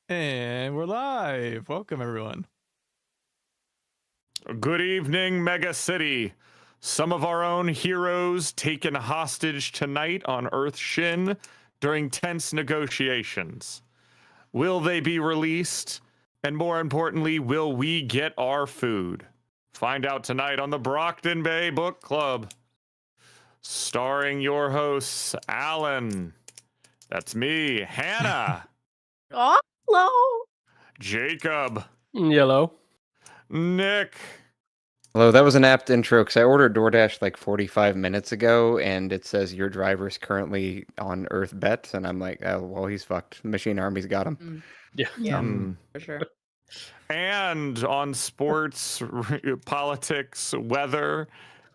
And we're live. Welcome, everyone. Good evening, Mega City. Some of our own heroes taken hostage tonight on Earth Shin during tense negotiations. Will they be released? And more importantly, will we get our food? Find out tonight on the Brockton Bay Book Club. Starring your hosts, Alan. That's me. Hannah. Oh, hello. Jacob. Yellow. Nick. Hello, that was an apt intro because I ordered DoorDash like 45 minutes ago, and it says your driver's currently on Earth Bet, and I'm like, oh, well, he's fucked. Machine Army's got him. Yeah, for sure. And on sports, politics, weather,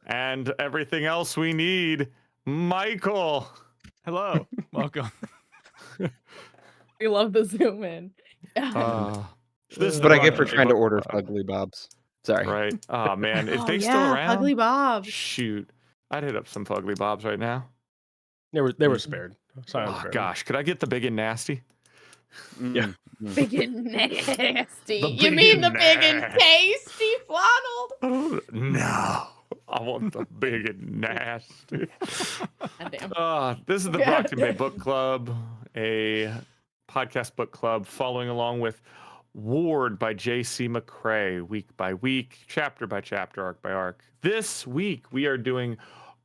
and everything else we need, Michael. Hello. Welcome. We love the zoom in. This is What the I get for Brockton Bay trying to Book order Club. Fugly Bobs. Sorry. Right. Oh, man. If Oh, they yeah, still around, Ugly Bob. shoot, I'd hit up some Fugly Bobs right now. They were spared. Silence Oh, spared. gosh. Could I get the big and nasty? Yeah. Big and nasty. The You big mean the and big and nasty. tasty, Donald? No. I want the big and nasty. Goddamn. This is the Brockton Bay Book Club, a podcast book club following along with Ward by J.C. McCrae, week by week, chapter by chapter, arc by arc. This week, we are doing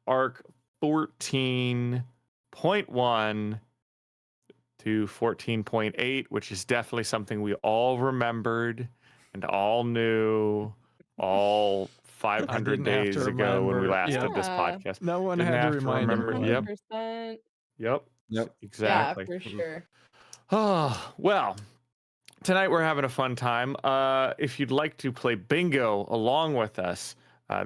arc 14.1 to 14.8, which is definitely something we all remembered and all knew all 500 didn't have days to ago when we remember. last Yeah. did this podcast. No one Didn't had to have to remind remember. everyone. Yep. 100%. Yep. Exactly. Yeah, for sure. Oh, well, tonight we're having a fun time. If you'd like to play bingo along with us,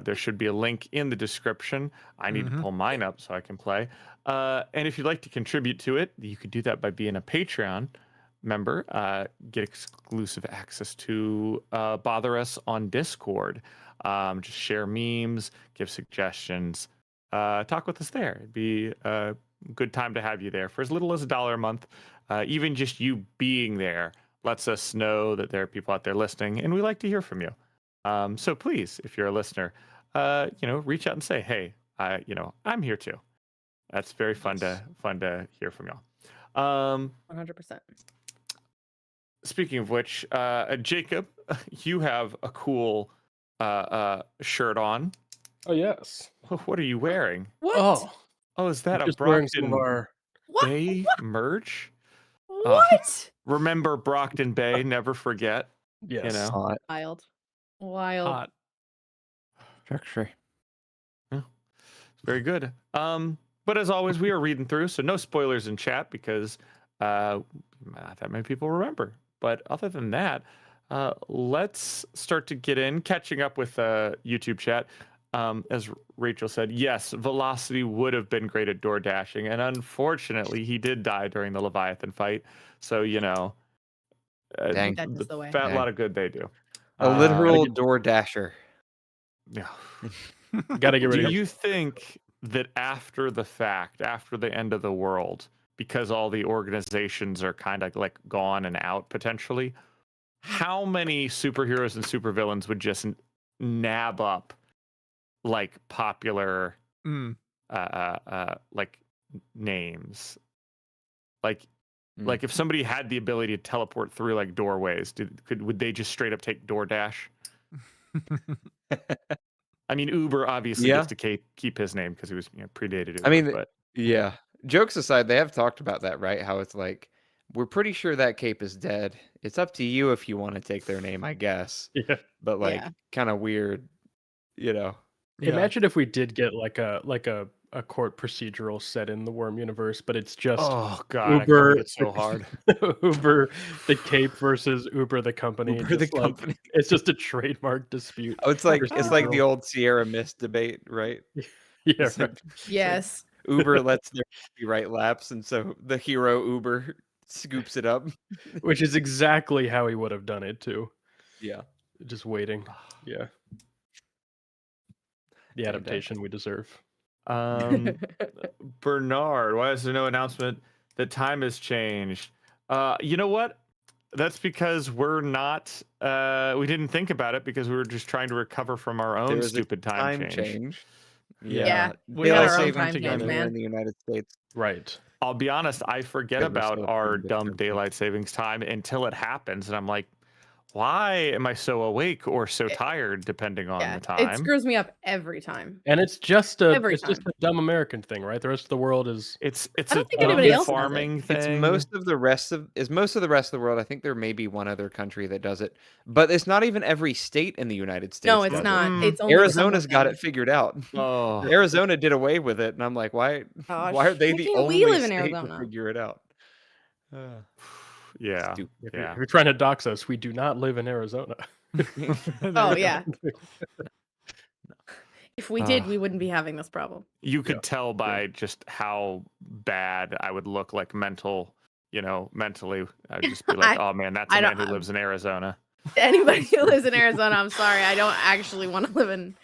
there should be a link in the description. I need to pull mine up so I can play. And if you'd like to contribute to it, you could do that by being a Patreon member, get exclusive access to bother us on Discord, just share memes, give suggestions, talk with us there. It'd be a good time to have you there for as little as $1 a month. Even just you being there lets us know that there are people out there listening, and we like to hear from you. So please, if you're a listener, reach out and say, hey, I'm here too. That's very fun to hear from y'all. 100%. Speaking of which, Jacob, you have a cool shirt on. Oh yes. What are you wearing? What? Oh, is that a Just wearing some Brockton of our. What? Bay merch? What? Remember Brockton Bay, never forget. Yes. You know. Hot. Wild. Hot. Structure. Very good. But as always, we are reading through, so no spoilers in chat because not that many people remember. But other than that, let's start to get in, catching up with YouTube chat. As Rachel said, yes, Velocity would have been great at door dashing, and unfortunately, he did die during the Leviathan fight. So Dang. That is the way. a lot of good they do. A literal door dasher. Yeah. Gotta get rid Do of. you think that after the fact, after the end of the world, because all the organizations are kind of like gone and out potentially, how many superheroes and supervillains would just nab up like popular like names? Like if somebody had the ability to teleport through like doorways, would they just straight up take DoorDash? I mean, Uber obviously gets to keep his name because he was predated Uber. I mean, but yeah. Jokes aside, they have talked about that, right? How it's like, we're pretty sure that cape is dead. It's up to you if you want to take their name, I guess. Yeah. But like, Yeah. kind of weird, Yeah. Imagine if we did get like a court procedural set in the Worm universe, but it's just oh god, Uber. it's so hard. Uber the cape versus Uber the company. Uber the just like- company. It's just a trademark dispute. Oh, it's like the Procedural. old Sierra Mist debate, right? Yeah. It's Right. like Yes. Uber lets their write laps, and so the hero Uber scoops it up. Which is exactly how he would have done it too. Yeah. Just waiting. Yeah. The adaptation we deserve. Bernard, why is there no announcement that time has changed? You know what? That's because we're not. We didn't think about it because we were just trying to recover from our own There was a stupid time change. change. Yeah, we Daylight got our own savings time time change, here man. in the United States. Right. I'll be honest. I forget Right, we're about still our pretty big dumb difference. daylight savings time until it happens, and I'm like, why am I so awake or so tired, depending on Yeah, the it time? screws me up every time. And it's just a Every it's just time. a dumb American thing, right? The rest of the world is It's I a don't think dumb anybody else does it. farming thing. It's most of the rest of the world. I think there may be one other country that does it, but it's not even every state in the United States. No, it's does not. Mm. It's only some Arizona's of got them. it figured out. Oh, Arizona did away with it, and I'm like, why? Gosh, Why are they why the can't only we live in state to Arizona? figure it out? yeah, Stupid. if yeah. you're trying to dox us, we do not live in Arizona. Oh yeah. If we did, Ah. we wouldn't be having this problem. You could tell by just how bad I would look, like mentally. I'd just be like, oh man, that's a I man don't- who lives in Arizona. Anybody who lives in Arizona, I'm sorry, I don't actually want to live in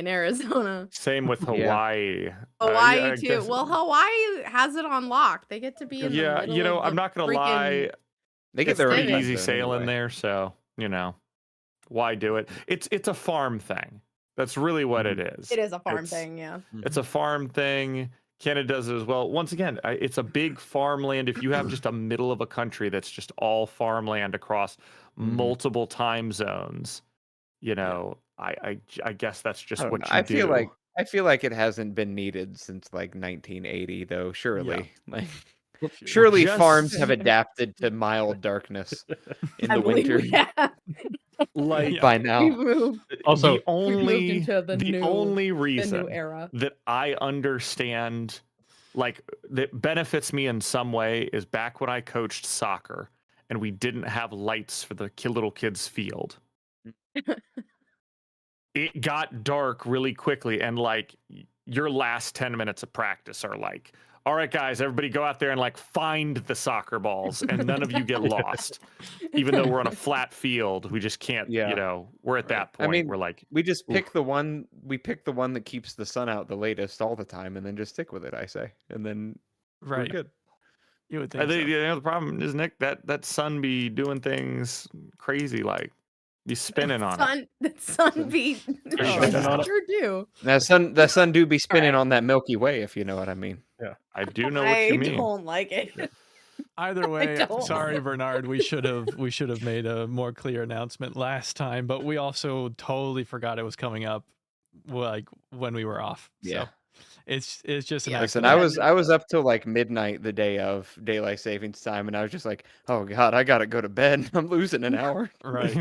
Arizona. Same with Yeah. Hawaii. Hawaii yeah, I too. guess- Well, Hawaii has it on lock. They get to be in the yeah, middle of I'm the not gonna freaking- lie. They get It's their own pretty time easy zone sailing anyway. there, so why do it? It's a farm thing. That's really what it is. It is a farm It's- thing, yeah. It's a farm thing. Canada does it as well. Once again, it's a big farmland. If you have just a middle of a country that's just all farmland across multiple time zones, I guess that's just what you do. I feel like it hasn't been needed since like 1980, though. Surely, like surely Just- farms have adapted to mild darkness in I the believe winter we have. like by We've now. moved. Also, the only into the new- only The reason new era. that I understand, like that benefits me in some way, is back when I coached soccer and we didn't have lights for the little kids' field. It got dark really quickly, and like your last 10 minutes of practice are like, all right, guys, everybody go out there and like find the soccer balls, and none of you get lost. Even though we're on a flat field, we just can't. Yeah. We're at that I point. mean, we're like, We just Oof. pick the one. We pick the one that keeps the sun out the latest all the time, and then just stick with it. I say, and then we're Right. good. You would I think think so. the problem is, Nick, that sun be doing things crazy, like be spinning on it. The sun be. shining on it. Sure do. The sun do be spinning Alright. on that Milky Way, if you know what I mean. I do know what I you mean. don't like it. Either way, don't sorry, know. Bernard. We should have made a more clear announcement last time, but we also totally forgot it was coming up, like when we were off. Yeah. So it's just an Yeah. Listen, accident. I was up till like midnight the day of daylight savings time, and I was just like, oh god, I gotta go to bed. I'm losing an hour. Right.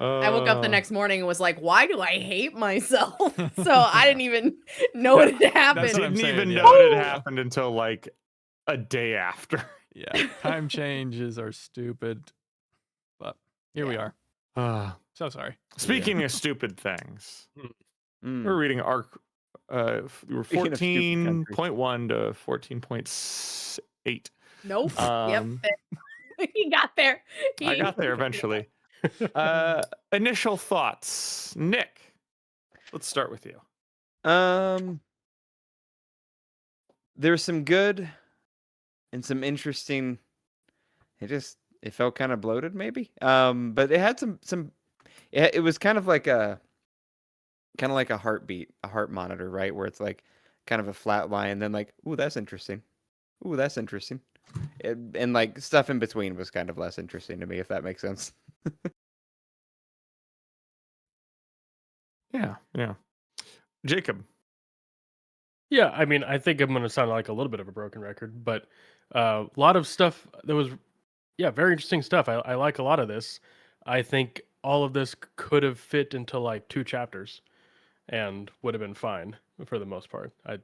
I woke up the Uh, next morning and was like, why do I hate myself? So I didn't even know what had happened. That's what I'm Didn't saying, even yeah. know it had happened until like a day after. Yeah. Time changes are stupid, but here we Yeah. are. So sorry. Speaking of stupid things, Mm. we're reading ARC. We were Speaking of stupid countries. 14.1 to 14.8. Nope. Um, Yep. He got there. I got there eventually. Initial thoughts, Nick. Let's start with you. There's some good and some interesting. It felt kind of bloated, maybe. But it had some. It was kind of like a heartbeat, a heart monitor, right? Where it's like kind of a flat line, then like, ooh, that's interesting. Ooh, that's interesting. And like stuff in between was kind of less interesting to me, if that makes sense. Yeah. Jacob. yeah, I mean, I think I'm going to sound like a little bit of a broken record, but a lot of stuff that was, very interesting stuff. I like a lot of this. I think all of this could have fit into like 2 chapters and would have been fine for the most part. I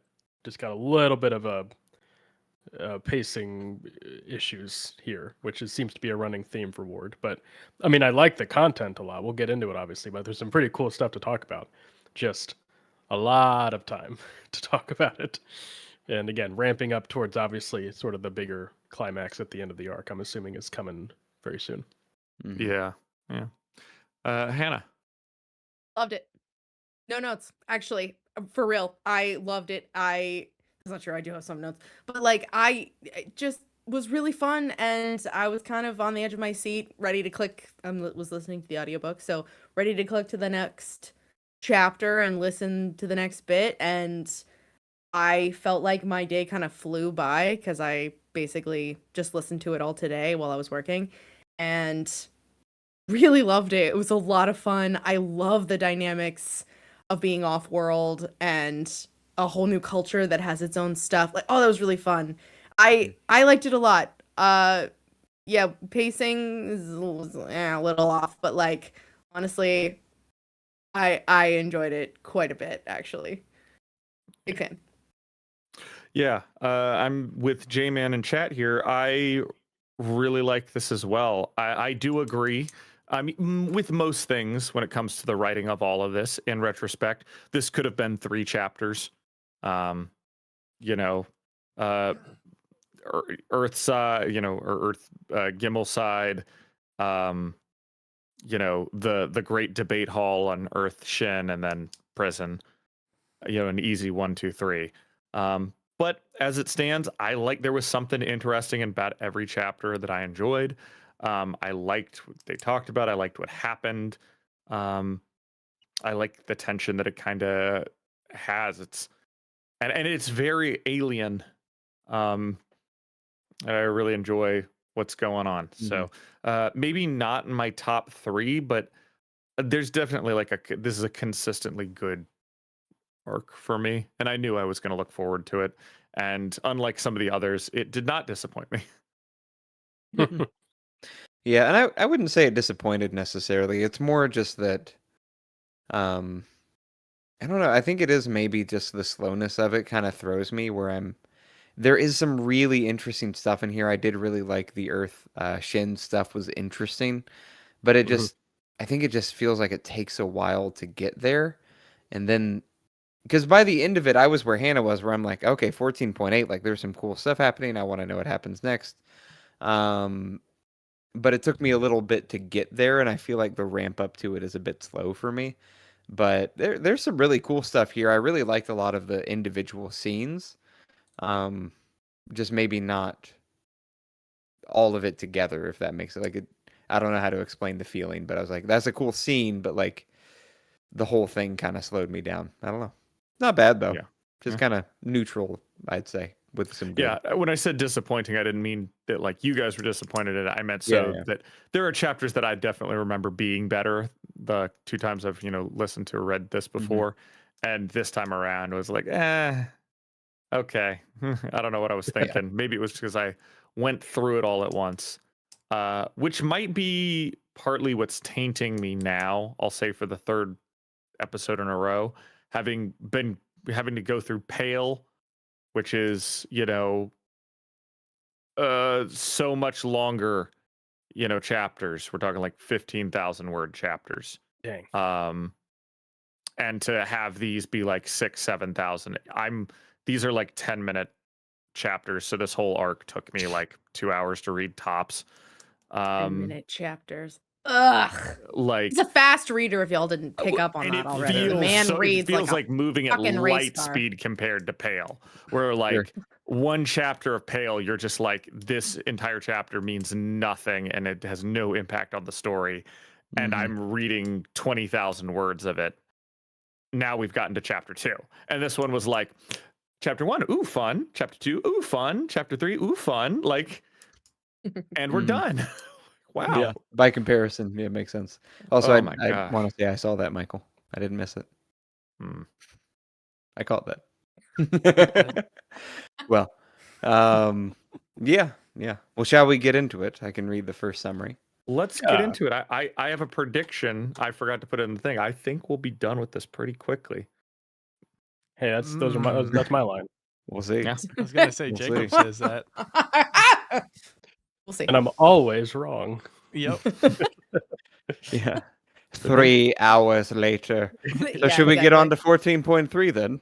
just got a little bit of a pacing issues here, which seems to be a running theme for Ward. But I mean, I like the content a lot. We'll get into it obviously, but there's some pretty cool stuff to talk about. Just a lot of time to talk about it. And again, ramping up towards obviously sort of the bigger climax at the end of the arc, I'm assuming is coming very soon. Mhm. Yeah. Hannah. Loved it. No notes. Actually, for real, I loved it. I'm not sure I do have some notes, but like I just was really fun, and I was kind of on the edge of my seat, ready to click. I was listening to the audiobook, so ready to click to the next chapter and listen to the next bit. And I felt like my day kind of flew by because I basically just listened to it all today while I was working, and really loved it. It was a lot of fun. I love the dynamics of being off world and a whole new culture that has its own stuff. Like, oh, that was really fun. I liked it a lot. Yeah, pacing is a little off, but like honestly, I enjoyed it quite a bit actually. Big fan. Yeah, I'm with J-Man in chat here. I really like this as well. I do agree. I mean, with most things when it comes to the writing of all of this, in retrospect, this could have been 3 chapters. You know, uh, Earth side, or Earth Gimel side. The great debate hall on Earth Shin, and then prison. An easy 1, 2, 3. But as it stands, there was something interesting about every chapter that I enjoyed. I liked what they talked about. I liked what happened. I like the tension that it kind of has. And it's very alien. I really enjoy what's going on. So maybe not in my top 3, but there's definitely this is a consistently good arc for me, and I knew I was going to look forward to it. And unlike some of the others, it did not disappoint me. Yeah, and I wouldn't say it disappointed necessarily. It's more just that, I don't know. I think it is maybe just the slowness of it kind of throws me where there is some really interesting stuff in here. I did really like the Earth Shin stuff was interesting, but it just, I think it just feels like it takes a while to get there. And then, because by the end of it, I was where Hannah was, where I'm like, okay, 14.8, like there's some cool stuff happening. I want to know what happens next. But it took me a little bit to get there, and I feel like the ramp up to it is a bit slow for me. But there's some really cool stuff here. I really liked a lot of the individual scenes. Just maybe not all of it together, if that makes it I don't know how to explain the feeling, but I was like, that's a cool scene, but like the whole thing kind of slowed me down. I don't know. Not bad though. Yeah. Just kind of neutral, I'd say, with some good. Yeah, when I said disappointing, I didn't mean that like you guys were disappointed in it. I meant that there are chapters that I definitely remember being better the 2 times I've listened to or read this before, and this time around it was like, okay. I don't know what I was thinking. Maybe it was because I went through it all at once, which might be partly what's tainting me now. I'll say for the 3rd episode in a row, having to go through Pale, which is so much longer chapters. We're talking like 15,000 word chapters. Dang. And to have these be like 6,000-7,000, these are like 10-minute chapters, so this whole arc took me like 2 hours to read tops. 10-minute chapters. Ugh. Like, he's a fast reader if y'all didn't pick up on that already. The man reads it feels like moving at fucking light race car. speed compared to Pale, where like one chapter of Pale, you're just like, this entire chapter means nothing and it has no impact on the story. And I'm reading 20,000 words of it. Now we've gotten to chapter 2. And this one was like, chapter 1, ooh, fun. Chapter 2, ooh, fun. Chapter 3, ooh, fun. Like, and we're done. Wow. Yeah. By comparison, yeah, it makes sense. Also, I want to say I saw that, Michael. I didn't miss it. I caught that. Well, yeah. Well, shall we get into it? I can read the first summary. Let's get into it. I have a prediction. I forgot to put it in the thing. I think we'll be done with this pretty quickly. Hey, that's my line. We'll see. Yeah. I was gonna say Jacob says that. We'll see. And I'm always wrong. Yep. Yeah. 3 hours later. So should we get on to 14.3 then?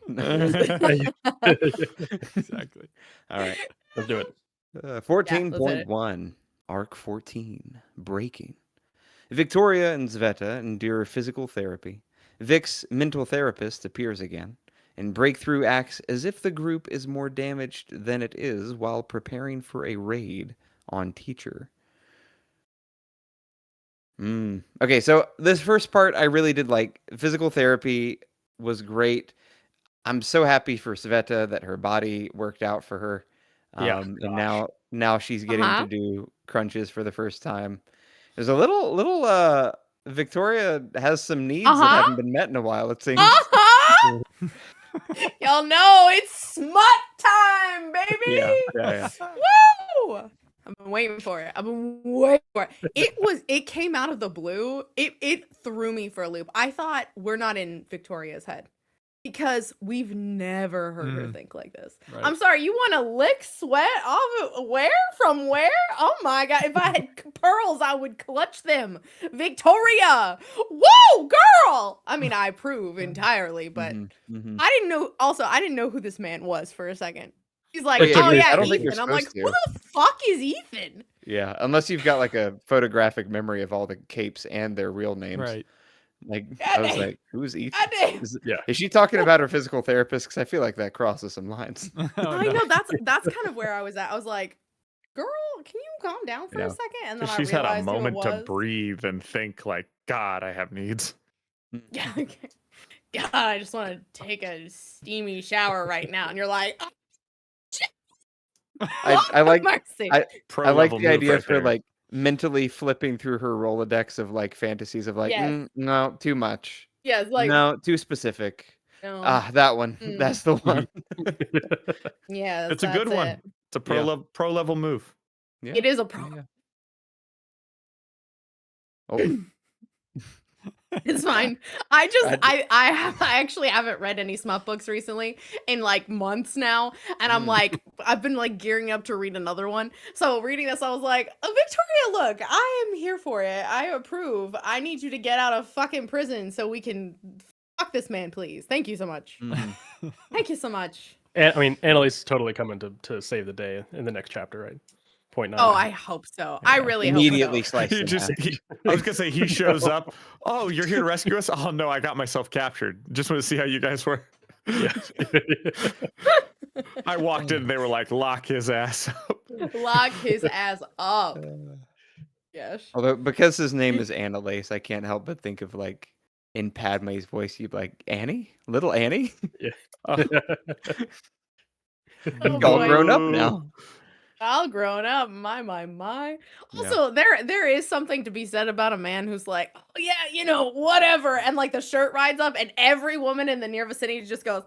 Exactly. All right. Let's do it. 14.1, Arc 14, Breaking. Victoria and Zveta endure physical therapy. Vic's mental therapist appears again. and Breakthrough acts as if the group is more damaged than it is while preparing for a raid on Teacher. Okay, so this first part I really did like. Physical therapy was great. I'm so happy for Sveta that her body worked out for her. Yeah, And gosh. now she's getting Uh-huh. to do crunches for the first time. There's a little Victoria has some needs that Uh-huh. haven't been met in a while, it seems. Uh-huh. Y'all know it's smut time, baby. Yeah. Woo! I've been waiting for it. I've been waiting for it. It came out of the blue. It threw me for a loop. I thought we're not in Victoria's head. Because we've never heard her think like this. Right. I'm sorry, you want to lick sweat off of where? From where? Oh my god, if I had pearls, I would clutch them. Victoria! Whoa, girl! I mean, I approve entirely, but Mhm. I didn't know who this man was for a second. He's like, Wait, oh yeah, I don't think you're Ethan. I'm like, supposed who the fuck is Ethan? Yeah, unless you've got like a photographic memory of all the capes and their real names. Right. Like, God I was damn. like, who's Ethan? God damn. Is she talking about her physical therapist? Because I feel like that crosses some lines. Oh, I no. know that's kind of where I was at. I was like, girl, can you calm down for Yeah. a second? And then I She's had a realized who it moment to was. breathe and think like, God, I have needs. Yeah, okay. God, I just want to take a steamy shower right now. And you're like, oh, I like mercy. Pro I like level the move idea right of her there. like mentally flipping through her Rolodex of like fantasies of like, Yes. no, too much. Yeah, it's like, No, too specific. no. That one. Mm. That's the one. Yeah, It's a good that's one. it. It's a pro level move. Yeah. It is a pro. Yeah. Oh, It's fine. I actually haven't read any smut books recently in like months now, and I'm like, I've been like gearing up to read another one. So reading this, I was like, Victoria, look, I am here for it. I approve. I need you to get out of fucking prison so we can fuck this man, please. Thank you so much. Thank you so much. And I mean, Annalise is totally coming to save the day in the next chapter, right? Point 9. Oh, I hope so. I really immediately hope so. sliced in half. I was gonna say he shows up. Oh, you're here to rescue us? Oh no, I got myself captured. Just want to see how you guys were. Yeah. I walked in, they were like, lock his ass up. Lock his ass up. Yes. Although because his name is Annalise, I can't help but think of like in Padme's voice, you'd be like, Annie? Little Annie? Oh, All boy. grown up now. All grown up, my. Yeah. Also, there is something to be said about a man who's like, oh yeah, you know, whatever, and like the shirt rides up, and every woman in the near vicinity just goes,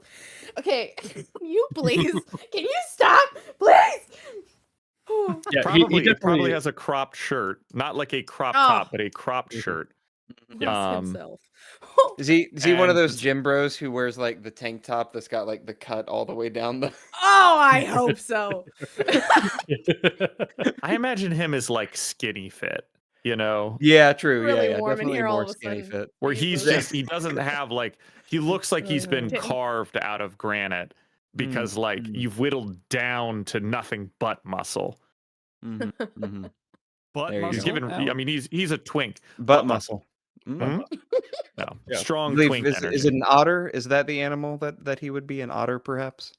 okay, can you please, can you stop, please? Yeah, Probably, he it probably definitely has a cropped shirt, not like a crop Oh. top, but a cropped shirt. Yes, Um, himself. Is he one of And those it's- gym bros who wears like the tank top that's got like the cut all the way down the Oh, I hope so. I imagine him as like skinny fit, you know, Yeah, true. Really yeah, warm in definitely here all more of a skinny sudden. fit. where he's Jesus. just he doesn't have like he looks like he's been Didn't- carved out of granite because like you've whittled down to nothing but muscle. Mhm, mhm. Butt There you He's muscle. go. given. I mean, he's a twink. Butt Butt muscle. Mhm. No, Yeah. strong Believe- twink is energy. it an otter? Is that the animal that he would be? An otter, perhaps?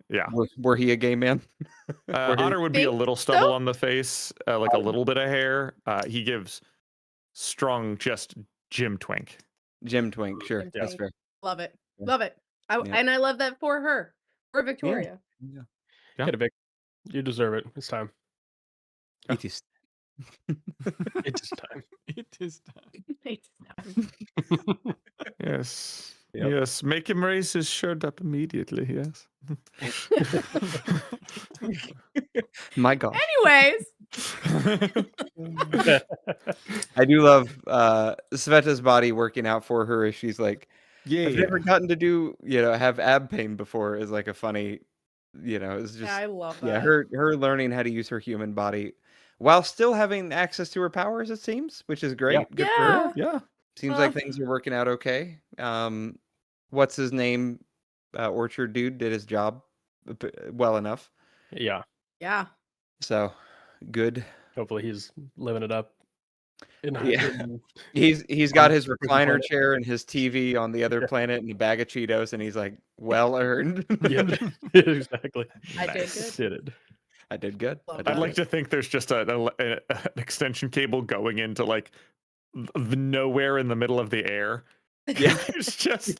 Yeah. Were he a gay man? Were he- Otter would be a Think little stubble so? on the face, like a little bit of hair. He gives strong, just Jim twink. Jim Twink, sure. Jim That's Twink. fair. Love it. Yeah. Love it. Yeah. And I love that for her. For Victoria. Yeah. Get it, Vic. You deserve it. It's time. It is. It is time. It is time. It's time. Yes. Yep. Yes. Make him raise his shirt up immediately. Yes. My God. Anyways, I do love Sveta's body working out for her as she's like, Yeah. I've never gotten to do, have ab pain before is like a funny, it's just, yeah, I love that. yeah, her learning how to use her human body while still having access to her powers, it seems, which is great. Yeah. Good for her. Yeah. Yeah. Seems like things are working out okay. What's his name? Orchard dude did his job well enough. Yeah. Yeah. So good. Hopefully he's living it up. Yeah. in He's got his Different recliner planet. chair and his TV on the other Yeah. planet and a bag of Cheetos, and he's like, well earned. Yeah, exactly. I did Nice. good. Did it. I did good. Love I that. I'd did like good. to think there's just an extension cable going into like the nowhere in the middle of the air. Yeah. It's just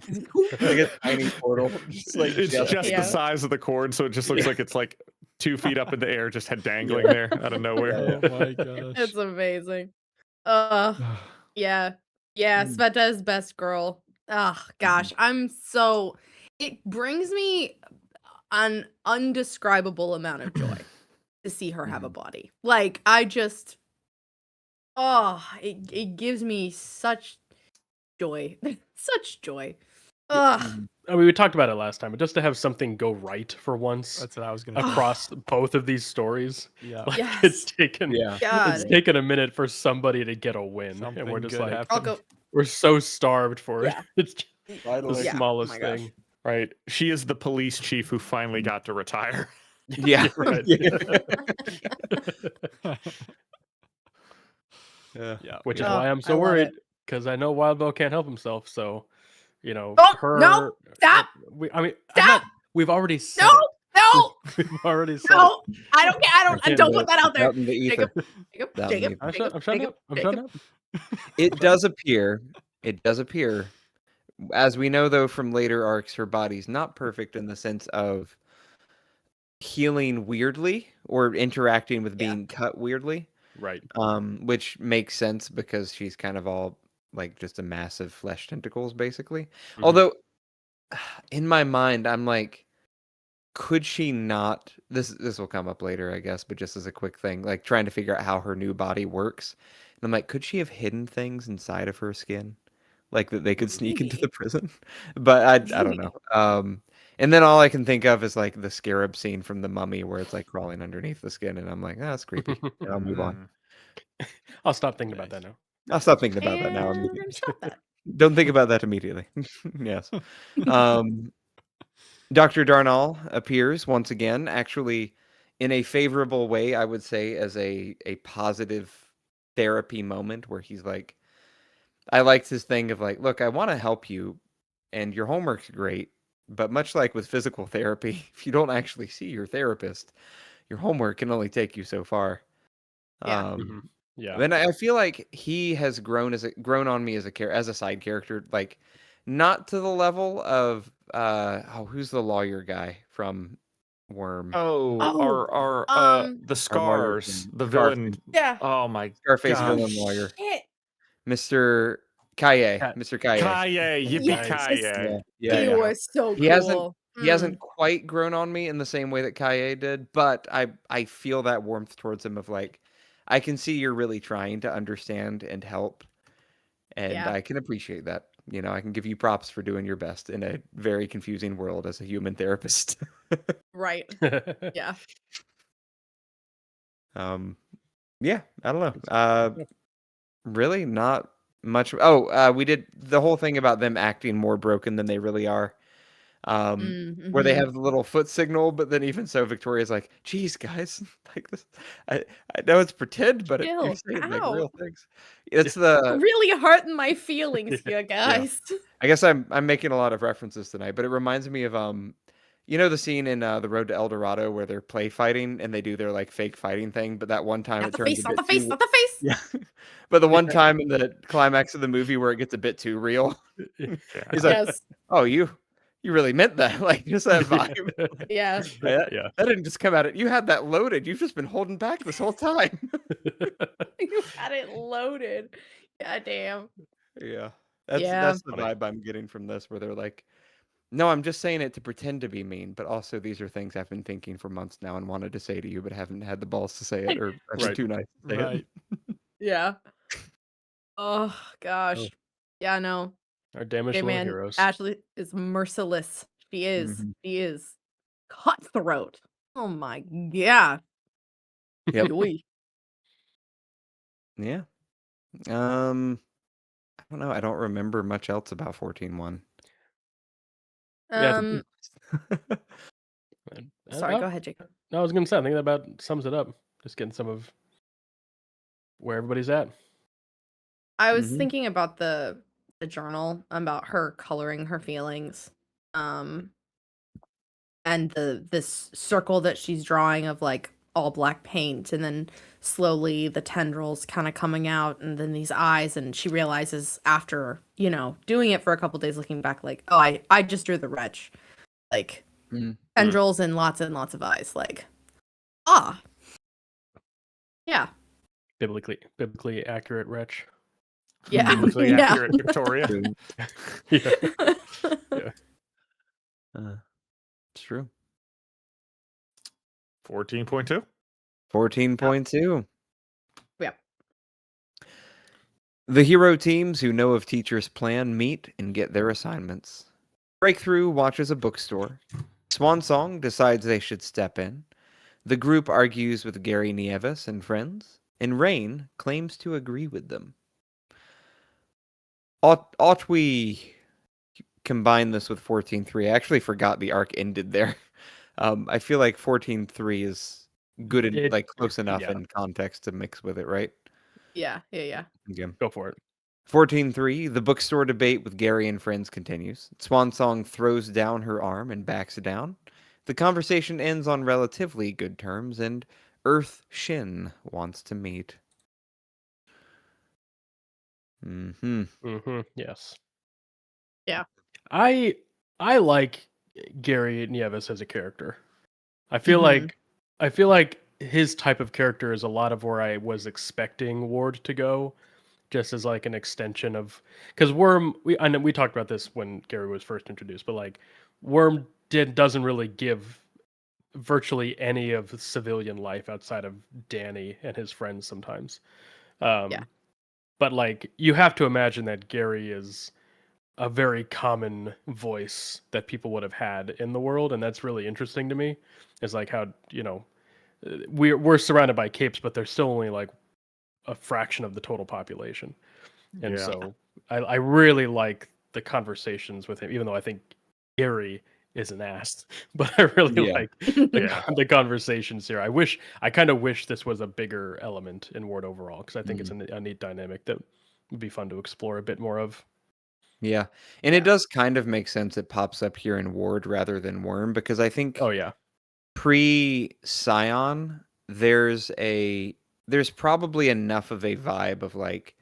Like a tiny portal. Just like it's just Yeah. the size of the cord, so it just looks Yeah. like it's like 2 feet up in the air, just head dangling there out of nowhere. Oh my gosh. It's amazing. Yeah. Yeah, Mm. Sveta is best girl. Oh gosh, it brings me an undescribable amount of joy to see her have a body. Like it gives me such joy. Such joy. Ugh. I mean, we talked about it last time, but just to have something go right for once That's what I was gonna say. across both of these stories, Yeah. like Yes. it's taken Yeah. God. it's taken a minute for somebody to get a win, Something and we're just good like happened. I'll go. we're so starved for Yeah. it. It's just Finally. the Yeah. smallest Oh my gosh. thing. Right. She is the police chief who finally got to retire. Yeah. Right. Yeah. Yeah. Which is Oh, why I'm I so love worried, it. because I know Wild Bill can't help himself. So, Oh, her. no, stop, stop. We've already said No, it. no, We've already said no. I don't care. I can't don't do put it. that out there. Out in the ether. Jacob, Out in the Jacob, ether. I'm Jacob, shutting Jacob, up. I'm Jacob. shutting up. It does appear, as we know though from later arcs, her body's not perfect in the sense of healing weirdly or interacting with Yeah. being cut weirdly. Right. Which makes sense because she's kind of all like just a mass of flesh tentacles, basically. Mhm. Although, in my mind, I'm like, could she not? This will come up later, I guess, but just as a quick thing, like trying to figure out how her new body works, and I'm like, could she have hidden things inside of her skin, like that they could sneak into the Maybe. prison? But I don't know. And then all I can think of is like the scarab scene from The Mummy, where it's like crawling underneath the skin, and I'm like, ah, that's creepy. And I'll move on. I'll stop thinking about that now. I'll stop thinking about that now. And we're Immediately. gonna stop that. Don't think about that immediately. Yes. Dr. Darnall appears once again, actually in a favorable way, I would say, as a positive therapy moment where he's like, I liked his thing of like, look, I want to help you and your homework's great, but much like with physical therapy, if you don't actually see your therapist, your homework can only take you so far. Yeah. Yeah. And I feel like he has grown grown on me as a side character, like not to the level of who's the lawyer guy from Worm? Oh, Oh, the scars, the Scarface. villain. Yeah. Oh my Scarface gosh. villain lawyer, Shit. Mr. Kaye, Kat- Mr. Kaye. Kaye, yippee Yes. Kaye. Yeah, He yeah. was so He hasn't- cool. He hasn't quite grown on me in the same way that Kaye did, but I feel that warmth towards him of like, I can see you're really trying to understand and help, and Yeah. I can appreciate that. You know, I can give you props for doing your best in a very confusing world as a human therapist. Right. Yeah. Yeah, I don't know. Really not much. Oh, we did the whole thing about them acting more broken than they really are. Where they have the little foot signal, but then even so, Victoria's like, "Geez, guys, like this. I know it's pretend, but Chill you're saying like real out. things." It's the. Really hurting my feelings here, guys. I guess I'm making a lot of references tonight, but it reminds me of you know the scene in The Road to El Dorado where they're play fighting and they do their like fake fighting thing, but that one time Not it the turns face, a not bit the face, too. not the face. Yeah, but the one time in the climax of the movie where it gets a bit too real, he's like, Yes. "Oh, you really meant that?" Like just that vibe. Yeah. Yeah. That didn't just come out. You had that loaded. You've just been holding back this whole time. You had it loaded. God damn. Yeah, Yeah. that's the Funny. vibe I'm getting from this, where they're like, "No, I'm just saying it to pretend to be mean, but also these are things I've been thinking for months now and wanted to say to you, but haven't had the balls to say it, or I've been Right. too nice to say it." Right. Yeah. Oh gosh. Oh. Yeah, no. Our damaged little man, heroes. Ashley is merciless. She is. Mhm. She is cutthroat. Oh my god. Yep. Oy. Yeah. I don't know. I don't remember much else about 14.1. Yeah, Um, sorry, go ahead, Jacob. No, I was gonna say, I think that about sums it up. Just getting some of where everybody's at. I was Mhm. thinking about the journal, about her coloring her feelings. And this circle that she's drawing of like all black paint, and then slowly the tendrils kind of coming out, and then these eyes, and she realizes after, doing it for a couple days, looking back, like, oh, I just drew the wretch. Like Mhm. tendrils and lots of eyes. Like, ah, yeah. Biblically accurate wretch. Yeah. Biblically Yeah. accurate, Victoria. Yeah. Yeah. It's true. 14.2. 14.2. Yeah. The hero teams who know of teacher's plan meet and get their assignments. Breakthrough watches a bookstore. Swansong decides they should step in. The group argues with Gary Nieves and friends, and Rain claims to agree with them. Ought we combine this with 14.3? I actually forgot the arc ended there. I feel like 14.3 is good and like close enough yeah. in context to mix with it, right? Yeah. Okay. Go for it. 14.3, the bookstore debate with Gary and friends continues. Swansong throws down her arm and backs down. The conversation ends on relatively good terms, and Earth Shin wants to meet. Yes. Yeah. I like Gary Nieves as a character. I feel Mhm. like his type of character is a lot of where I was expecting Ward to go, just as like an extension of, because Worm, I know we talked about this when Gary was first introduced, but like Worm doesn't really give virtually any of civilian life outside of Danny and his friends sometimes. Yeah. But like you have to imagine that Gary is a very common voice that people would have had in the world, and that's really interesting to me. Is like how we're surrounded by capes, but they're still only like a fraction of the total population, and Yeah. so I really like the conversations with him, even though I think Gary is an ass, but I really Yeah. like Yeah. the conversations here. I kind of wish this was a bigger element in Ward overall, because I think it's a neat dynamic that would be fun to explore a bit more of. Yeah. And it does kind of make sense it pops up here in Ward rather than Worm, because I think Oh yeah. pre-Scion, there's probably enough of a vibe of like,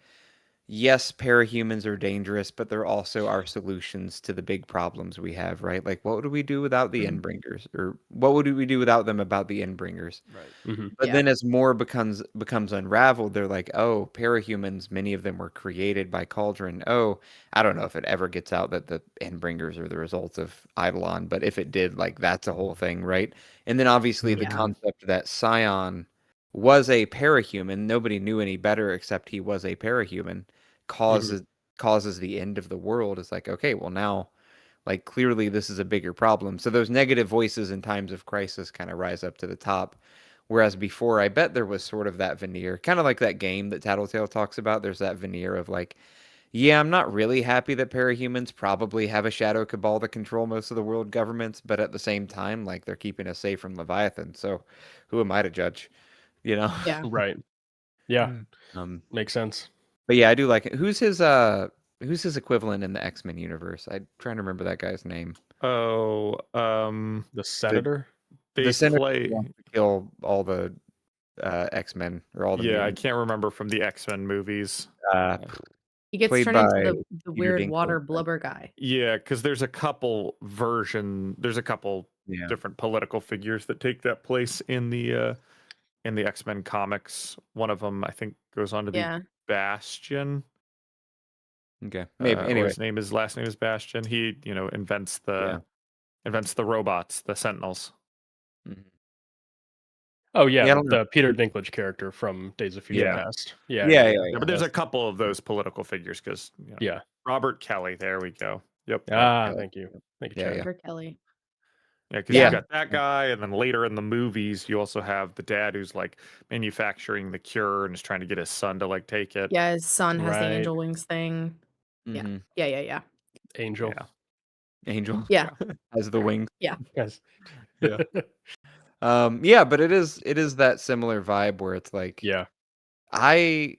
yes, parahumans are dangerous, but they're also our solutions to the big problems we have, right? Like, what would we do without the Endbringers? Or what would we do without them about the Endbringers? Right. But Yeah. then as more becomes unraveled, they're like, oh, parahumans, many of them were created by Cauldron. Oh, I don't know if it ever gets out that the Endbringers are the result of Eidolon, but if it did, like, that's a whole thing, right? And then obviously the Yeah. concept that Scion was a parahuman, nobody knew any better except he was a parahuman, causes the end of the world. It's like, okay, well now, like, clearly this is a bigger problem. So those negative voices in times of crisis kind of rise up to the top. Whereas before, I bet there was sort of that veneer, kind of like that game that Tattletale talks about. There's that veneer of like, yeah, I'm not really happy that parahumans probably have a shadow cabal that control most of the world governments, but at the same time, like, they're keeping us safe from Leviathan. So who am I to judge? You know? Yeah. Right. Yeah. Mm. Makes sense. But yeah, I do like it. Who's his equivalent in the X-Men universe? I'm trying to remember that guy's name. Oh, The senator. they The senator play. who wants to kill all the X-Men or all the Yeah, I mutants. can't remember from the X-Men movies. He gets Played turned into by the Peter weird Dinklage, water right? blubber guy. Yeah, because there's a couple Yeah. different political figures that take that place in the X-Men comics. One of them, I think, goes on to be Yeah. Bastion. Okay. Maybe. Or Anyway. his last name is Bastion. He, invents the robots, the Sentinels. Mhm. Oh yeah, Yeah, I don't know. the Peter Dinklage character from Days of Future Yeah. Past. Yeah. Yeah, but there's a That's couple of those political figures because Yeah. Robert Kelly. There we go. Yep. Ah, thank you, Yeah, Chad. yeah. For Kelly. Yeah, because Yeah. you got that guy, and then later in the movies, you also have the dad who's like manufacturing the cure and is trying to get his son to like take it. Yeah, his son has the Right. angel wings thing. Yeah. Mhm. Yeah. Angel. Yeah. Angel Yeah. has the wings. Yes. Yeah. Yeah, but it is that similar vibe where it's like Yeah. I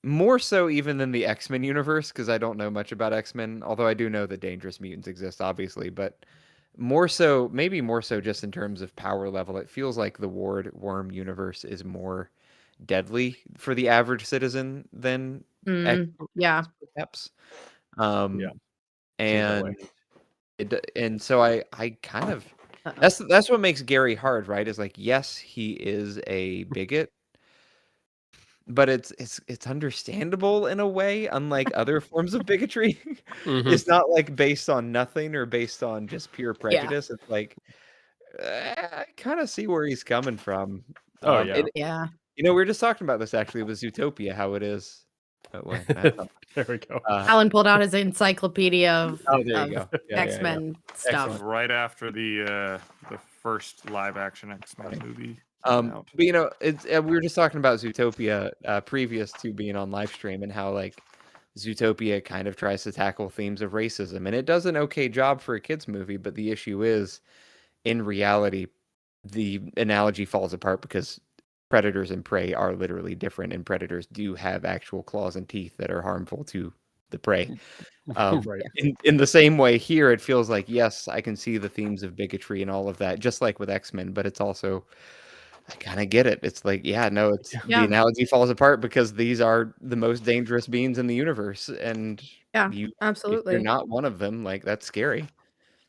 more so even than the X-Men universe, because I don't know much about X-Men, although I do know that dangerous mutants exist, obviously, but more so, maybe more so just in terms of power level, it feels like the Ward Worm universe is more deadly for the average citizen than X, Yeah. perhaps. Yeah. Um, Seems that way. and so I kind of Uh-oh. that's what makes Gary hard, right? Is like, yes, he is a bigot, but it's understandable in a way, unlike other forms of bigotry. Mhm. It's not like based on nothing or based on just pure prejudice. It's like I kind of see where he's coming from. Oh, yeah. Yeah. We were just talking about this actually with Zootopia, how it is. Oh, wait, that's not- There we go. Alan pulled out his encyclopedia of, oh, there you of go. Yeah, X-Men stuff. Excellent. Right after the first live action X-Men Right. movie came out. But it's we were just talking about Zootopia previous to being on live stream, and how like Zootopia kind of tries to tackle themes of racism, and it does an okay job for a kids movie, but the issue is, in reality, the analogy falls apart because predators and prey are literally different, and predators do have actual claws and teeth that are harmful to the prey. Right. In the same way here, it feels like, yes, I can see the themes of bigotry and all of that, just like with X-Men, but it's also, I kind of get it. It's like, yeah, no, it's Yeah. the analogy falls apart because these are the most dangerous beings in the universe, and Yeah, if absolutely. you're not one of them, like, that's scary.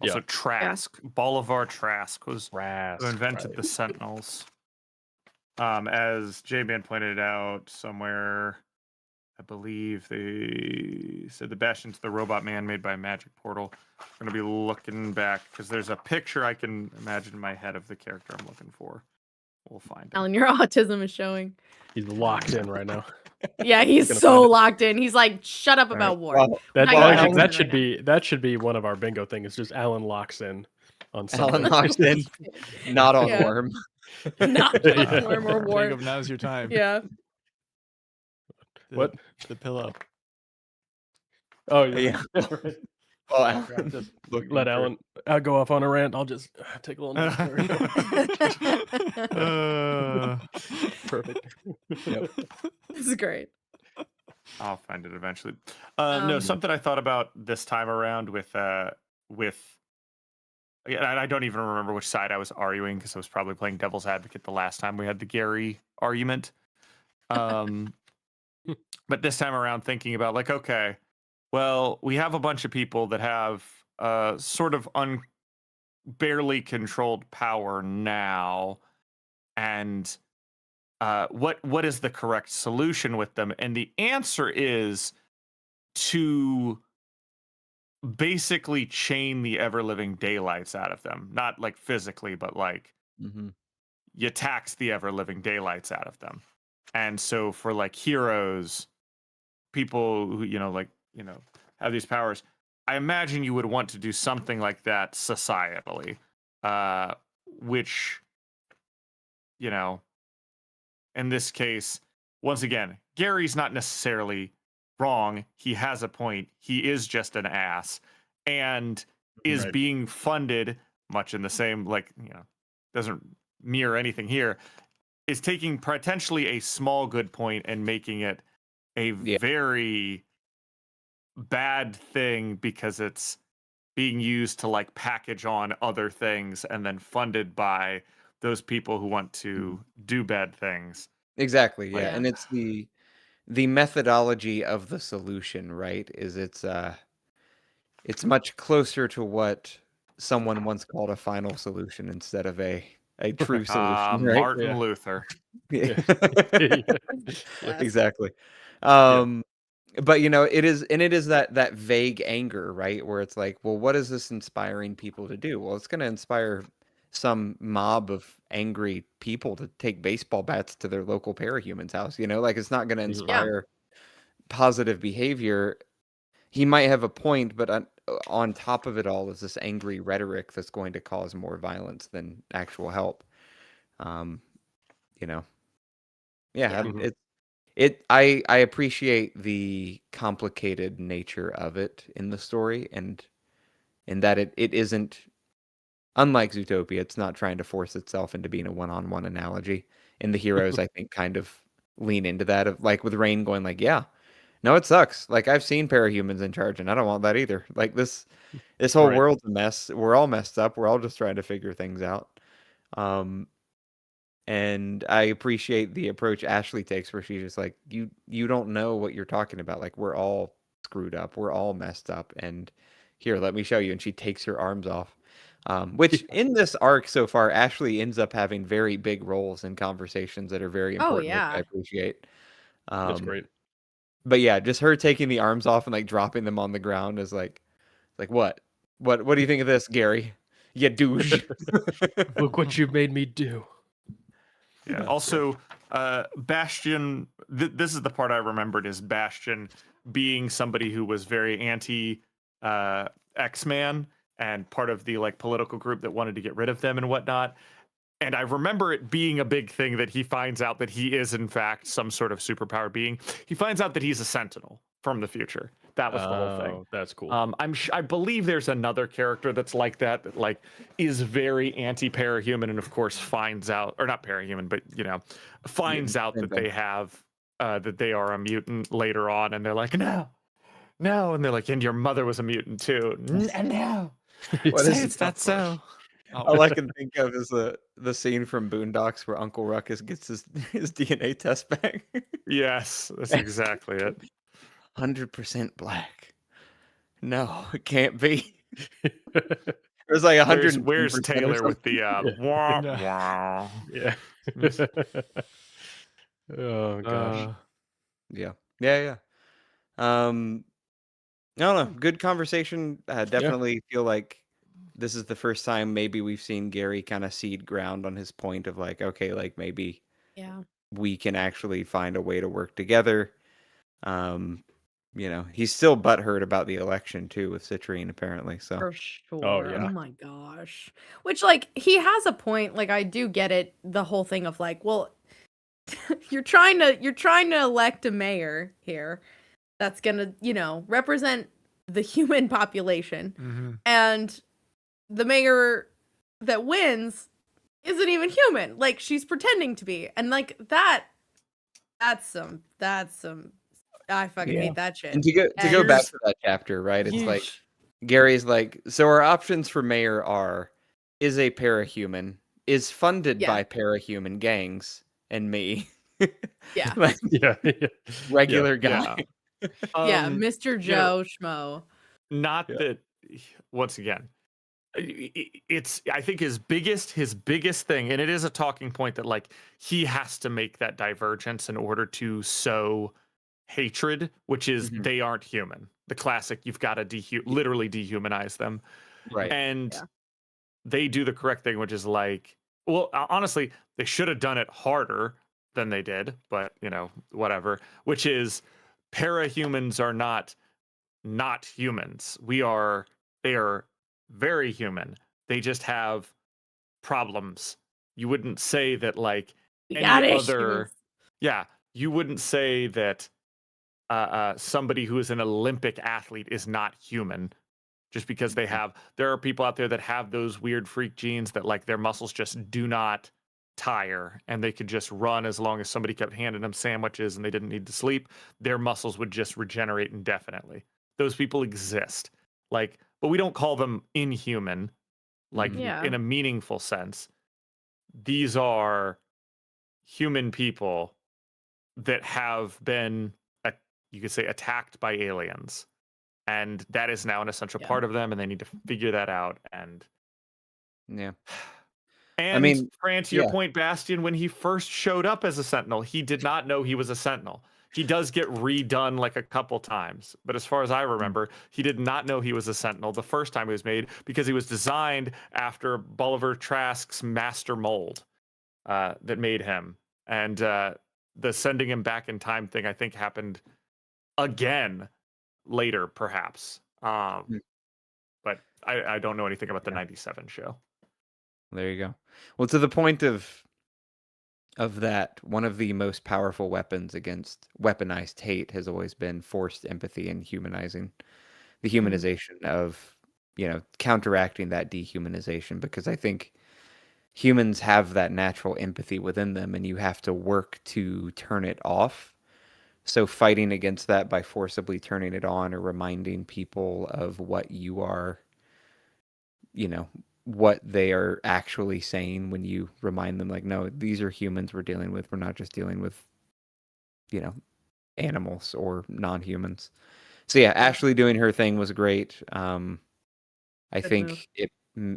Also, Yeah. Trask, Bolivar Trask was Rask, who invented right. the Sentinels. As J-Man pointed out somewhere, I believe they said the Bastion's the robot man made by a magic portal. I'm going to be looking back because there's a picture I can imagine in my head of the character I'm looking for. We'll find it. Alan, your autism is showing. He's locked in right now. Yeah, he's Gonna so find it. locked in. He's like, shut up about war. Well, That, Not well, gonna actually, happen that right should now. be one of our bingo things. It's just Alan locks in on Alan something. locks in, not on Yeah. Worm. Not Yeah. Worm or war. Jacob, now's your time. Yeah. The, the pillow. Oh Yeah. Right. Well, Alan, Just looking let for- Alan go off on a rant. I'll just take a little note. There we go. Perfect. Yep. This is great. I'll find it eventually. No, something I thought about this time around with again, I don't even remember which side I was arguing because I was probably playing devil's advocate the last time we had the Gary argument. But this time around, thinking about like, okay, well, we have a bunch of people that have sort of barely controlled power now, and what is the correct solution with them? And the answer is to basically chain the ever living daylights out of them, not like physically, but like you tax the ever living daylights out of them. And so for like heroes, people who have these powers, I imagine you would want to do something like that societally, which in this case, once again, Gary's not necessarily wrong. He has a point. He is just an ass and is Right. being funded much in the same, doesn't mirror anything here, is taking potentially a small good point and making it a very bad thing because it's being used to like package on other things and then funded by those people who want to do bad things. Exactly, yeah. Yeah. And it's the methodology of the solution, right? It's much closer to what someone once called a final solution instead of a true solution, right? Martin Yeah. Luther. Yeah. Yes. Exactly. But it is that vague anger, right? Where it's like, well, what is this inspiring people to do? Well, it's going to inspire some mob of angry people to take baseball bats to their local parahuman's house. Like it's not going to inspire positive behavior. He might have a point, but on top of it all is this angry rhetoric that's going to cause more violence than actual help. I appreciate the complicated nature of it in the story, and in that it isn't, unlike Zootopia, it's not trying to force itself into being a one-on-one analogy. And the heroes, I think, kind of lean into that of like with Rain going like, yeah, no, it sucks. Like I've seen parahumans in charge, and I don't want that either. Like this whole Right. world's a mess. We're all messed up. We're all just trying to figure things out. Um, and I appreciate the approach Ashley takes, where she's just like, you don't know what you're talking about. Like we're all screwed up. We're all messed up. And here, let me show you. And she takes her arms off. Which in this arc so far, Ashley ends up having very big roles in conversations that are very Oh important, which I yeah. appreciate. That's great. But yeah, just her taking the arms off and like dropping them on the ground is like what? What do you think of this, Gary? You douche. Look what you made me do. Yeah. Also, Bastion. This is the part I remembered: is Bastion being somebody who was very anti X-Man and part of the like political group that wanted to get rid of them and whatnot. And I remember it being a big thing that he finds out that he is in fact some sort of superpower being. He finds out that he's a Sentinel from the future. That was the whole thing. Oh, that's cool. I believe there's another character that's like that like is very anti-parahuman and of course finds out, or not parahuman, but you know, finds out that they have that they are a mutant later on, and they're like, no, and they're like, and your mother was a mutant too. No, What say is it's not so. All I can think of is the scene from Boondocks where Uncle Ruckus gets his DNA test back. Yes, that's exactly it. 100% black. No, it can't be. There's like 100. Where's Taylor with the wah, No. wah. Yeah. Oh gosh. Yeah. I don't know. Good conversation. Definitely feel like this is the first time maybe we've seen Gary kind of cede ground on his point of like, okay, like maybe Yeah. we can actually find a way to work together. You know, he's still butthurt about the election too with Citrine apparently. So For sure. yeah. Oh my gosh. Which like he has a point. Like I do get it. The whole thing of like, well, you're trying to elect a mayor here that's gonna, you know, represent the human population. Mm-hmm. And the mayor that wins isn't even human. Like she's pretending to be. And like that's some I fucking hate that shit. and to go back here's- to that chapter, right? It's like Yeesh. Gary's like, so our options for mayor are is a parahuman, is funded Yeah. by parahuman gangs, and me. Yeah. Like Yeah. regular guy. Yeah, Um, Mr. you know, Joe Schmo. Not Yeah. that. Once again, it's I think his biggest thing, and it is a talking point that like he has to make that divergence in order to sow hatred, which is Mhm. they aren't human. The classic, you've got to literally dehumanize them, Right. and Yeah. they do the correct thing, which is like, well, honestly, they should have done it harder than they did, but you know, whatever. Which is, parahumans are not humans. They are very human. They just have problems. You wouldn't say that like We any got other issues. yeah, you wouldn't say that somebody who is an Olympic athlete is not human just because they have. There are people out there that have those weird freak genes that like their muscles just do not tire and they could just run as long as somebody kept handing them sandwiches and they didn't need to sleep. Their muscles would just regenerate indefinitely. Those people exist. Like, but we don't call them inhuman, like Yeah. in a meaningful sense. These are human people that have been, you could say, attacked by aliens, and that is now an essential Yeah. part of them, and they need to figure that out. And Yeah. and mean, Fran, to your yeah. point, Bastion, when he first showed up as a Sentinel, he did not know he was a Sentinel. He does get redone like a couple times, but as far as I remember, he did not know he was a Sentinel the first time he was made because he was designed after Bolivar Trask's master mold that made him. And the sending him back in time thing, I think, happened again later, perhaps. But I don't know anything about the 97 show. There you go. Well, to the point of that, one of the most powerful weapons against weaponized hate has always been forced empathy and humanizing, the humanization of, you know, counteracting that dehumanization. Because I think humans have that natural empathy within them, and you have to work to turn it off. So fighting against that by forcibly turning it on or reminding people of what you are, what they are actually saying when you remind them, like, no, these are humans we're dealing with. We're not just dealing with, animals or non-humans. So yeah, Ashley doing her thing was great. I Good think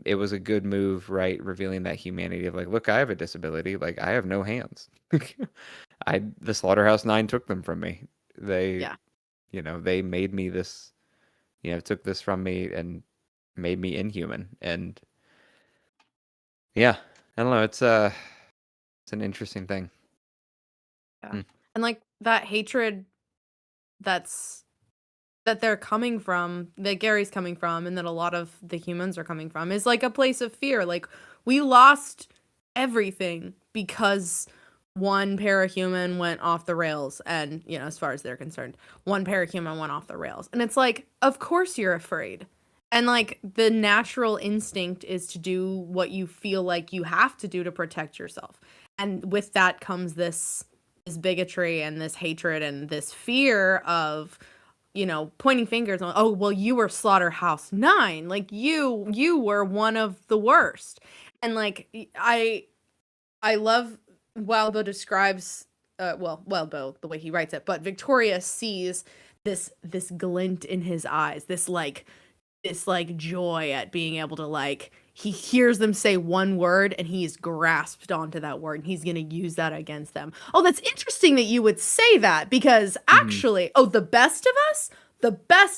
it was a good move, right? Revealing that humanity of like, look, I have a disability. Like, I have no hands. The Slaughterhouse 9 took them from me. They, Yeah. they made me this, took this from me and made me inhuman. And yeah, I don't know. It's an interesting thing. Yeah. And like that hatred that they're coming from, that Gary's coming from, and that a lot of the humans are coming from, is like a place of fear. Like, we lost everything because one parahuman went off the rails, and as far as they're concerned, one parahuman went off the rails. And it's like, of course you're afraid. And like, the natural instinct is to do what you feel like you have to do to protect yourself. And with that comes this bigotry and this hatred and this fear of pointing fingers on, oh, well, you were Slaughterhouse 9, like you were one of the worst. And like, I love Wildbow describes Wildbow, the way he writes it, but Victoria sees this glint in his eyes, this joy at being able to, like, he hears them say one word and he's grasped onto that word and he's going to use that against them. Oh, that's interesting that you would say that, because actually, the best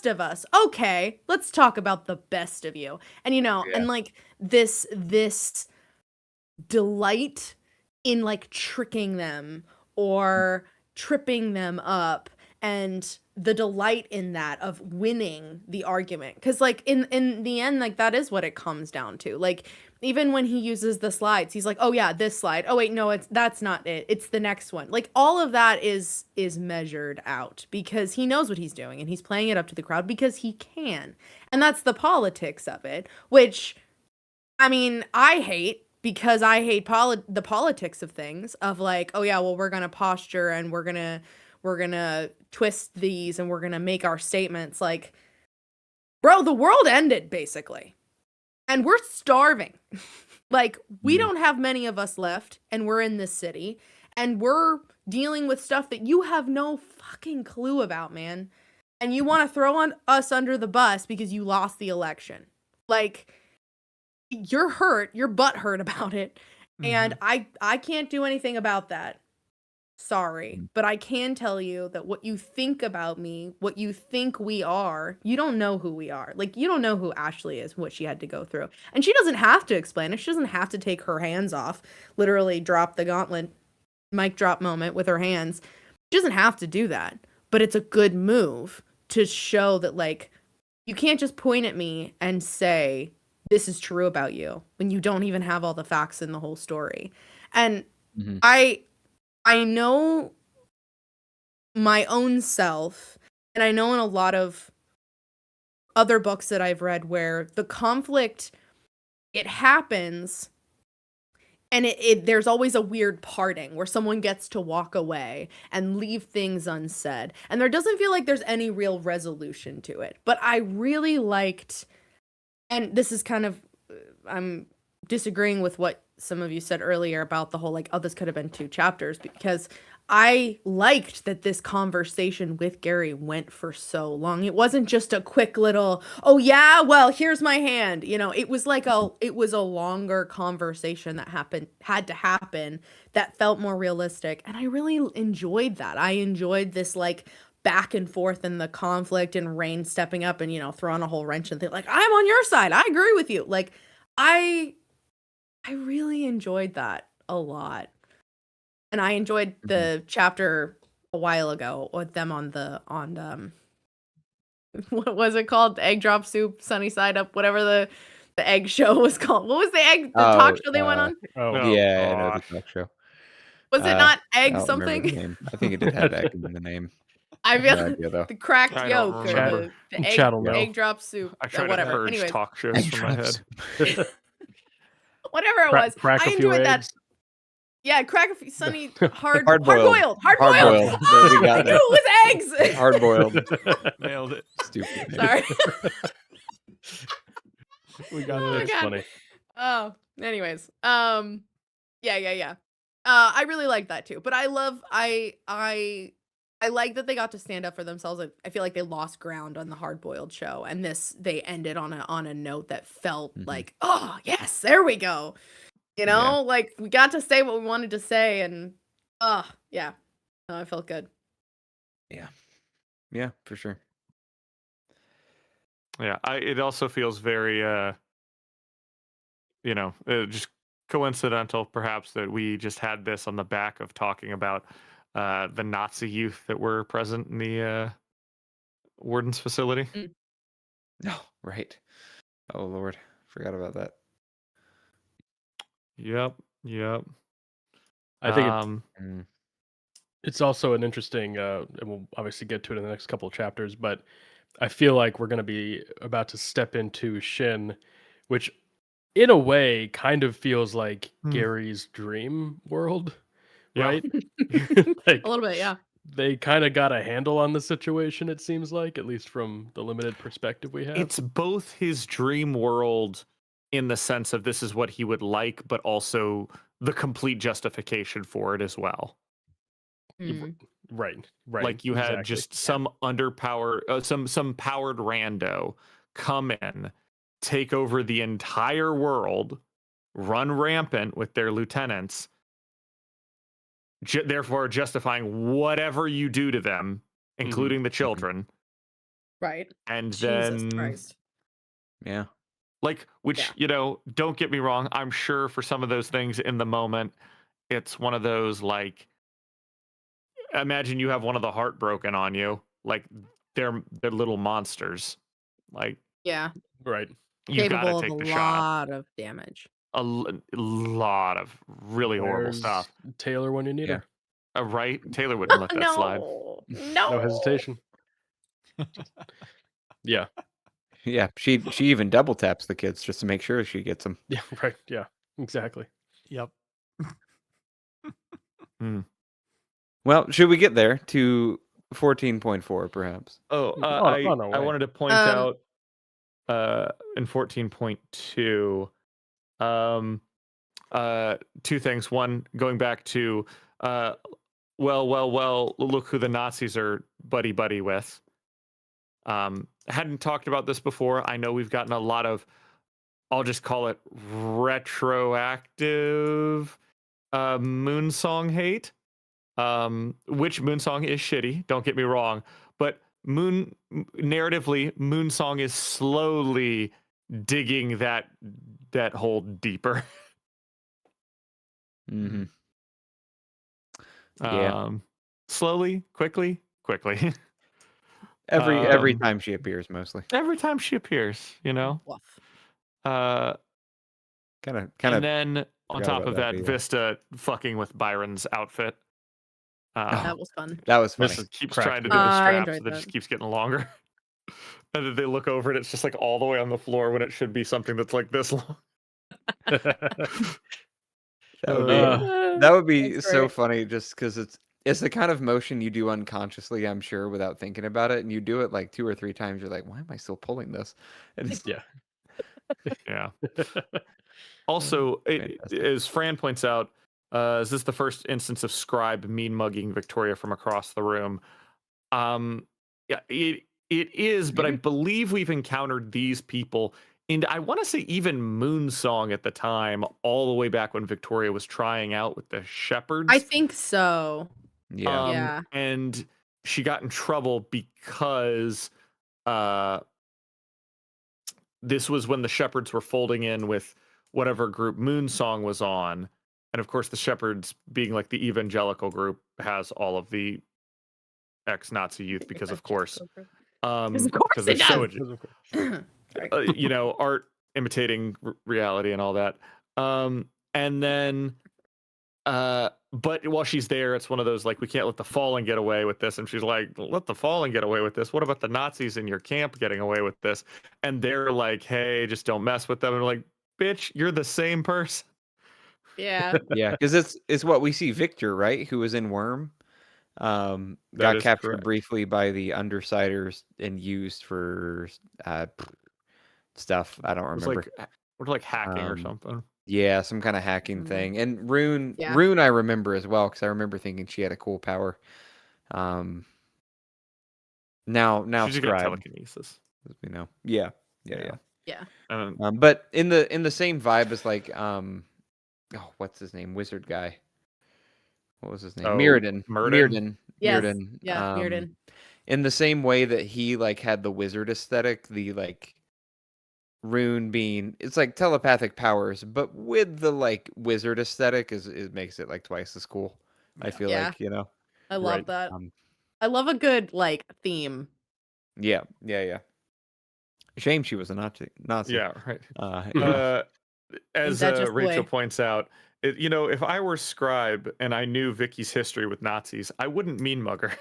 of us. Okay, let's talk about the best of you. And and like this delight in like tricking them or tripping them up, and the delight in that of winning the argument, because like in the end, like, that is what it comes down to. Like, even when he uses the slides, he's like, oh yeah, this slide, oh wait, no, that's not it, it's the next one. Like, all of that is measured out because he knows what he's doing and he's playing it up to the crowd because he can. And that's the politics of it, which, I mean, I hate, because I hate the politics of things, of like, oh yeah, well, we're gonna posture and we're gonna twist these and we're gonna make our statements. Like, bro, the world ended basically, and we're starving. Like, we don't have many of us left, and we're in this city, and we're dealing with stuff that you have no fucking clue about, man. And you want to throw us under the bus because you lost the election. Like, you're hurt, your butt hurt about it, and I can't do anything about that. Sorry, but I can tell you that what you think about me, what you think we are, you don't know who we are. Like, you don't know who Ashley is, what she had to go through. And she doesn't have to explain it. She doesn't have to take her hands off, literally drop the gauntlet, mic drop moment with her hands. She doesn't have to do that. But it's a good move to show that, like, you can't just point at me and say, this is true about you, when you don't even have all the facts in the whole story. And I know my own self, and I know in a lot of other books that I've read where the conflict, it happens, and there's always a weird parting where someone gets to walk away and leave things unsaid. And there doesn't feel like there's any real resolution to it. But I really liked, and this is kind of, I'm disagreeing with what some of you said earlier about the whole, like, oh, this could have been 2 chapters, because I liked that this conversation with Gary went for so long. It wasn't just a quick little, oh yeah, well, here's my hand. It was like it was a longer conversation that had to happen, that felt more realistic. And I really enjoyed that. I enjoyed this, like, back and forth in the conflict, and Rain stepping up and, throwing a whole wrench and thing, like, I'm on your side, I agree with you. Like, I really enjoyed that a lot. And I enjoyed the chapter a while ago with them on what was it called? The Egg Drop Soup, Sunny Side Up, whatever the egg show was called. What was the talk show they went on? Yeah, I know the talk show. Was it not I egg don't remember the something? name. I think it did have egg in the name. I No feel idea though. the cracked I don't yolk, or remember. the Chattel milk. egg drop soup, I try to whatever. purge Anyways, talk shows from my head. Whatever it was. Crack I a few enjoyed that. eggs. Yeah, crack a few sunny hard Hard-boiled. boiled. Hard-boiled. Oh, We got I knew it. it was eggs. Hard boiled. Nailed it. Stupid. name. Sorry. We got Oh, this. That's God. funny. Oh, anyways. Yeah. I really like that too. But I like that they got to stand up for themselves. I feel like they lost ground on the hard boiled show, and they ended on a note that felt like, oh yes, there we go. You know, like we got to say what we wanted to say, and yeah, no, I felt good. Yeah, for sure. Yeah, it also feels very just coincidental perhaps that we just had this on the back of talking about the Nazi youth that were present in the warden's facility. No, right. Oh Lord, forgot about that. Yep. I think Mm. it's also an interesting, and we'll obviously get to it in the next couple of chapters, but I feel like we're going to be about to step into Shin, which in a way kind of feels like Gary's dream world, Yeah. right? A little bit, yeah. They kind of got a handle on the situation, it seems like, at least from the limited perspective we have. It's both his dream world in the sense of this is what he would like, but also the complete justification for it as well. Right. Like you had exactly. just some underpowered, some powered rando come in, take over the entire world, run rampant with their lieutenants, therefore justifying whatever you do to them, including the children. Right. And Jesus then, Christ. Yeah. like, which, don't get me wrong, I'm sure for some of those things in the moment, it's one of those, like, imagine you have one of the heart broken on you, like, they're little monsters. Like, Yeah. Right. you gotta Capable of take a the shot. lot of damage. A lot of really horrible There's stuff. Taylor when you need her. Right? Taylor wouldn't let that slide. No. No hesitation. Yeah. Yeah, she even double taps the kids just to make sure she gets them. Yeah, right. Yeah, exactly. Yep. Well, should we get there to 14.4 perhaps? I wanted to point out in 14.2 two things. One, going back to well, look who the Nazis are buddy with. Hadn't talked about this before. I know we've gotten a lot of, I'll just call it retroactive Moonsong hate. Which Moonsong is shitty, don't get me wrong, but narratively, Moonsong is slowly digging that hole deeper. Mm-hmm. Yeah. Slowly, quickly. Every time she appears, mostly. Every time she appears, Woof. Kind and of. then on top of that, Vista fucking with Byron's outfit. That was fun. That was funny. Vista keeps Crack. trying to do I the strap, enjoyed so that that. just keeps getting longer. And then they look over and it's just like all the way on the floor when it should be something that's like this long. That would be That's so great. funny, just because it's the kind of motion you do unconsciously, I'm sure, without thinking about it, and you do it like 2 or 3 times. You're like, why am I still pulling this? And it's, Yeah. Yeah. Also, as Fran points out, is this the first instance of Scribe mean mugging Victoria from across the room? Yeah, it is, but I believe we've encountered these people, and I want to say even Moonsong at the time, all the way back when Victoria was trying out with the Shepherds. I think so. yeah. Yeah. And she got in trouble because this was when the Shepherds were folding in with whatever group Moonsong was on. And of course, the Shepherds, being like the evangelical group, has all of the ex-Nazi youth because, of course, Because of course they're it so does. art imitating reality and all that. And then, but while she's there, it's one of those like, we can't let the Fallen get away with this. And she's like, let the Fallen get away with this. What about the Nazis in your camp getting away with this? And they're like, hey, just don't mess with them. And we're like, bitch, you're the same person. Yeah. Yeah, because it's what we see Victor, right? Who was in Worm. That Got is captured correct. briefly by the Undersiders and used for stuff. I don't It was remember. like hacking or Um, something. Yeah, some kind of hacking Mm. thing. And Rune, Yeah. Rune, I remember as well because I remember thinking she had a cool power. Now She just got Scribe, telekinesis. as we know. Yeah. Yeah. Yeah. But in the same vibe as like what's his name? Wizard guy. What was his name? Oh, Mirrodin. Murden? Yes. Mirrodin. Yeah. Mirrodin. In the same way that he like had the wizard aesthetic, the like Rune being it's like telepathic powers, but with the like wizard aesthetic it makes it like twice as cool. I Yeah. feel Yeah. like, you know. I love Right. that. Um, I love a good like theme. yeah. Shame she was a Nazi. Yeah, right. Yeah. As that just the Rachel way? points out, if I were Scribe and I knew Vicky's history with Nazis, I wouldn't mean mug her.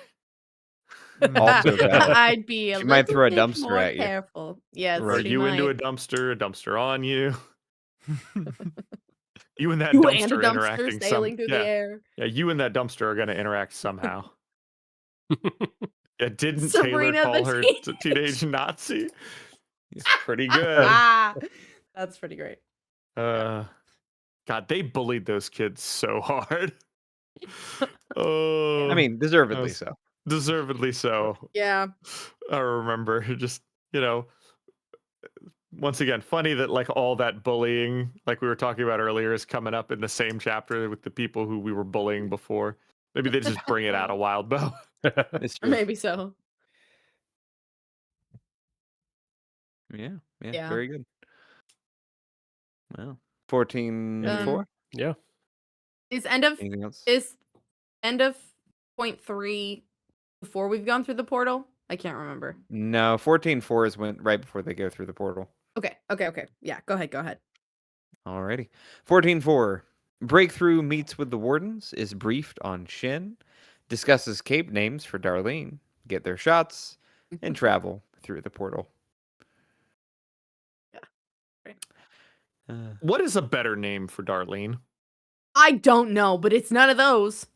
Also valid. I'd be a She might little throw a bit dumpster more at you. careful. Yes, Or she you into a might. dumpster on you. You and that You dumpster and a dumpster interacting sailing through the air. Yeah, you and that dumpster are going to interact somehow. Yeah, didn't Sabrina Taylor the call her teenage Nazi? It's pretty good. That's pretty great. God, they bullied those kids so hard. Oh, I mean, deservedly so. deservedly so. Yeah. I remember just, once again, funny that like all that bullying, like we were talking about earlier, is coming up in the same chapter with the people who we were bullying before. Maybe they just bring it out a wild bow. It's Or true. maybe so. Yeah. Yeah. Very good. Well, 14-4. Yeah. Is end of Anything else? point 3 before we've gone through the portal? I can't remember. No, 14-4 is when right before they go through the portal. Okay. Yeah, go ahead. Alrighty. 14-4. Breakthrough meets with the Wardens, is briefed on Shin, discusses cape names for Darlene, get their shots, and travel through the portal. Yeah. Right. What is a better name for Darlene? I don't know, but it's none of those.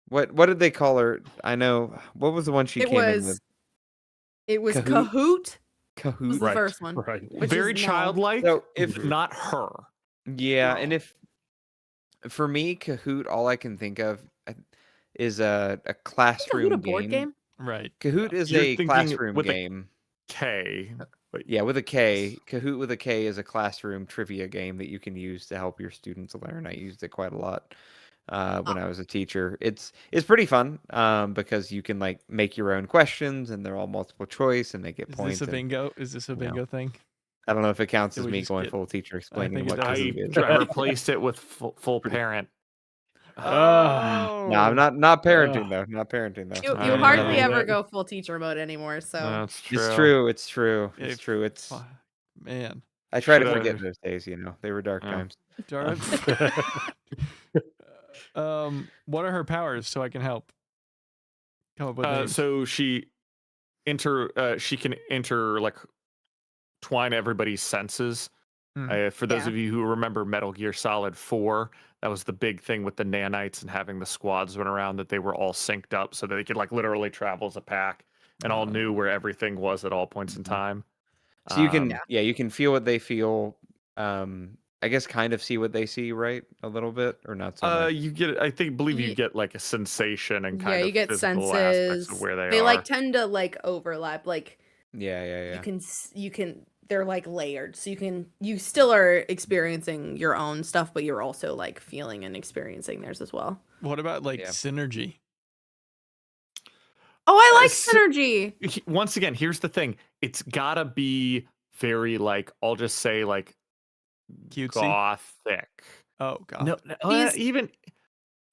What did they call her? I know. What was the one she came in with? It was Kahoot? Was Kahoot. the Right, first one. Right. Which Very is no. childlike, So if not her. yeah, No. and if for me, Kahoot, all I can think of is a Isn't classroom Kahoot a board game? Right. Kahoot is You're a thinking classroom with a game. K. But Yeah, with a K. Kahoot with a K is a classroom trivia game that you can use to help your students learn. I used it quite a lot when I was a teacher. It's pretty fun because you can like make your own questions and they're all multiple choice and they get Is points. this a and bingo? Is this a bingo thing? I don't know if it counts Did as we me just going get- full teacher explaining think what it does. Kahoot is. I replaced it with full parent. Oh. No, I'm not parenting though. Not parenting though. You I hardly know. ever go full teacher mode anymore, so That's true. It's true. It's true. If- It's true. It's. Fuck, Man. I try to Should I- forget those days. They were dark Yeah. times. Darn. What are her powers so I can help? Come up with names. So she can like twine everybody's senses. For those Yeah. of you who remember Metal Gear Solid 4, that was the big thing with the nanites and having the squads run around, that they were all synced up so that they could like literally travel as a pack and all knew where everything was at all points in time. So you can, Yeah. you can feel what they feel. I guess kind of see what they see, right? A little bit, or not so much. You get, believe you get like a sensation and kind yeah, of you get physical aspects senses. of where they They are. like tend to like overlap. Like Yeah. you can. They're like layered, so you still are experiencing your own stuff, but you're also like feeling and experiencing theirs as well. What about like Yeah. synergy? Oh, I like sy- synergy. Once again, here's the thing: it's gotta be very like, I'll just say like Cutesy. gothic. Oh god. No, These- even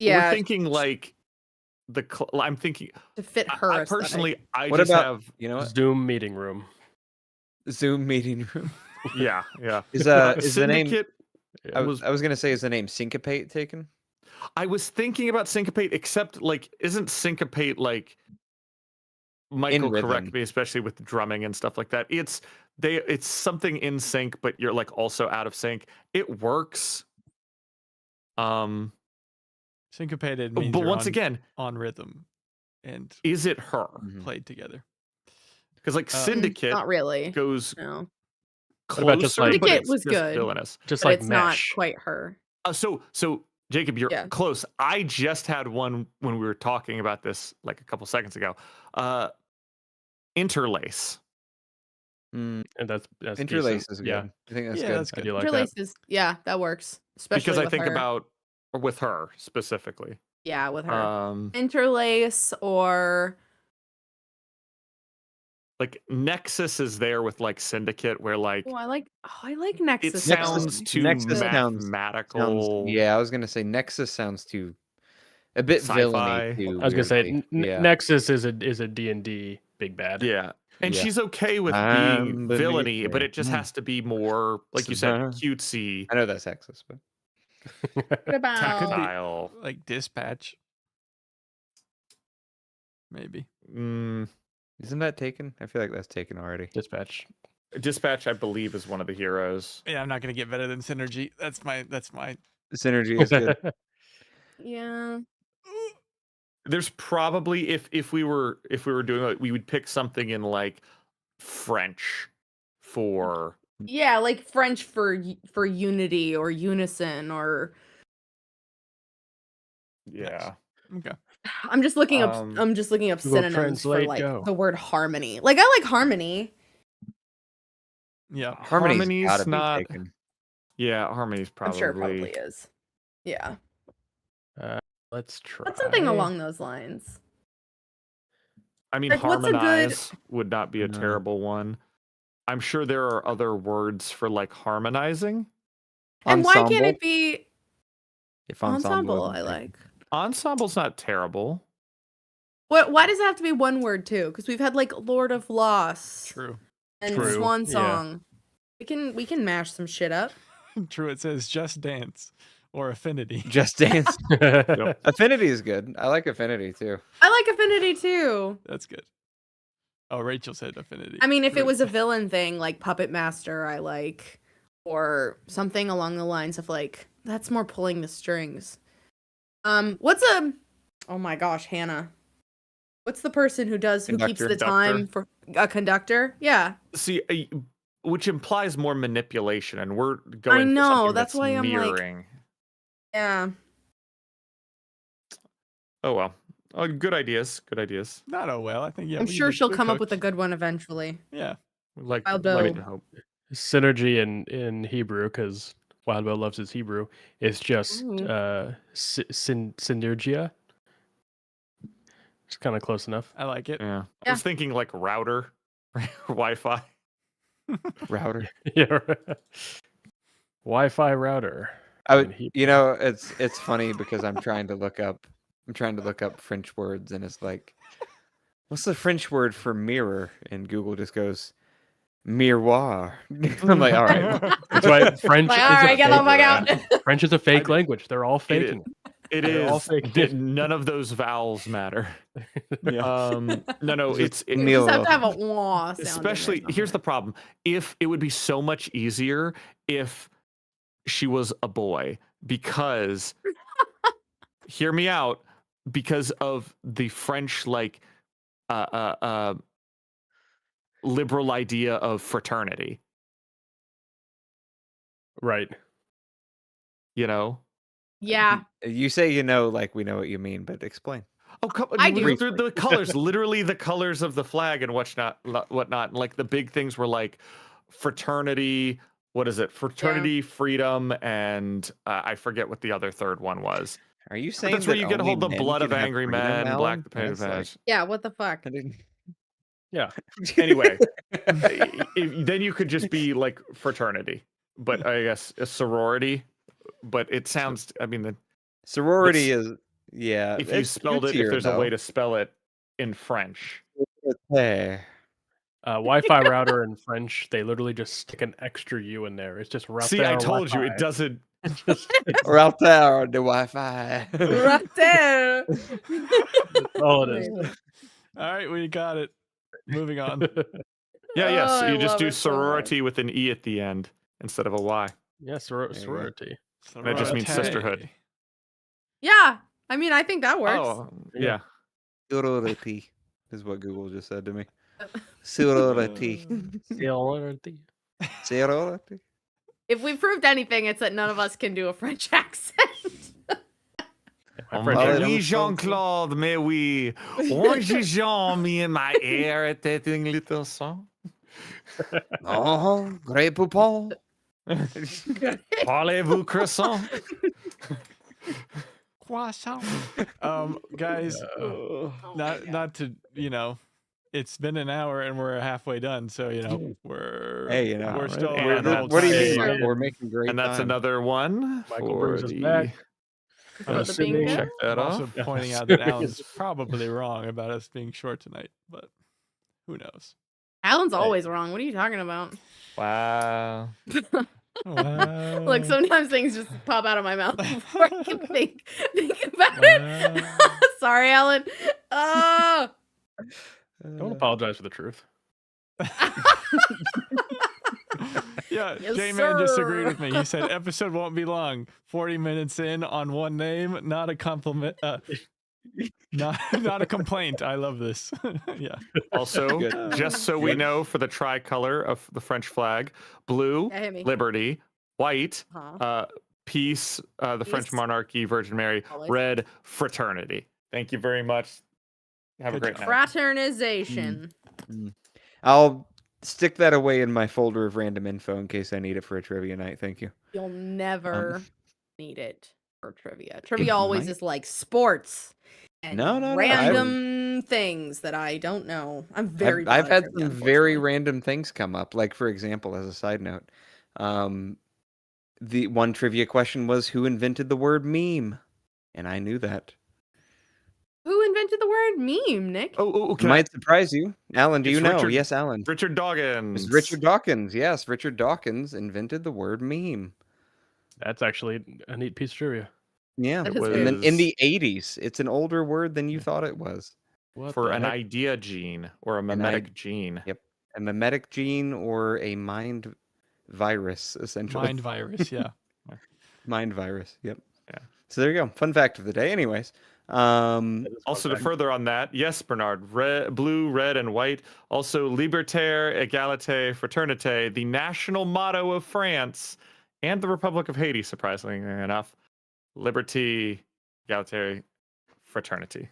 Yeah, we're thinking like I'm thinking to fit her. I aesthetic. personally, I What just about have you know what? Zoom meeting room. Zoom meeting room yeah. is the name. Syndicate I was was gonna say, is the name Syncopate taken? I was thinking about Syncopate, except like, isn't Syncopate like Michael, rhythm. correct me, especially with the drumming and stuff like that. It's something in sync, but you're like also out of sync. It works. Syncopated means But you're once again, on rhythm and is it her? played together. Because like Syndicate Not really. goes No. What about closer, just, but like- Syndicate it's was just good. villainous. Just But like it's not Mesh. quite her. So Jacob, you're Yeah. close. I just had one when we were talking about this like a couple seconds ago. Interlace. Mm, And that's Interlace decent. is good. Yeah, I think that's Yeah, good. that's I good. do like that. Interlace is, yeah, that works. Especially Because I with think her. about with her specifically. Yeah, with her. Um, Interlace or like Nexus is there with like Syndicate, where like I like it Nexus. sounds though. too Nexus sounds- mathematical. Yeah, I was gonna say Nexus sounds too a bit Sci-fi. villainy. Too, I was gonna say weirdly. yeah. Nexus is a D&D big bad. Yeah. And Yeah. she's okay with I'm being beneath villainy, you. but it just has to be more, like you said, cutesy, I know that's sexist, but What about tactile. Like Dispatch. Maybe. Mm, isn't that taken? I feel like that's taken already. Dispatch. Dispatch, I believe, is one of the heroes. Yeah, I'm not gonna get better than Synergy. That's my Synergy is good. Yeah. There's probably if we were doing it, we would pick something in like French for Yeah, like French for unity or unison or yeah. okay. I'm just looking up Um, synonyms for Translate, like go. the word harmony. Like I like harmony. Yeah. Harmony's gotta be not. taken. Yeah, Harmony's I'm probably. sure it probably is. Yeah. Let's try. But something along those lines. I mean, Like, what's a good- harmonize would not be a No. terrible one. I'm sure there are other words for like harmonizing. And why can't Ensemble? it be If ensemble? wasn't I taken. like. Ensemble's not terrible. Why does it have to be one word too? Because we've had like Lord of Lost True. and True, Swan yeah. Song. We can mash some shit up. True. It says Just Dance or Affinity. Just Dance. Yep. Affinity is good. I like Affinity too. I like Affinity too. That's good. Oh, Rachel said Affinity. I mean, if it was a villain thing like Puppet Master, I like, or something along the lines of like that's more pulling the strings. Oh my gosh, Hannah. What's the person who keeps Conductor. the time for a conductor? Yeah. See, which implies more manipulation, and we're going. I for know, something that's why I'm like- mirroring. Yeah. Oh well. Oh, good ideas. Good ideas. Not oh well. I think I'm sure she'll come up with a good one eventually. Yeah. Like Wild like Bill. to hope. Synergy in Hebrew, because Wild Bill loves his Hebrew, is just Ooh. synergia. It's kind of close enough. I like it. Yeah. I Yeah. was thinking like router, Wi-Fi. Router. Yeah. Wi-Fi router. I in would, Hebrew. you know, it's funny because I'm trying to look up French words, and it's like, what's the French word for mirror? And Google just goes miroir. I'm like, all right. That's why French Like, is all a right, get the fake- fuck out. French is a fake language. They're all faking. It They're all is. faking. None of those vowels matter. Yeah. No, it's You just have to have a wah sound in there especially here's the somewhere. problem. If it would be so much easier if she was a boy, because hear me out, because of the French like liberal idea of fraternity, Right. you know. Yeah. You say you know, like we know what you mean, but explain. Oh, I do. the colors, literally the colors of the flag and whatnot. And like the big things were like fraternity. What is it? Fraternity, freedom, and I forget what the other third one was. Are you But saying that's where that you get only hold the men blood can of have angry freedom, men, Alan? black the painted That's like- badge. Yeah, what the fuck? I didn't- Yeah. Anyway, then you could just be like fraternity, but I guess a sorority. But it sounds. I mean, Sorority is, yeah. if you it's spelled it, if cutesier, there's a way though. to spell it in French. Hey. Wi-Fi router in French, they literally just stick an extra U in there. It's just router. See, I told you Wi-Fi. it doesn't. Router on the Wi-Fi. Right there. That's all it is. All right, we got it. moving on. Yeah, yes. Oh, I You just love do it so much. sorority with an E at the end instead of a Y. Yeah, There you go. sorority. That just means sisterhood. Yeah, I mean, I think that works. Oh, yeah. Sorority is what Google just said to me. Sorority. Sorority. Sorority. If we proved anything, it's that none of us can do a French accent. My Oh, French mais accent. oui, Jean-Claude, mais oui. Orange Jean, me in my ear at that little song. Oh, Grey Poupon. Parlez-vous croissant? Croissant. Guys, not to, it's been an hour and we're halfway done, so we're Hey, we're Alright, still and around the whole What do you time. mean, Sure. Michael? We're making great And that's time. another one. Michael for brings us the- back. For the Assuming- bingo? Check that I'm also off. Yeah. pointing out that Alan's probably wrong about us being short tonight, but who knows? Alan's always wrong. What are you talking about? Wow. Look, sometimes things just pop out of my mouth before I can think about it. Sorry, Alan. Don't apologize for the truth. Yeah, Yes, J-Man just agreed sir. with me. He said episode won't be long. 40 minutes in on one name, not a compliment. Not a complaint. I love this. Yeah. Also, Good. just so we know, for the tricolor of the French flag, blue, Yeah, hit me. liberty, white, Uh-huh. peace, the French Peace. monarchy, Virgin Mary, Always. red, fraternity. Thank you very much. Have a Good great night. Fraternization. I'll stick that away in my folder of random info in case I need it for a trivia night. Thank you. You'll never need it for trivia. It Trivia always might. is like sports and No, random things that I don't know. I'm very I've bad at had trivia, some very unfortunately. random things come up. Like, for example, as a side note, the one trivia question was, who invented the word meme? And I knew that. Who invented the word meme, Nick? Oh, It might surprise you. Alan, do It's you know? Richard- Yes, Alan. Richard Dawkins. It's Richard Dawkins. Yes, Richard Dawkins invented the word meme. That's actually a neat piece of trivia. Yeah. That is was- And then in the 80s, it's an older word than you thought it was. What for the an heck? idea gene or a mimetic gene. Yep. A mimetic gene or a mind virus, essentially. Mind virus. Yeah. Mind virus. Yep. Yeah. So there you go. Fun fact of the day. Anyways. That is Also, to fun fact. further on that, yes, Bernard, blue, red, and white. Also, libertaire, égalité, fraternité, the national motto of France and the Republic of Haiti, surprisingly enough. Liberty, égalité, fraternity.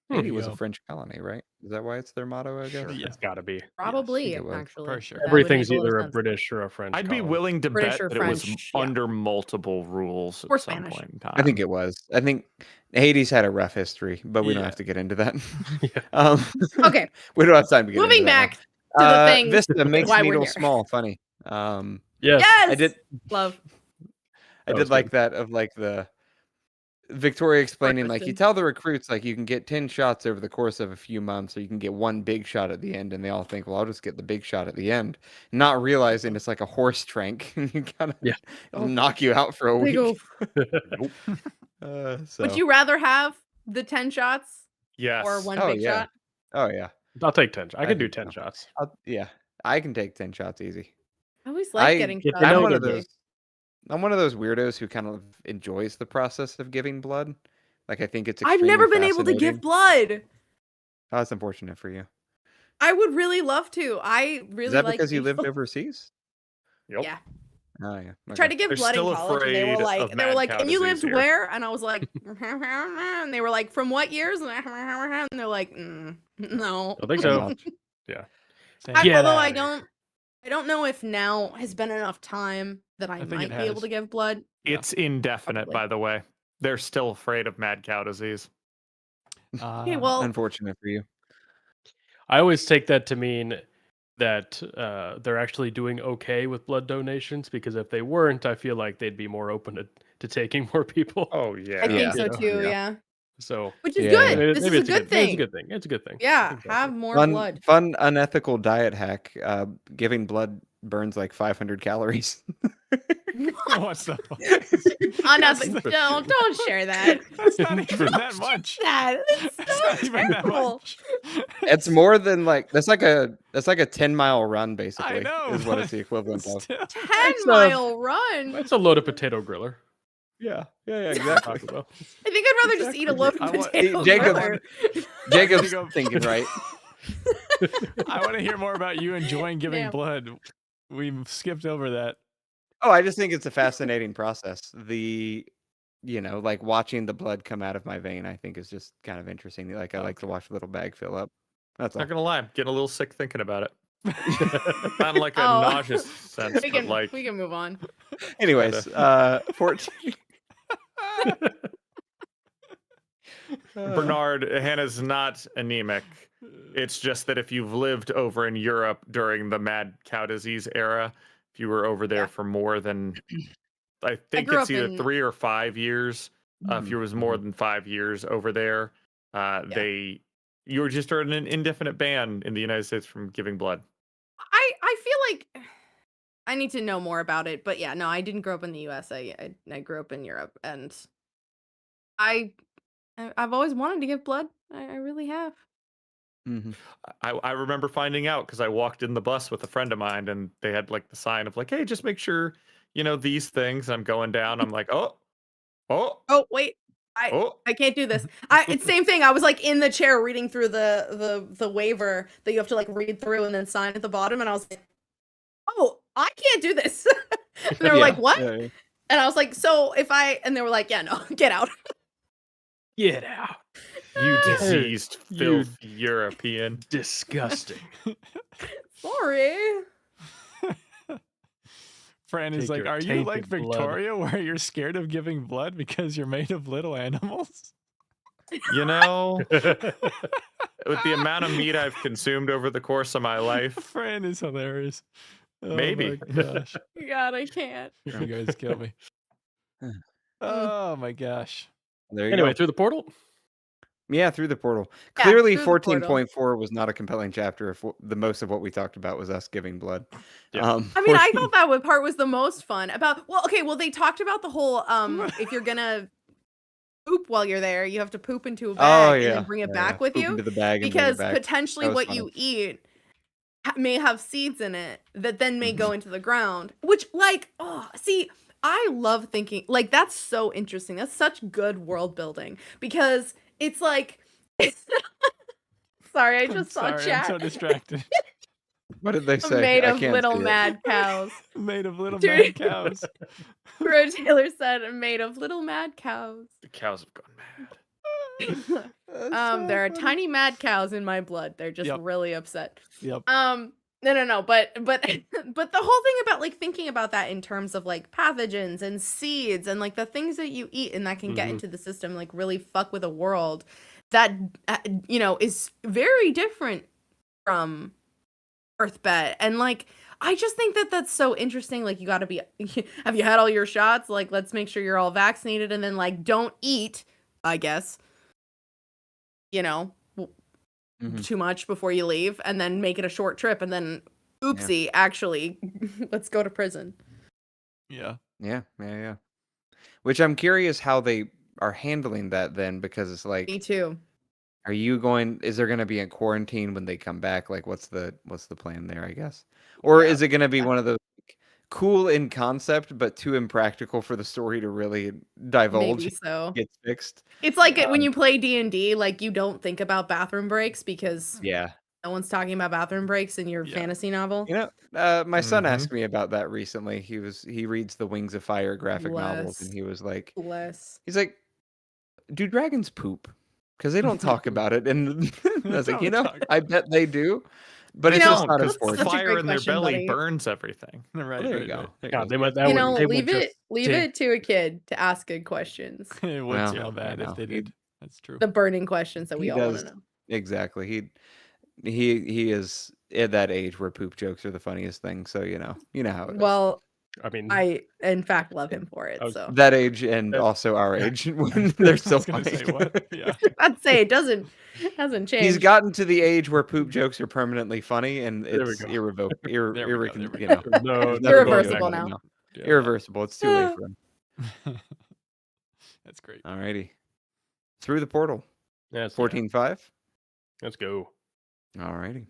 Haiti you was go. a French colony, right? Is that why it's their motto, I guess? Sure. Yeah. It's got to be. Probably, it was, actually. for sure. That would Everything's make a lot of either a sense. British or a French. I'd be colony. willing to British bet or that it was French, yeah. under multiple rules at Or some Spanish. point in time. I think it was. I think Hades had a rough history, but we don't Yeah. have to get into that. Yeah. Okay, We don't have time to get moving into that back one. to the thing. Vista makes why we're needle here. small funny. Yes. Yes! I did Love. I That did was like good. that of like the Victoria explaining, like, you Question. tell the recruits, like, you can get 10 shots over the course of a few months, or you can get one big shot at the end, and they all think, well, I'll just get the big shot at the end, not realizing it's like a horse trank, and you kind of Yeah. it'll knock you out for a Big week. oof. So. Would you rather have the 10 shots Yes. or one Oh, big yeah. shot? Oh yeah, I'll take 10. I I can do think 10 so. shots. yeah, I can take 10 shots easy. I always like I- getting if shots. they I'm know one of they're those. I'm one of those weirdos who kind of enjoys the process of giving blood. Like, I think it's. I've never been able to fascinating. give blood. Oh, that's unfortunate for you. I would really love to. I really Is that like because you lived people- overseas? Yep. Yeah. Oh yeah. I tried to okay. give They're blood in still college, and they afraid were of like, mad cow and you disease lived here." where? And I was like, and they were like, from what years? And they're like, no. I think so. Same. Get Although outta I here. don't know if now has been enough time that I think might it be able has. to give blood. Yeah. It's indefinite, Probably. by the way. They're still afraid of mad cow disease. Okay, well, Unfortunate for you. I always take that to mean that they're actually doing okay with blood donations, because if they weren't, I feel like they'd be more open to taking more people. Oh yeah. I think Yeah. so too. Yeah. Yeah, So which is Yeah, good. yeah. This maybe is a it's good thing. It's a good thing. It's a good thing. Yeah, Exactly. have more blood. Fun, unethical diet hack. Giving blood burns like 500 calories. What the fuck? Unethical. Don't share that. That's not even that much. That. That's not even that terrible. much. It's more than like that's like a 10-mile run basically. I know, is what but it's the equivalent of. still. 10-mile run. It's a loaded potato griller. Yeah, yeah, Taco Bell. I think I'd rather just eat a loaf I of want- potato Jacob- griller. Jacob's go- thinking right. I want to hear more about you enjoying giving Damn. blood. We've skipped over that. Oh, I just think it's a fascinating process. Like watching the blood come out of my vein, I think is just kind of interesting. Like I like to watch a little bag fill up. That's all. Not gonna lie, I'm getting a little sick thinking about it. Not in like a Oh. nauseous sense, we but can like we can move on. Anyways, 14. Bernard, Hannah's not anemic. It's just that if you've lived over in Europe during the mad cow disease era, if you were over there Yeah. for more than, I think grew it's up either in- 3 or 5 years. If you was more than 5 years over there, you were just on an indefinite ban in the United States from giving blood. I feel like I need to know more about it, but yeah, no, I didn't grow up in the U.S. I grew up in Europe, and I've always wanted to give blood. I really have. Mm-hmm. I remember finding out because I walked in the bus with a friend of mine and they had like the sign of like, hey, just make sure you know these things. I'm going down. I'm like, oh, Oh wait, I can't do this. It's same thing. I was like in the chair reading through the waiver that you have to like read through and then sign at the bottom, and I was like, oh, I can't do this. And they were like, what? Yeah. And I was like, so if I, and they were like, yeah, no, get out. Get out. you diseased You- filthy European. Disgusting. Sorry. Fran is Take like, your are you like tainted blood." Victoria where you're scared of giving blood because you're made of little animals? You know, with the amount of meat I've consumed over the course of my life, Fran is hilarious. Oh Maybe. my gosh. God, I can't. You guys kill me. Oh my gosh. There you Anyway, go. through the portal. Yeah, through the portal. Yeah, Clearly, through the portal. 14.4 was not a compelling chapter. If the most of what we talked about was us giving blood. Yeah. I mean, I thought that part was the most fun about, well, they talked about the whole, if you're gonna poop while you're there, you have to poop into a bag and then bring it back with Poop you. into the bag and bring it Because back. potentially That was what funny. you eat may have seeds in it that then may go into the ground, which like, oh, see, I love thinking like that's so interesting. That's such good world building because it's like sorry, I just saw Sorry, chat. I'm so distracted. What did they say? Made I of can't little see it. mad cows. Made of little Dude. mad cows. Bro Taylor said made of little mad cows. the cows have gone mad. There are tiny mad cows in my blood. They're just Yep. really upset. Yep. No, but but the whole thing about like thinking about that in terms of like pathogens and seeds and like the things that you eat and that can get Mhm. into the system like really fuck with a world that is very different from Earthbed. And like I just think that that's so interesting. Like you got to be have you had all your shots? Like let's make sure you're all vaccinated and then like don't eat, I guess. Mhm. Too much before you leave and then make it a short trip and then oopsie, actually let's go to prison. Yeah. Yeah. Which I'm curious how they are handling that then, because it's like, Me too. is there going to be a quarantine when they come back? Like, what's the plan there, I guess? Or is it going to be one of those like, cool in concept, but too impractical for the story to really divulge? Maybe so. Gets fixed. It's like when you play D&D, like you don't think about bathroom breaks because Yeah. no one's talking about bathroom breaks in your Yeah. fantasy novel. My son Mhm. asked me about that recently. He reads the Wings of Fire graphic novels, and Bless. he was like, Bless. he's like, do dragons poop? Because they don't talk about it. And I was like, Don't talk I bet they do, but You it's just know, not that's important. such a Fire great in their question, belly buddy. burns everything. Right. There you right, go. right. There God, you they go. might. That would, they would leave just leave dig- it to a kid to ask good questions. It would Well, smell bad I know. if they did. That's true. The burning questions that we He all want does. to know. Exactly. He is at that age where poop jokes are the funniest thing. So you know how it is. Well, I mean, I in fact love him for it. I was- So That age and That- also our age when they're I still was gonna funny. say what? Yeah. I'd say it hasn't changed. He's gotten to the age where poop jokes are permanently funny, and There we it's go. irrevocable. There we go, there we You go. know, no, there's nothing Irreversible going on now. Yeah. Irreversible. It's too late for him. That's great. Alrighty. Through the portal. That's 14.5. Let's go. Alrighty.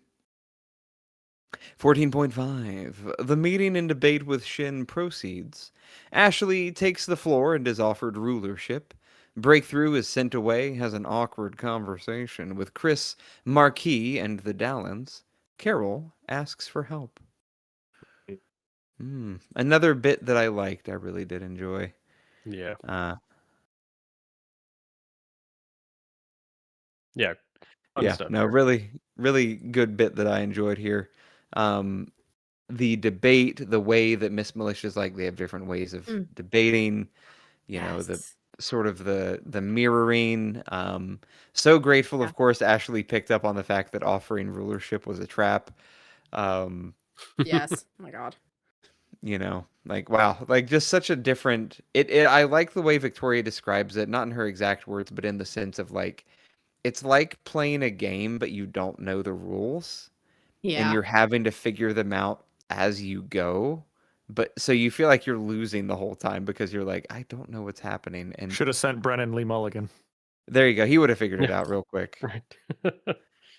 14.5. The meeting and debate with Shin proceeds. Ashley takes the floor and is offered rulership. Breakthrough is sent away, has an awkward conversation with Chris, Marquis, and the Dallins. Carol asks for help. Another bit that I liked, I really did enjoy. Yeah. Uh, Yeah. Fun yeah, stuff no, here. really, really good bit that I enjoyed here. The debate, the way that Miss Militia's like, they have different ways of debating, you know, the Yes. sort of the mirroring. So grateful, Yeah. of course, Ashley picked up on the fact that offering rulership was a trap. Yes. Oh my God. You know, like, wow, like just such a different I like the way Victoria describes it, not in her exact words, but in the sense of like, it's like playing a game, but you don't know the rules and Yeah. you're having to figure them out as you go. But so you feel like you're losing the whole time because you're like, I don't know what's happening. And Should have sent Brennan Lee Mulligan. there you go. He would have figured it Yeah. out real quick. Right.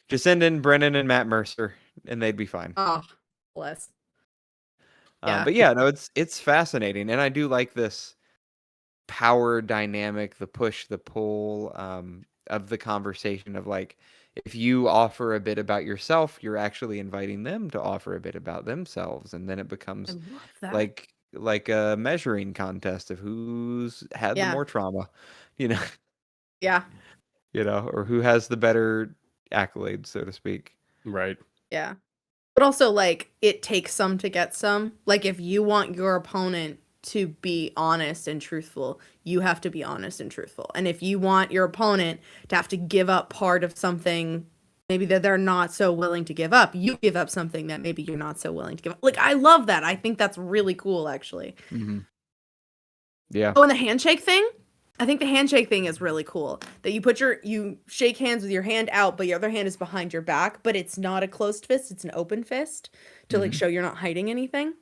Just send in Brennan and Matt Mercer and they'd be fine. Oh, bless. Yeah. But yeah, no, it's fascinating. And I do like this power dynamic, the push, the pull of the conversation of like, if you offer a bit about yourself, you're actually inviting them to offer a bit about themselves, and then it I becomes love that. like a measuring contest of who's had the Yeah. more trauma, you know, Yeah. or who has the better accolades, so to speak. Right. Yeah. But also, like, it takes some to get some. Like, if you want your opponent to be honest and truthful, you have to be honest and truthful. And if you want your opponent to have to give up part of something maybe that they're not so willing to give up, you give up something that maybe you're not so willing to give up. Like, I love that. I think that's really cool, actually. Yeah. Oh, and the handshake thing? I think the handshake thing is really cool. That you shake hands with your hand out, but your other hand is behind your back, but it's not a closed fist, it's an open fist to like show you're not hiding anything.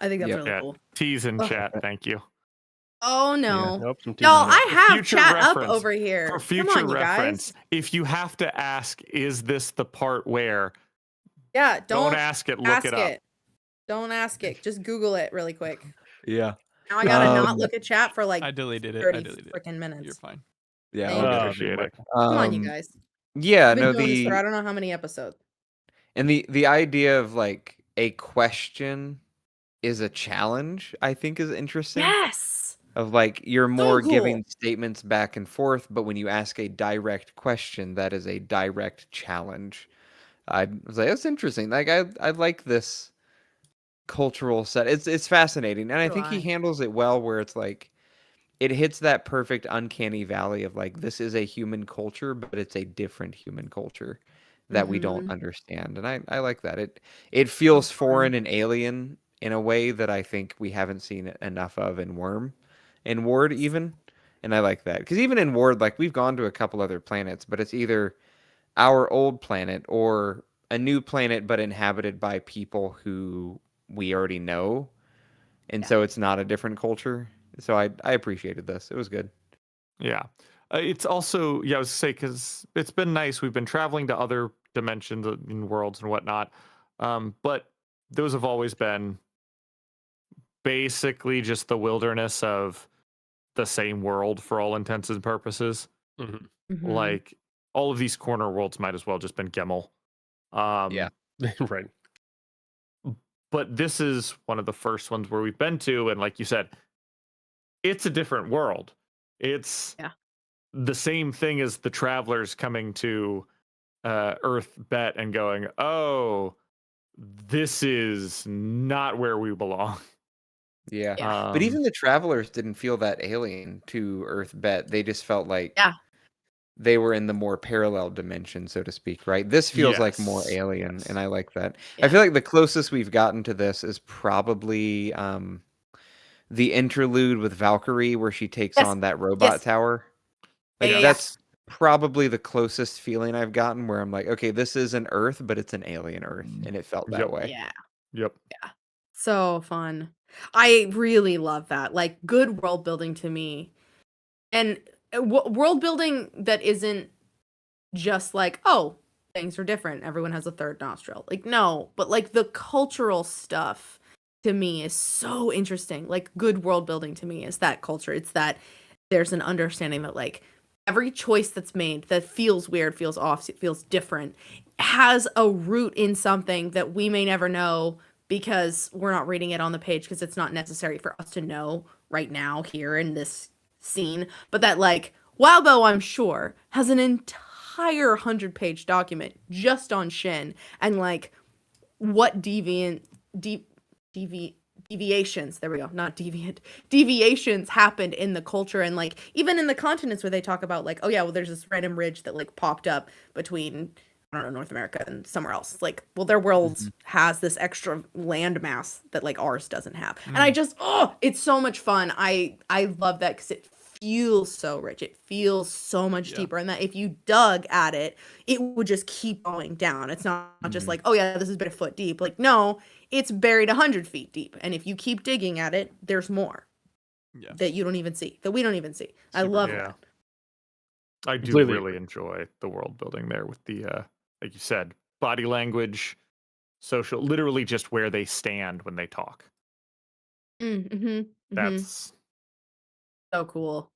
I think that's Yep. really Yeah, cool. tease in Ugh. chat. Thank you. Oh no. Nope. Some Y'all, teasing. I have future chat up reference- over here. For Come future on, you reference, guys. if you have to ask, is this the part where? Yeah, Don't ask it. Look ask it up. Don't ask it. Just Google it really quick. Yeah. Now I gotta not look at chat for like I deleted it. 30 I deleted it. freaking You're minutes. fine. Yeah. Thank all you. good. Appreciate it. Come on, you guys. Yeah. I've been No. doing this for I don't know how many episodes. And the idea of like a question is a challenge, I think, is interesting. Yes. Of like you're more cool. giving statements back and forth, but when you ask a direct question, that is a direct challenge. I was like, that's interesting. Like I like this cultural set. It's fascinating, and I Do think he I. handles it well. Where it's like it hits that perfect uncanny valley of like this is a human culture, but it's a different human culture that we don't understand, and I like that. It feels foreign and alien in a way that I think we haven't seen enough of in Ward even, and I like that because even in Ward, like we've gone to a couple other planets, but it's either our old planet or a new planet but inhabited by people who we already know, and so it's not a different culture. So I appreciated this. It was good. Yeah. It's also, I was say, because it's been nice. We've been traveling to other dimensions and worlds and whatnot. But those have always been basically just the wilderness of the same world for all intents and purposes. Like all of these corner worlds might as well just been Gemmel. Yeah. Right. But this is one of the first ones where we've been to, and like you said, it's a different world. It's the same thing as the travelers coming to Earth Bet and going, oh, this is not where we belong. Yeah. But even the travelers didn't feel that alien to Earth Bet. They just felt like they were in the more parallel dimension, so to speak, right? This feels like more alien, and I like that. I feel like the closest we've gotten to this is probably the interlude with Valkyrie where she takes on that robot tower. Like that's probably the closest feeling I've gotten where I'm like, okay, this is an Earth, but it's an alien Earth, and it felt that way. Yeah. So fun. I really love that. Like good world building to me. And world building that isn't just like, oh, things are different. Everyone has a third nostril. Like, no, but like the cultural stuff to me is so interesting. Like, good world building to me is that culture. It's that there's an understanding that like every choice that's made that feels weird, feels off, feels different, has a root in something that we may never know because we're not reading it on the page because it's not necessary for us to know right now here in this scene. But that like Wildbow, I'm sure, has an entire 100-page document just on Shin and like what deviations, there we go, not deviant, deviations happened in the culture, and like even in the continents where they talk about like, oh yeah, well there's this random ridge that like popped up between, I don't know, North America and somewhere else. It's like, well, their world has this extra land mass that like ours doesn't have. And I just, oh, it's so much fun. I love that because it feels so rich. It feels so much deeper. And that if you dug at it, it would just keep going down. It's not just like, oh yeah, this is about a foot deep. Like, no, it's buried 100 feet deep. And if you keep digging at it, there's more that you don't even see, that we don't even see. I love that. I do really enjoy the world building there with the, like you said, body language, social, literally just where they stand when they talk. That's so cool.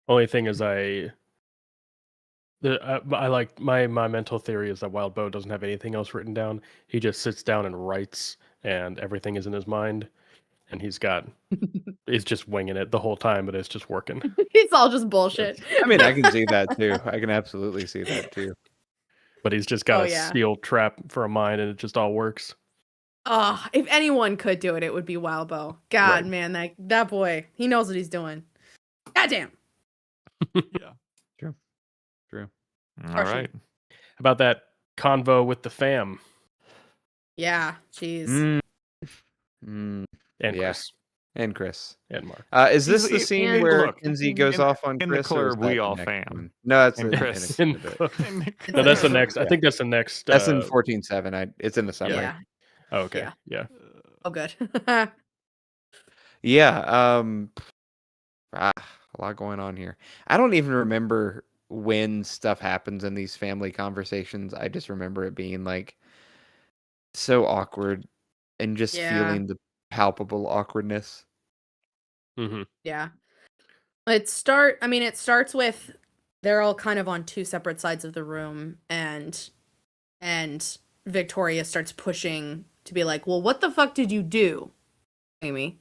Only thing is I like my mental theory is that Wildbow doesn't have anything else written down. He just sits down and writes, and everything is in his mind, and he's just winging it the whole time, but it's just working. It's all just bullshit. I mean, I can see that too. I can absolutely see that too. But he's just got a steel trap for a mind, and it just all works. Oh, if anyone could do it, it would be Wildbow. God, man, that boy, he knows what he's doing. Goddamn. True. All right. How about that convo with the fam? Yeah, jeez. And Chris. And Chris. And Mark. Is this the scene where Kinsey goes off on in Chris? the club, we all fam. fam. No, that's Chris. No, that's the next. I think that's the next. That's in 14.7. It's in the summary. Yeah. Oh, okay. Yeah. Oh, good. Yeah. A lot going on here. I don't even remember when stuff happens in these family conversations. I just remember it being like so awkward and just feeling the palpable awkwardness. Yeah. It starts with they're all kind of on two separate sides of the room, and Victoria starts pushing to be like, well, what the fuck did you do, Amy?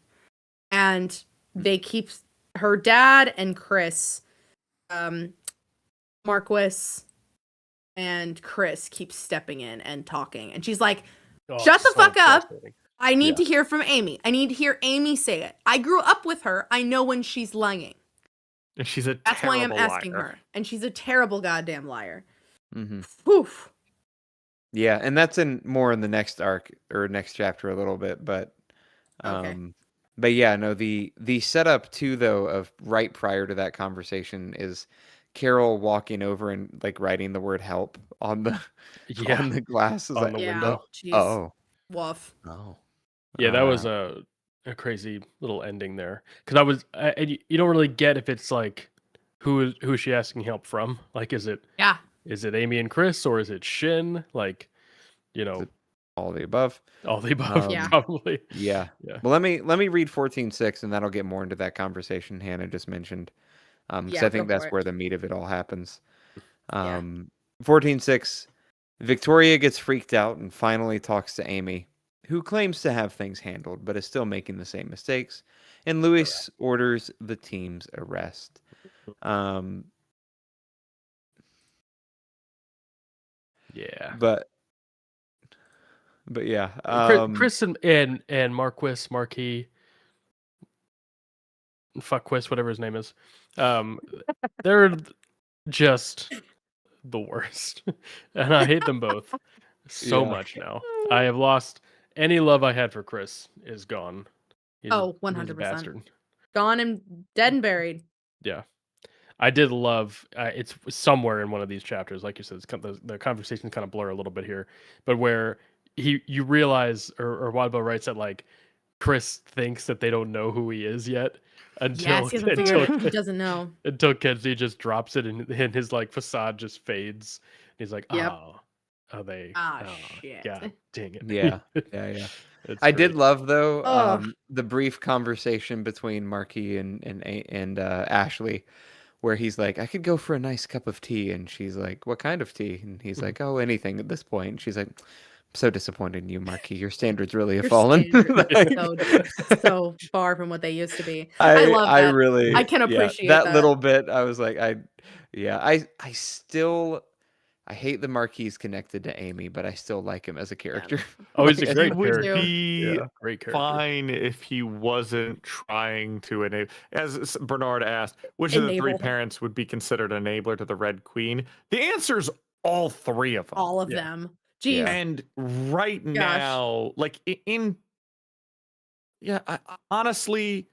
And they keep her dad and Chris, Marquis and Chris keep stepping in and talking, and she's like, shut the fuck up. I need to hear from Amy. I need to hear Amy say it. I grew up with her. I know when she's lying. And she's a That's why I'm asking liar. her. And she's a terrible goddamn liar. Oof. Yeah, and that's more in the next arc or next chapter a little bit, but but yeah, no, the setup too though of right prior to that conversation is Carol walking over and like writing the word help on the on the glass on the window. Oh. Woof. Oh. Yeah, that was a crazy little ending there. Because you don't really get if it's like who is she asking help from? Like, is it Amy and Chris, or is it Shin? Like, all the above. All the above, probably. Yeah. Well, let me read 14.6, and that'll get more into that conversation Hannah just mentioned. Because I think that's where the meat of it all happens. 14.6, Victoria gets freaked out and finally talks to Amy, who claims to have things handled, but is still making the same mistakes. And Louis orders the team's arrest. Yeah. But yeah. Chris and Marquis, Fuckquist, whatever his name is, they're just the worst. And I hate them both so much now. I have lost any love I had for Chris is gone. He's 100%. Gone and dead and buried. Yeah. I did love, it's somewhere in one of these chapters, like you said, the conversations kind of blur a little bit here, but where you realize, or Wildbow writes that like Chris thinks that they don't know who he is yet, Yes, he hasn't figured it. He doesn't know. until Kenzie just drops it and his like facade just fades. He's like, Yep. oh, they? Ah, Oh, shit. God, dang it. Yeah, yeah. It's I did great. love though Ugh. the brief conversation between Marquis and Ashley, where he's like, "I could go for a nice cup of tea," and she's like, "What kind of tea?" And he's like, "Oh, anything at this point." And she's like, "I'm so disappointed in you, Marquis. Your standards really have Your fallen." standards so far from what they used to be. I love I that. really, I can appreciate that that. little bit. I was like, I still. I hate the Marquis connected to Amy, but I still like him as a character. Oh, he's a Like, great He would character. be Yeah, great character. fine if he wasn't trying to enable. As Bernard asked, which of the three Enable. parents would be considered an enabler to the Red Queen? The answer's all three of them. All of Yeah. them. Jeez. Yeah. And right Gosh. now, like honestly,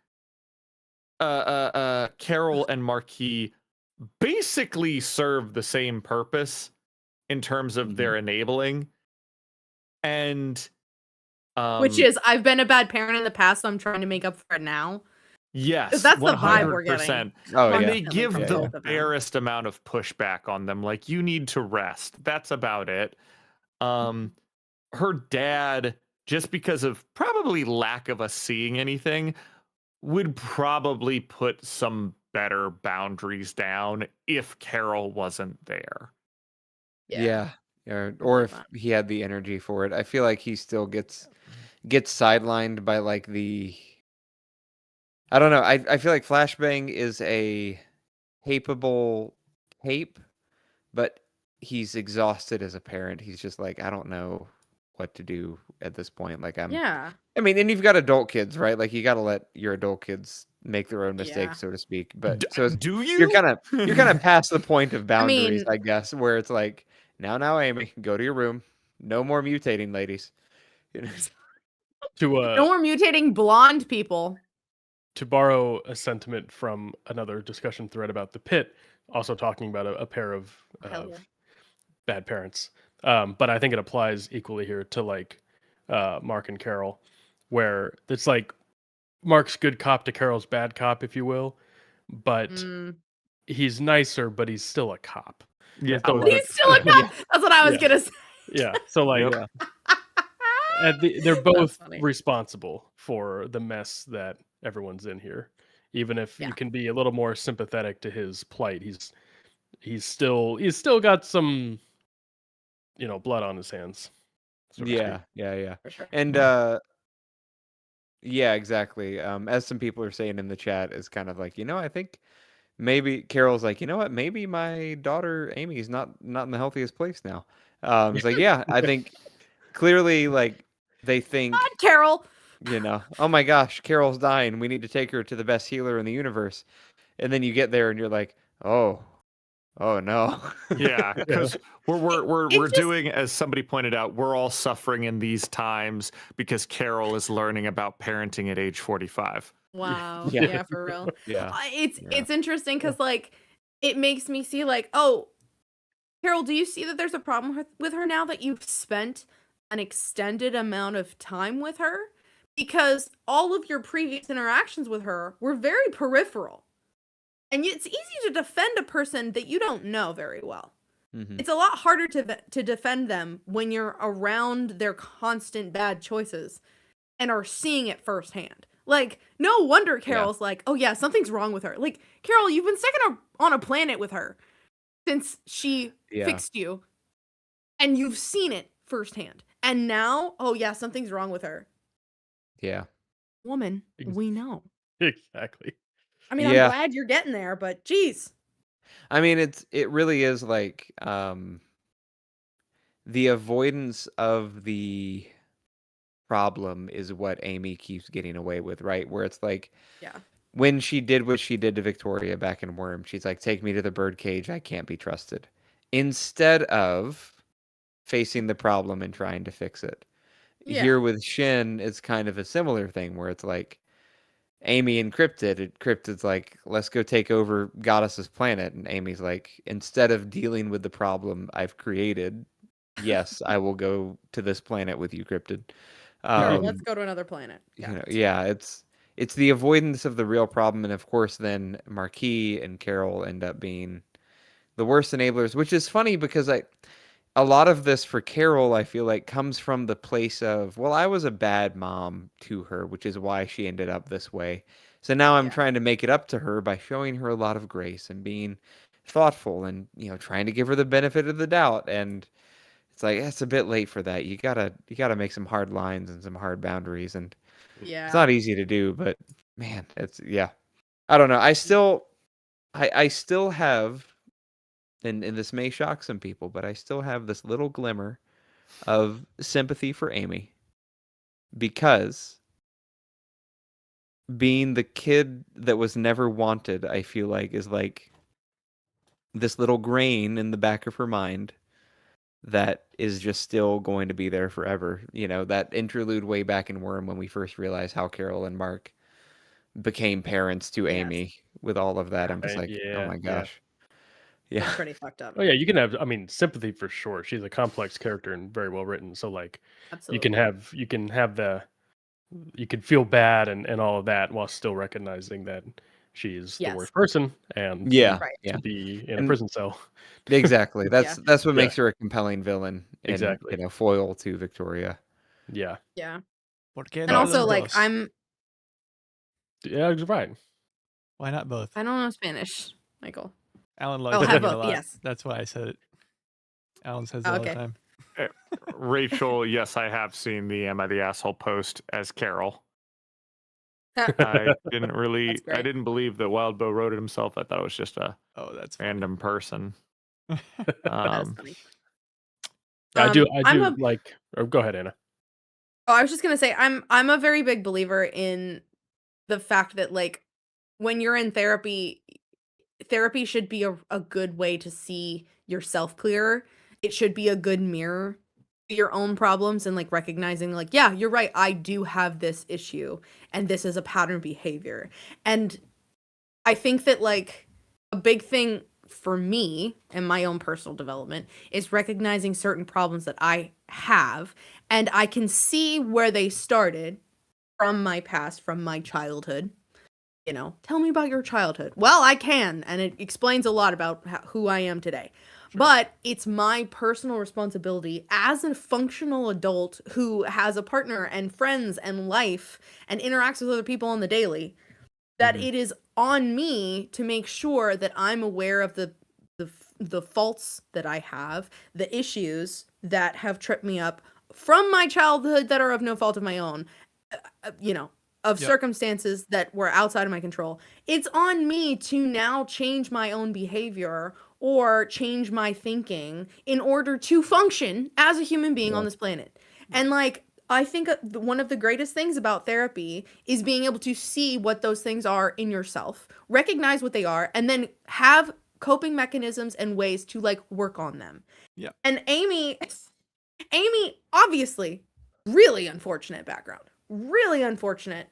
Carol and Marquis basically serve the same purpose in terms of their enabling, and Which is, I've been a bad parent in the past, so I'm trying to make up for it now. yes, That's the vibe we're getting. 100%. Oh And yeah. they give from the both of them. barest amount of pushback on them, like you need to rest. That's about it. Her dad, just because of probably lack of us seeing anything, would probably put some better boundaries down if Carol wasn't there. Yeah. Or if he had the energy for it. I feel like he still gets sidelined by like I don't know. I feel like Flashbang is a capable cape, but he's exhausted as a parent. He's just like, I don't know what to do at this point. Like Yeah. I mean, and you've got adult kids, right? Like you got to let your adult kids make their own mistakes, Yeah. so to speak. But so Do you? you're kind of past the point of boundaries, mean- I guess, where it's like, now, Amy, go to your room. No more mutating, ladies. You know? No more mutating blonde people. To borrow a sentiment from another discussion thread about the pit, also talking about a pair of Hell yeah. bad parents. But I think it applies equally here to like Mark and Carol, where it's like Mark's good cop to Carol's bad cop, if you will, but he's nicer, but he's still a cop. Yeah, So, But he's still a cop. That's what I was Yeah. gonna say. Yeah. So like, Yeah. they're both funny. responsible for the mess that everyone's in here. Even if you can be a little more sympathetic to his plight, he's still got some, blood on his hands. so to speak. Yeah. For sure. And yeah, exactly. As some people are saying in the chat, is kind of like, I think maybe Carol's like, you know what? Maybe my daughter Amy is not in the healthiest place now. It's like, yeah, I think clearly like they think, God, Carol. oh my gosh, Carol's dying. We need to take her to the best healer in the universe. And then you get there and you're like, oh no. Yeah, because we're just- doing, as somebody pointed out, we're all suffering in these times because Carol is learning about parenting at age 45. Wow. Yeah. Yeah, for real. Yeah. It's interesting because like it makes me see like, oh, Carol, do you see that there's a problem with her now that you've spent an extended amount of time with her? Because all of your previous interactions with her were very peripheral. And it's easy to defend a person that you don't know very well. Mhm. It's a lot harder to defend them when you're around their constant bad choices and are seeing it firsthand. Like, no wonder Carol's like, oh yeah, something's wrong with her. Like, Carol, you've been stuck on a planet with her since she fixed you. And you've seen it firsthand. And now, oh yeah, something's wrong with her. Yeah. Woman, we know. Exactly. I mean, Yeah. I'm glad you're getting there, but geez. I mean, it really is like the avoidance of the problem is what Amy keeps getting away with, right? Where it's like, when she did what she did to Victoria back in Worm, she's like, take me to the birdcage. I can't be trusted. Instead of facing the problem and trying to fix it. Yeah. Here with Shin, it's kind of a similar thing where it's like, Amy and Cryptid's like, let's go take over Goddess's planet. And Amy's like, instead of dealing with the problem I've created, yes, I will go to this planet with you, Cryptid. Sure, let's go to another planet. It's it's the avoidance of the real problem, and of course, then Marquis and Carol end up being the worst enablers, which is funny because a lot of this for Carol, I feel like, comes from the place of, well, I was a bad mom to her, which is why she ended up this way. So now I'm Yeah. trying to make it up to her by showing her a lot of grace and being thoughtful and, trying to give her the benefit of the doubt. And it's like, it's a bit late for that. You gotta make some hard lines and some hard boundaries. And it's Yeah. not easy to do, but man, yeah. I don't know. I still have, and this may shock some people, but I still have this little glimmer of sympathy for Amy because being the kid that was never wanted, I feel like, is like this little grain in the back of her mind that is just still going to be there forever. That interlude way back in Worm when we first realized how Carol and Mark became parents to Yes. Amy with all of that. Yeah. I'm just like, oh my Yeah. gosh. It's Yeah. pretty fucked up. Oh yeah, you can have. I mean, sympathy for sure. She's a complex character and very well written. So like, you can Absolutely. have you can feel bad and all of that while still recognizing that she's the Yes. worst person and Yeah. Right. Yeah. to be in a And prison cell. exactly. Yeah. That's what Yeah, makes her a compelling villain and, exactly. foil to Victoria. Yeah, Yeah. Porque And no also, los like, dos? yeah, you're right. Why not both? I don't know Spanish, Michael. Alan Oh, likes have saying it a both. lot. Yes. That's why I said it. Alan says it Oh, all the okay. time. Rachel, yes, I have seen the Am I the Asshole post as Carol. That's I I great. didn't believe that Wild Bow wrote it himself. I thought it was just a Oh, that's funny. random person. That is Um, funny. I do I'm a like. Or go ahead, Anna. Oh, I was just gonna say I'm a very big believer in the fact that, like, when you're in therapy, therapy should be a good way to see yourself clearer. It should be a good mirror to your own problems and, like, recognizing, like, yeah, you're right, I do have this issue and this is a pattern behavior. And I think that, like, a big thing for me and my own personal development is recognizing certain problems that I have, and I can see where they started from my past, from my childhood. Tell me about your childhood. Well, I can, and it explains a lot about who I am today. But it's my personal responsibility as a functional adult who has a partner and friends and life and interacts with other people on the daily, that Mhm. it is on me to make sure that I'm aware of the faults that I have, the issues that have tripped me up from my childhood that are of no fault of my own, of Yep. circumstances that were outside of my control. It's on me to now change my own behavior or change my thinking in order to function as a human being on this planet. And, like, I think one of the greatest things about therapy is being able to see what those things are in yourself, recognize what they are, and then have coping mechanisms and ways to, like, work on them. Yeah. And Amy, obviously, really unfortunate background. Really unfortunate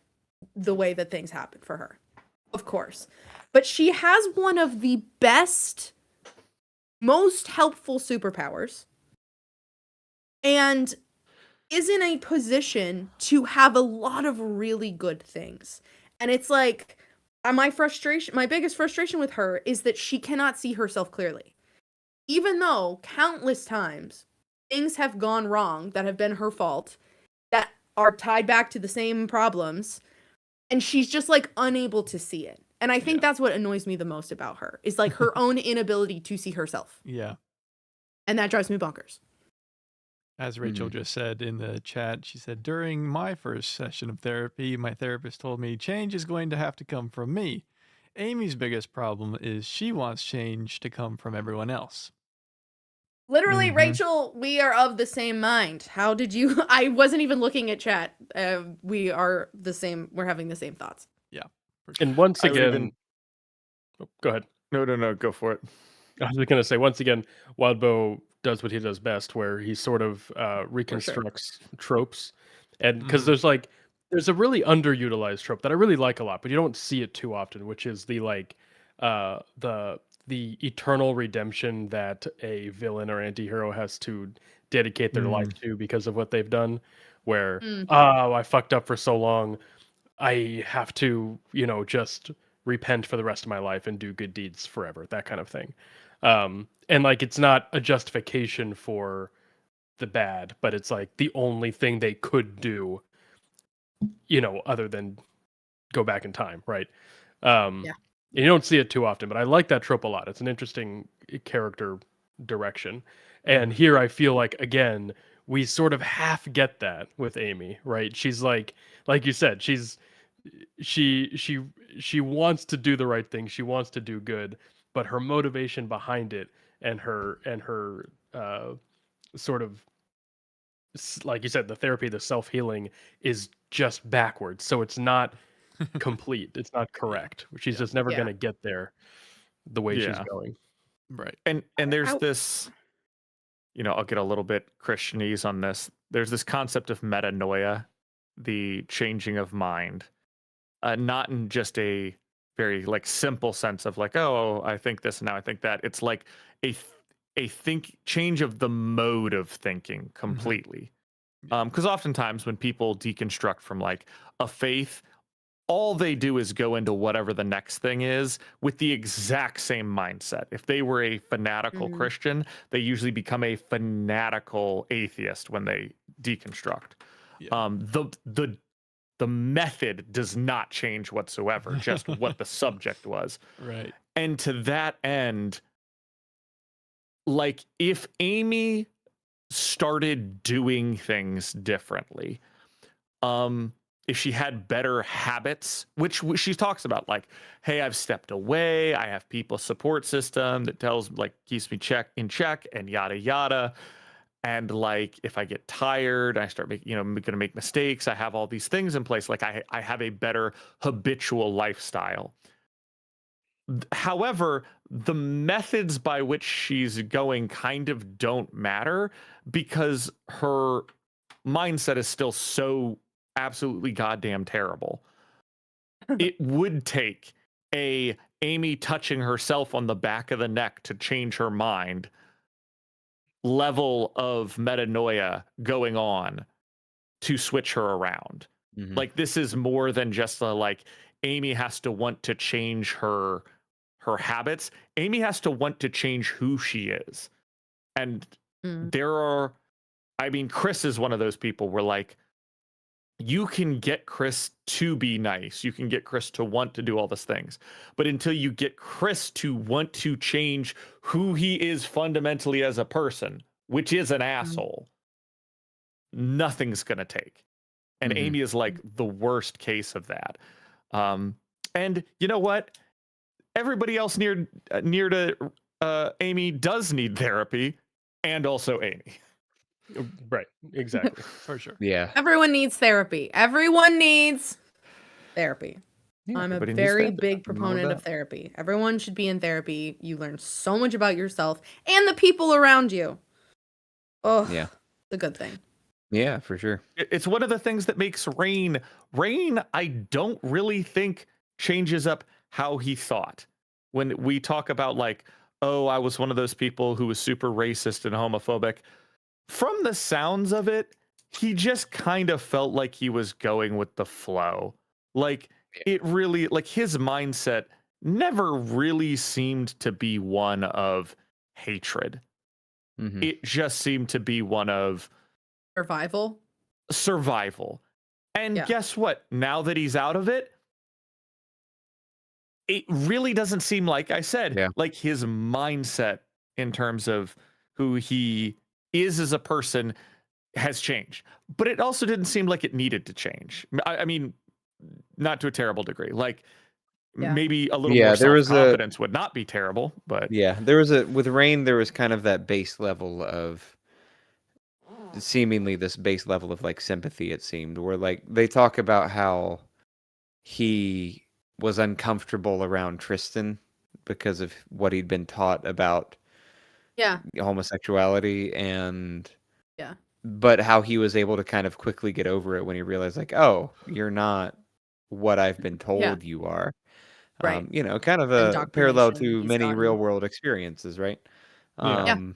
the way that things happen for her. Of course. But she has one of the best, most helpful superpowers and is in a position to have a lot of really good things. And it's like, my biggest frustration with her is that she cannot see herself clearly. Even though countless times things have gone wrong that have been her fault, that are tied back to the same problems, and she's just, like, unable to see it. And I think that's what annoys me the most about her, is, like, her own inability to see herself. Yeah. And that drives me bonkers. As Rachel just said in the chat, she said, during my first session of therapy, my therapist told me change is going to have to come from me. Amy's biggest problem is she wants change to come from everyone else. Literally, Rachel, we are of the same mind. How did you? I wasn't even looking at chat. We are the same. We're having the same thoughts. Yeah. And once I would again, even- go ahead. No, go for it. I was going to say, once again, Wildbow does what he does best, where he sort of reconstructs tropes. And because there's a really underutilized trope that I really like a lot, but you don't see it too often, which is the eternal redemption that a villain or anti-hero has to dedicate their life to because of what they've done. Where, oh, I fucked up for so long. I have to, just repent for the rest of my life and do good deeds forever, that kind of thing. And like it's not a justification for the bad, but it's like the only thing they could do, other than go back in time, right? Yeah. And you don't see it too often, but I like that trope a lot. It's an interesting character direction. And here I feel like again, we sort of half get that with Amy, right? She's like you said, she she she wants to do the right thing. She wants to do good, but her motivation behind it and her sort of like you said, the therapy, the self-healing is just backwards. So it's not complete. It's not correct. She's just never Yeah. going to get there the way she's Yeah. going. Right. And there's I- this, I'll get a little bit Christianese on this. There's this concept of metanoia, the changing of mind, not in just a very like simple sense of like, oh, I think this and now I think that. It's like a change of the mode of thinking completely. Because oftentimes when people deconstruct from like a faith, all they do is go into whatever the next thing is with the exact same mindset. If they were a fanatical Mhm. Christian, they usually become a fanatical atheist when they deconstruct. Yeah. The method does not change whatsoever, just what the subject was. Right. And to that end, like if Amy started doing things differently, if she had better habits, which she talks about, like, hey, I've stepped away, I have people support system that tells like keeps me in check and yada yada. And like if I get tired, I start making, I'm gonna make mistakes, I have all these things in place, like I have a better habitual lifestyle. However, the methods by which she's going kind of don't matter because her mindset is still so absolutely goddamn terrible. It would take a Amy touching herself on the back of the neck to change her mind level of metanoia going on to switch her around. Mhm. Like this is more than just a like Amy has to want to change her habits. Amy has to want to change who she is. And Mm. Chris is one of those people where like you can get Chris to be nice. You can get Chris to want to do all these things. But until you get Chris to want to change who he is fundamentally as a person, which is an asshole, nothing's going to take. And Mhm. Amy is like the worst case of that. And you know what? Everybody else near to Amy does need therapy, and also Amy. Right. Exactly. For sure. Yeah. Everyone needs therapy. Everyone needs therapy. Yeah, I'm a everybody needs very therapy. big Nothing wrong with proponent of that. therapy. Everyone should be in therapy. You learn so much about yourself and the people around you. Oh, Yeah. it's a good thing. Yeah, for sure. It's one of the things that makes Rain, I don't really think changes up how he thought. When we talk about like, oh, I was one of those people who was super racist and homophobic. From the sounds of it, he just kind of felt like he was going with the flow. Like it really, like his mindset never really seemed to be one of hatred. Mhm. It just seemed to be one of Survival. survival. And Yeah. guess what? Now that he's out of it, it really doesn't seem like I said, Yeah. like his mindset in terms of who he is as a person has changed. But it also didn't seem like it needed to change. I mean, not to a terrible degree. Like Yeah. maybe a little Yeah, more there was self-confidence would not be terrible, but with Rain there was kind of that base level of seemingly this base level of like sympathy, it seemed, where like they talk about how he was uncomfortable around Tristan because of what he'd been taught about Yeah. homosexuality, and Yeah. but how he was able to kind of quickly get over it when he realized like, oh, you're not what I've been told you are. Right. Kind of a parallel Indoctrination to he's many real gotten. world experiences, right? Yeah. Yeah.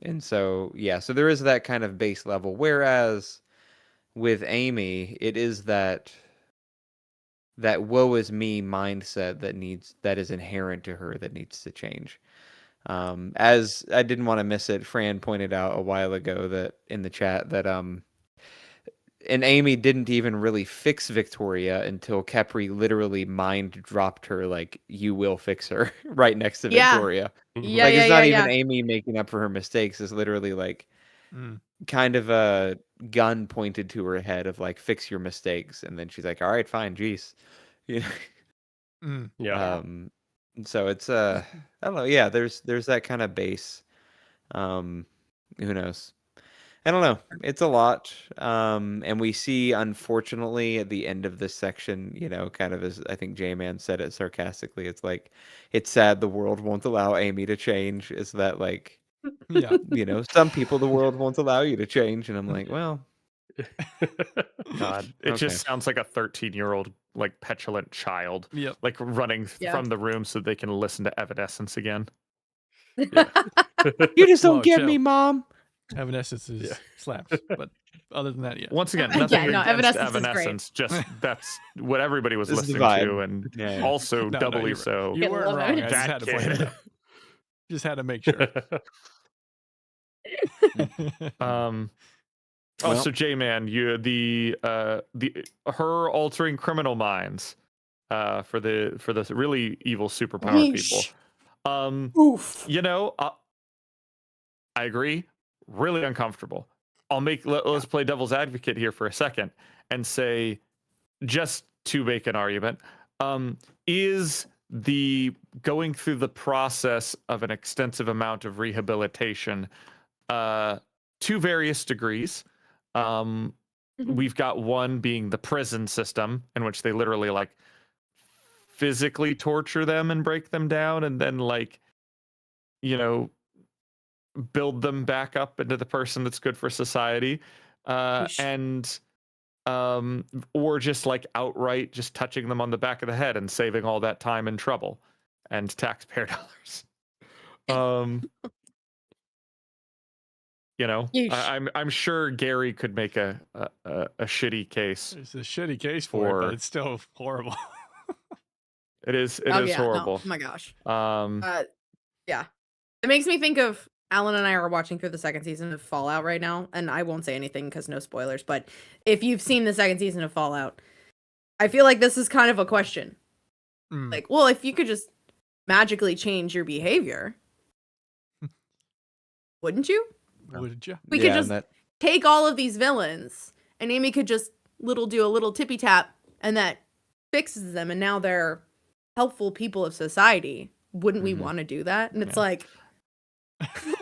And so so there is that kind of base level, whereas with Amy, it is that that woe is me mindset that is inherent to her that needs to change. As I didn't want to miss it, Fran pointed out a while ago that in the chat that and Amy didn't even really fix Victoria until Capri literally mind dropped her like, you will fix her right next to Yeah. Victoria. Yeah, Like, yeah, it's not yeah, even yeah. Amy making up for her mistakes. It's literally like Mm. kind of a gun pointed to her head of like, fix your mistakes. And then she's like, all right, fine, geez. You know? Mm. Yeah. So it's I don't know. Yeah, there's that kind of base. Who knows? I don't know. It's a lot. And we see, unfortunately, at the end of this section, kind of as I think J-Man said it sarcastically, it's like, it's sad the world won't allow Amy to change. Is that like, Yeah. some people the world won't allow you to change. And I'm like, well, God, it Okay. just sounds like a 13-year-old, like petulant child, Yep. like running Yeah. from the room so they can listen to Evanescence again. you just don't Whoa, get chill. me, Mom. Evanescence is Yeah. slaps, but other than that, yeah. Once again, Yeah, nothing no, against Evanescence is great. Evanescence, just that's what everybody was This is the listening to, vibe. and Yeah. also No, doubly you're right. so. You I weren't love wrong. I Evanescence. just That had to point it kid. out. Just had to make sure. Well- So J-Man, her altering criminal minds for the really evil superpower people. Yeesh. Oof. I agree. Really uncomfortable. Let's play devil's advocate here for a second and say, just to make an argument, is the going through the process of an extensive amount of rehabilitation to various degrees. We've got one being the prison system, in which they literally like physically torture them and break them down, and then build them back up into the person that's good for society, Yeesh. or just like outright just touching them on the back of the head and saving all that time and trouble and taxpayer dollars. Yeesh. I'm sure Gary could make a shitty case. It's a shitty case for it, For- but it's still horrible. It is Oh, yeah, no. horrible. Oh my gosh. Um, Yeah. It makes me think of Alan and I are watching through the second season of Fallout right now, and I won't say anything because no spoilers, but if you've seen the second season of Fallout, I feel like this is kind of a question. Mm. Like, well, if you could just magically change your behavior, wouldn't you? Would you? We could just take all of these villains, and Amy could just do a little tippy tap, and that fixes them, and now they're helpful people of society. Wouldn't we Mhm. want to do that? And it's Yeah. like,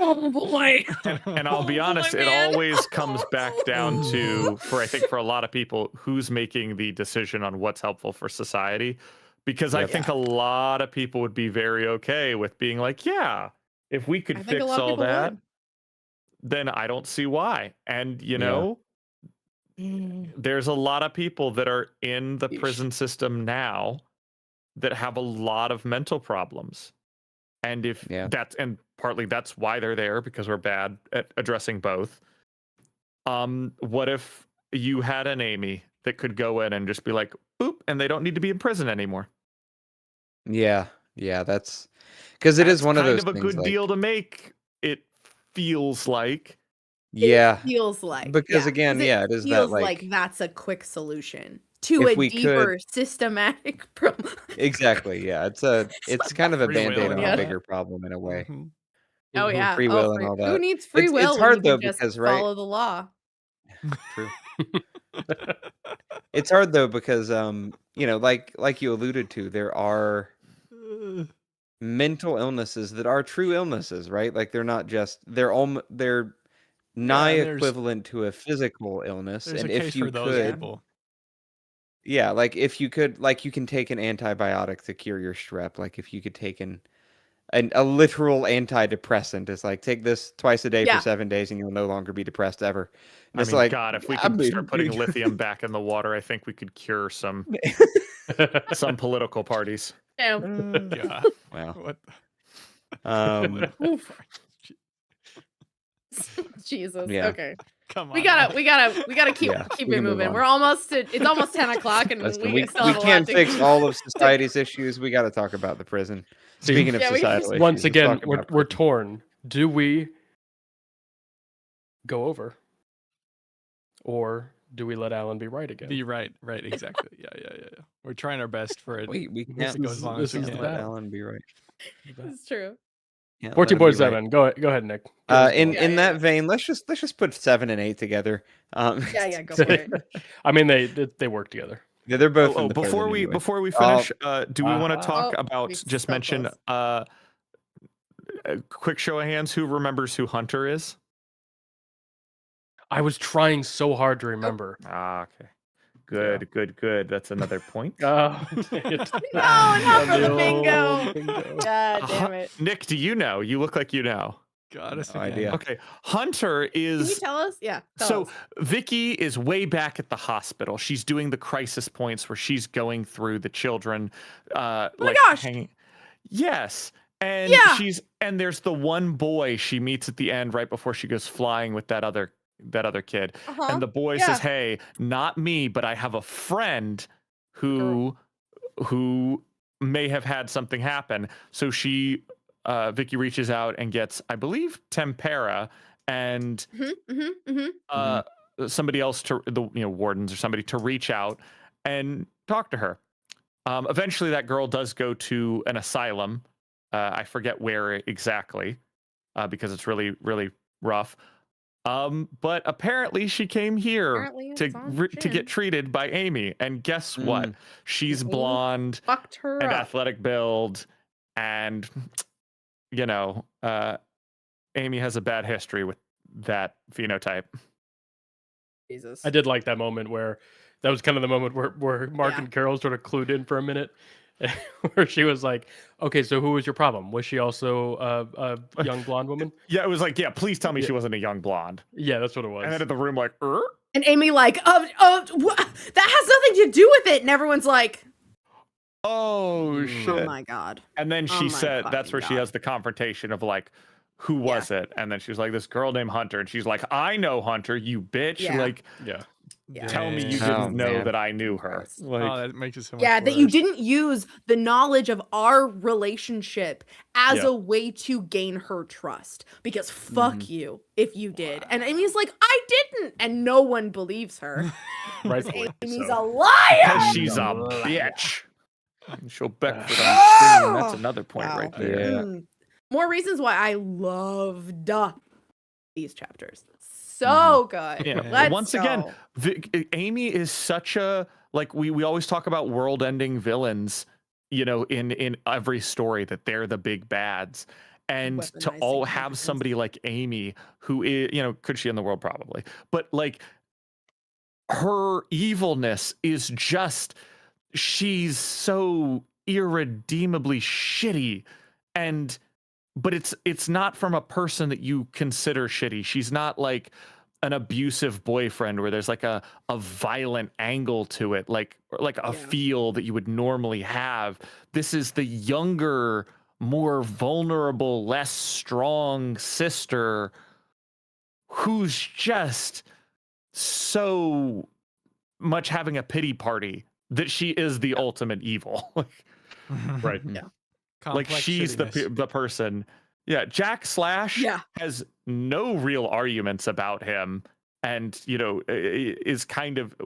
oh boy. and I'll be Oh, honest, it man. always comes back down to, I think for a lot of people, who's making the decision on what's helpful for society. Because I Yep. think a lot of people would be very okay with being like, yeah, if we could I think a fix lot of all people that, would. then I don't see why. And, Yeah. there's a lot of people that are in the Yeesh. prison system now that have a lot of mental problems. And if Yeah. and partly that's why they're there, because we're bad at addressing both. What if you had an Amy that could go in and just be like, boop, and they don't need to be in prison anymore? Yeah, that's because it is That's one of kind those of a things. good Like, deal to make. It feels like. yeah, Feels like. because yeah, again, 'cause it is that feels like that's a quick solution to If a we deeper systematic problem. exactly. Yeah, it's kind of a Free will band-aid and on all a that. bigger problem in a way. Mhm. Oh Mhm. yeah. Free Oh, will and all who that. needs free It's will when hard you though can just because right, follow the law? true. It's hard though because like you alluded to, there are mental illnesses that are true illnesses, right? Like they're not just they're nigh and there's equivalent to a physical illness. a And case if you for those could, people. yeah, like if you could, like you can take an antibiotic to cure your strep. Like if you could take a literal antidepressant, it's like take this twice a day for Yeah. 7 days and you'll no longer be depressed ever. And I it's mean, like, God, if we I could mean, start putting dude. lithium back in the water, I think we could cure some political parties. Damn. Yeah. Wow. What? Um, Oof. Jesus. Yeah. Okay. Come on. We gotta keep Yeah, keep we it can move moving. on. We're almost it's almost 10 o'clock and Listen, we still have a lot can't to fix all of society's issues. We got to talk about the prison. See, Speaking of Yeah, we- societal issues, Once let's again, talk about we're prison. torn. Do we go over, or do we let Alan be right again? Be right, exactly. Yeah. We're trying our best for it. We to can't go as long as this we is can. the let battle. Alan be right. It's true. Can't let him be 14.7. right. Go ahead, Nick. Give us In the- Yeah, that vein, let's just put 7 and 8 together. Yeah, go for it. I mean, they work together. Yeah, they're both. Oh, in the before prison we anyway. before we finish, do we want to Uh-huh. talk Oh, about we just so mention close. a quick show of hands who remembers who Hunter is? I was trying so hard to remember. Ah, okay. Good. That's another point. Oh, dang it. No, not for the old bingo. bingo. God damn it. Nick, do you know? You look like you know. Got us No again. idea. Okay, Hunter Can you is tell us? Yeah. Tell so us. Vicky is way back at the hospital. She's doing the crisis points where she's going through the children. Oh my gosh. Yes, and Yeah. there's the one boy she meets at the end right before she goes flying with that other kid. Uh-huh. And the boy Yeah. says, "Hey, not me, but I have a friend who may have had something happen." So Vicky reaches out and gets, I believe, Tempera and somebody else wardens or somebody to reach out and talk to her. Eventually, that girl does go to an asylum. I forget where exactly because it's really, really rough. But apparently she came here Apparently it's on to get Jim. treated by Amy. And guess what? She's Amy blonde Fucked her and up. athletic build. And, Amy has a bad history with that phenotype. Jesus. I did like that moment where that was kind of the moment where Mark Yeah. and Carol sort of clued in for a minute, where she was like, "Okay, so who was your problem? Was she also a young blonde woman?" Yeah, it was like, yeah, please tell me she wasn't a young blonde. Yeah, that's what it was. And then in the room, like, And Amy like, that has nothing to do with it. And everyone's like, oh, shit. oh my God. And then Oh she my said, that's fucking where she God. has the confrontation of like, who was it? And then she was like, this girl named Hunter. And she's like, I know Hunter, you bitch. Yeah. Like, yeah. tell me you Oh, didn't know man. that I knew her. Gross. Like, Oh, that makes it so much Yeah, that you worse. didn't use the knowledge of our relationship as Yeah. a way to gain her trust. Because fuck Mhm. you if you did. And Amy's like, I didn't. And no one believes her. Rightfully Amy's so. a liar. because she's a No. bitch. And she'll beck for on screen. That's another point Wow. right there. Yeah. More reasons why I loved these chapters. So good. Yeah. Let's Once go. again, Amy is such a, like, we always talk about world-ending villains, in every story, that they're the big bads. And to Weaponized all have incompetence. somebody like Amy, who is, could she in the world? Probably. But like, her evilness is just, she's so irredeemably shitty. But it's not from a person that you consider shitty. She's not like an abusive boyfriend where there's like a violent angle to it, like a feel that you would normally have. This is the younger, more vulnerable, less strong sister who's just so much having a pity party that she is the ultimate evil. Right. Yeah. Like, Complex she's shittiness. the person. Yeah, Jack Slash Yeah. has no real arguments about him, and is kind of,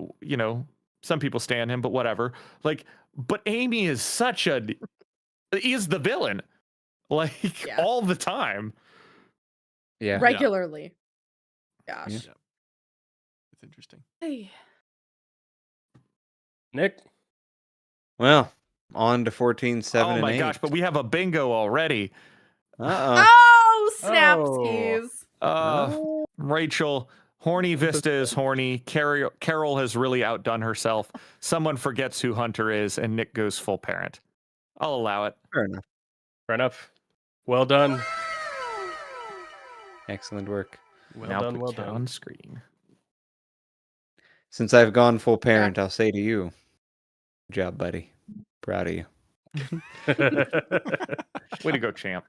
some people stand him, but whatever. Like, but Amy is is the villain, like, Yeah. all the time. Yeah. Regularly. Gosh. Yeah. It's interesting. Hey. Nick, Well, on to 14, 7, Oh and my 8. gosh, but we have a bingo already. Uh-oh. Oh, snapsies. Rachel, horny Vista is horny. Carol has really outdone herself. Someone forgets who Hunter is, and Nick goes full parent. I'll allow it. Fair enough. fair enough. Well done. Excellent work. Well Now done. put Well Cat done. on screen. Since I've gone full parent, I'll say to you, good job, buddy. Proud of you. Way to go, champ.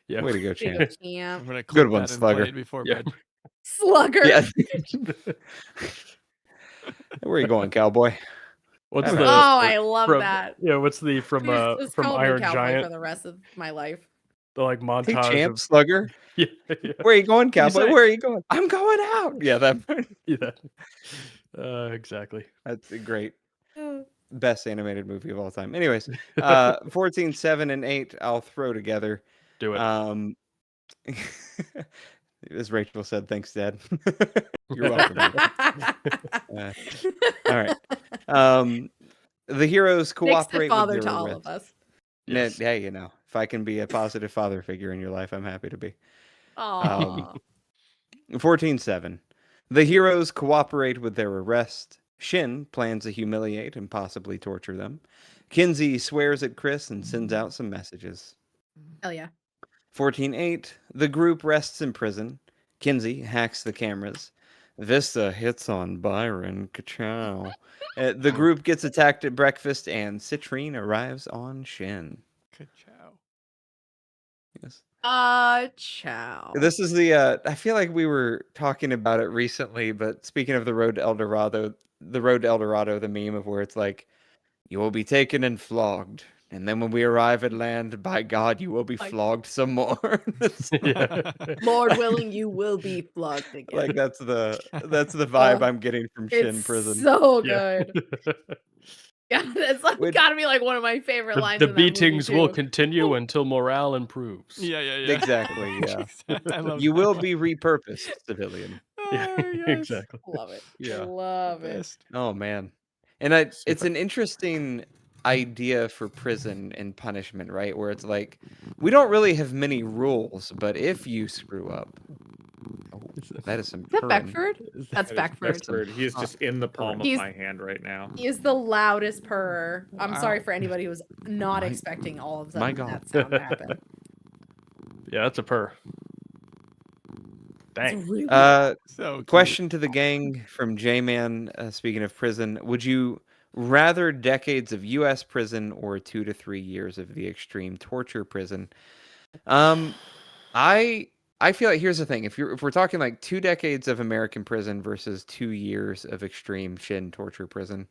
Yeah. Way to go, champ. Yeah. I'm gonna Good clip one, that and play Slugger. it before Yeah. bed. Slugger. Yeah. Where are you going, cowboy? What's Oh, the I love from that. what's the Just from call me Iron cowboy Giant, for the rest of my life. the like Hey, montage champ, of slugger. yeah, yeah. Where are you going, What'd you cowboy? say? Where are you going? I'm going out. Yeah, Yeah. Exactly. that's a great, Uh, best animated movie of all time. Anyways, 14, 7, and 8, I'll throw together. Do it. Um, as Rachel said, thanks, Dad. You're welcome. Rachel. All right. The heroes Makes the cooperate with father their to all arrest. of us. Yes. Yeah, you know, if I can be a positive father figure in your life, I'm happy to be. Aww. 14-7. The heroes cooperate with their arrest. Shin plans to humiliate and possibly torture them. Kinsey swears at Chris and sends out some messages. Hell yeah. 14-8. The group rests in prison. Kinsey hacks the cameras. Vista hits on Byron. Ka-chow. The group gets attacked at breakfast, and Citrine arrives on Shin. Ka-chow. Yes. Ciao. This is the I feel like we were talking about it recently, but speaking of the road to El Dorado, the meme of where it's like, you will be taken and flogged, and then when we arrive at land, by God, you will be Like- flogged some more. It's Yeah. Lord willing, you will be flogged again. like that's the vibe I'm getting from Shin It's Prison. so Yeah. good. God, it's like Would- gotta be like one of my favorite lines. The in that movie, beatings will too. continue until morale improves. Yeah, yeah, yeah. Exactly, yeah. I love You will that. be repurposed, civilian. Yeah, Oh, yes. exactly. Love it. Yeah. Love it. Best. Oh man. And it's Super. an interesting idea for prison and punishment, right? Where it's like we don't really have many rules, but if you screw up, that is some Is that purring. Beckford? That's That is Beckford. Beckford. He is just in the palm of He's- my hand right now. He is the loudest purr. I'm sorry Wow. for anybody who was not My- expecting all of my that, God. that sound to happen. Yeah, that's a purr. It's Dang. really Uh So cute. question to the gang from J-Man, speaking of prison, would you rather decades of US prison or 2 to 3 years of the extreme torture prison? I feel like here's the thing. If we're talking like 2 decades of American prison versus 2 years of extreme Shin torture prison.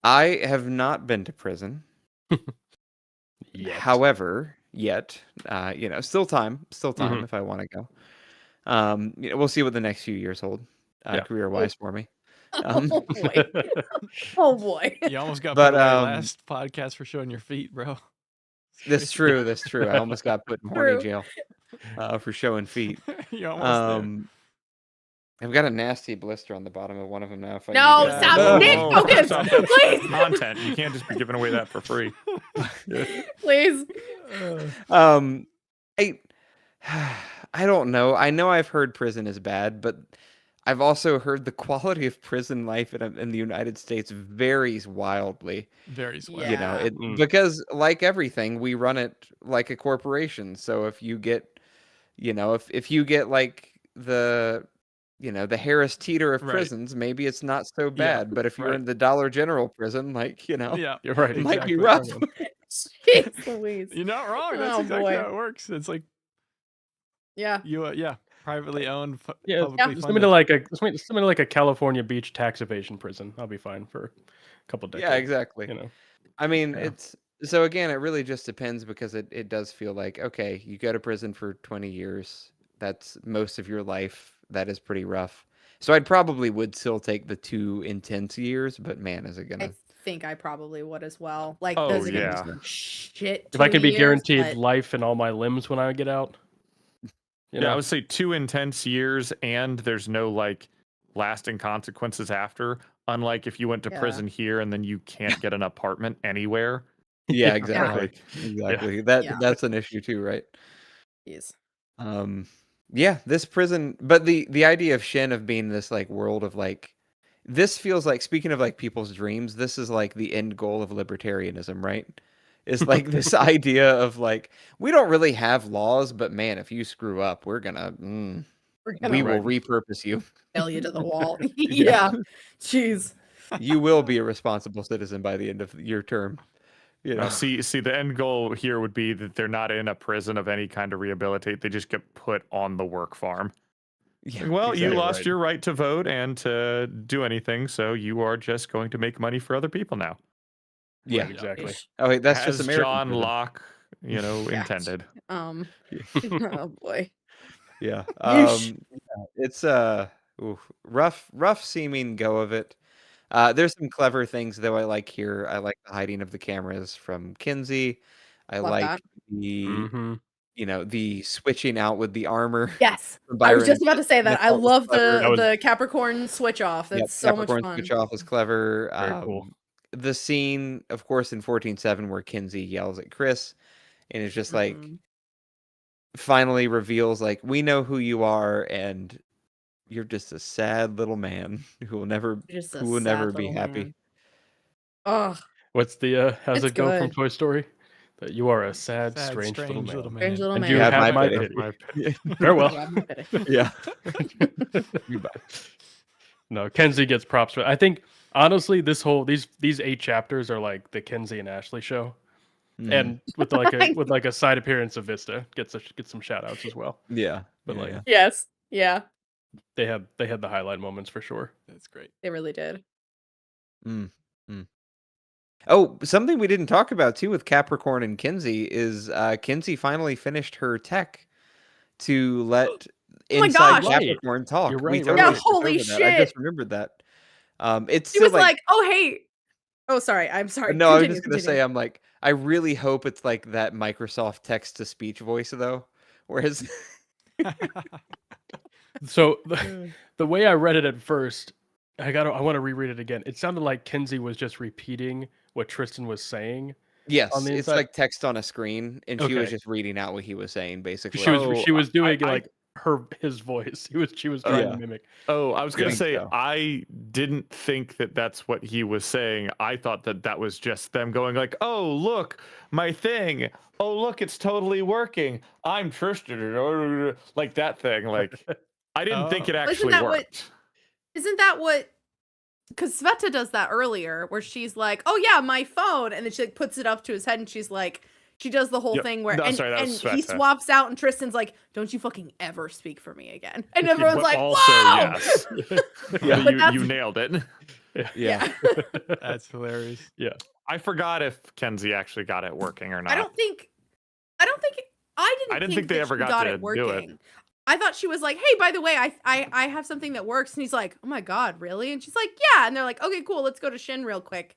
I have not been to prison. Yet. However, yet, still time Mhm. if I want to go. We'll see what the next few years hold, Yeah. career-wise for me. Oh boy. Oh boy. You almost got But, put away last podcast for showing your feet, bro. That's true. That's true. I almost got put in horny True. jail for showing feet. You almost there. I've got a nasty blister on the bottom of one of them now. If I No, need to- stop, No. Nick, Whoa, focus, stop, that's please. content. You can't just be giving away that for free. Please. Um, I I don't know. I know I've heard prison is bad, but I've also heard the quality of prison life in the United States varies wildly. Very swell. Yeah. You know, Mm. because like everything, we run it like a corporation. So if you get, if you get like the Harris Teeter of Right. prisons, maybe it's not so bad. But if you're right. in the Dollar General prison, like, Yeah. You're right. it might be exactly. rough. Jeez Louise. You're not wrong. That's Oh, exactly boy. how it works. It's like Yeah. privately owned, Yeah, publicly send me funded. to like a California beach tax evasion prison. I'll be fine for a couple decades. Yeah, exactly. You know. I mean, Yeah. so again, it really just depends because it does feel like, okay, you go to prison for 20 years. That's most of your life. That is pretty rough. So I'd probably would still take the 2 intense years, but man, is it I gonna? think I probably would as well. Like Oh, those are yeah. gonna be shit. If I could 2 be years, guaranteed but life in all my limbs when I get out. You Yeah, know? I would say 2 intense years, and there's no like lasting consequences after. Unlike if you went to Yeah. prison here and then you can't get an apartment anywhere. Yeah, exactly. Like, Exactly. Yeah. That's an issue too, right? jeez. Yeah, this prison, but the idea of Shin of being this like world of like, this feels like, speaking of like people's dreams, this is like the end goal of libertarianism, right? It's like this idea of like, we don't really have laws, but man, if you screw up, we're gonna We're we gonna will repurpose you. nail you to the wall. Yeah. Jeez. You will be a responsible citizen by the end of your term. You know, see, the end goal here would be that they're not in a prison of any kind to rehabilitate. They just get put on the work farm. Yeah, Well, you exactly lost right. your right to vote and to do anything, so you are just going to make money for other people now, yeah. Right, exactly. Ish. Oh wait, that's just as American John for them. Locke, Yeah. intended. Oh boy. Yeah. Yeesh. It's rough seeming go of it. There's some clever things though I like here. I like the hiding of the cameras from Kinsey. I Love like that. the Mm-hmm. the switching out with the armor Yes. from I was Byron just about to say and that. I thought was love clever. That was the Capricorn switch off. Yep, That's so much Capricorn fun. switch off is clever. very cool. The scene, of course, in 14:7 where Kinsey yells at Chris and it's just like Mhm. finally reveals like we know who you are and you're just a sad little man who will never Just a be sad happy. little man. Oh, What's the how's it's it go from good. Toy Story? That you are a sad, Sad, strange little strange little man. Strange man. little And man. you have my my pity. pity. Farewell. Yeah, my pity. Yeah. No, Kenzie gets props for. I think honestly, these 8 chapters are like the Kenzie and Ashley show, Mhm. and with like a side appearance of Vista gets some shout outs as well. Yeah. But yeah, like yeah. Yes. Yeah, they had the highlight moments for sure. That's great. they really did. Mm, mm. Oh, something we didn't talk about too with Capricorn and Kinsey is Kinsey finally finished her tech to let Oh my inside gosh. Capricorn talk. You're We right, totally right. Yeah, skipped holy over that. I shit. just remembered that. It's She still was like, "Oh hey." Oh, sorry. I'm sorry. no, I was Continue, just gonna say continue. I'm like I really hope it's like that Microsoft text to speech voice though. Whereas So Mm. the way I read it at first, I want to reread it again. It sounded like Kenzie was just repeating what Tristan was saying on yes, the it's inside. like text on a screen, and she was Okay. just reading out what he was saying, basically. She was doing I- like his voice. She was trying Yeah. to mimic. Oh, I was going Yeah. to say, So. I didn't think that that's what he was saying. I thought that that was just them going like, oh, look, my thing. Oh, look, it's totally working. I'm Tristan. Like that thing. Like, I didn't think it Oh. actually that what- worked. Isn't that what? Because Sveta does that earlier, where she's like, "Oh yeah, my phone," and then she like, puts it up to his head, and she's like, she does the whole Yep. thing where, No, and, sorry, that was and he Sveta. swaps out, and Tristan's like, "Don't you fucking ever speak for me again," and everyone's But like, also, "Whoa!" yes. Yeah. But you that's- nailed it. Yeah. That's hilarious. I forgot if Kenzie actually got it working or not. I don't think I didn't think they that ever she got got to it do working. it. I thought she was like, "Hey, by the way, I have something that works," and he's like, "Oh my god, really?" And she's like, "Yeah," and they're like, "Okay, cool, let's go to Shin real quick."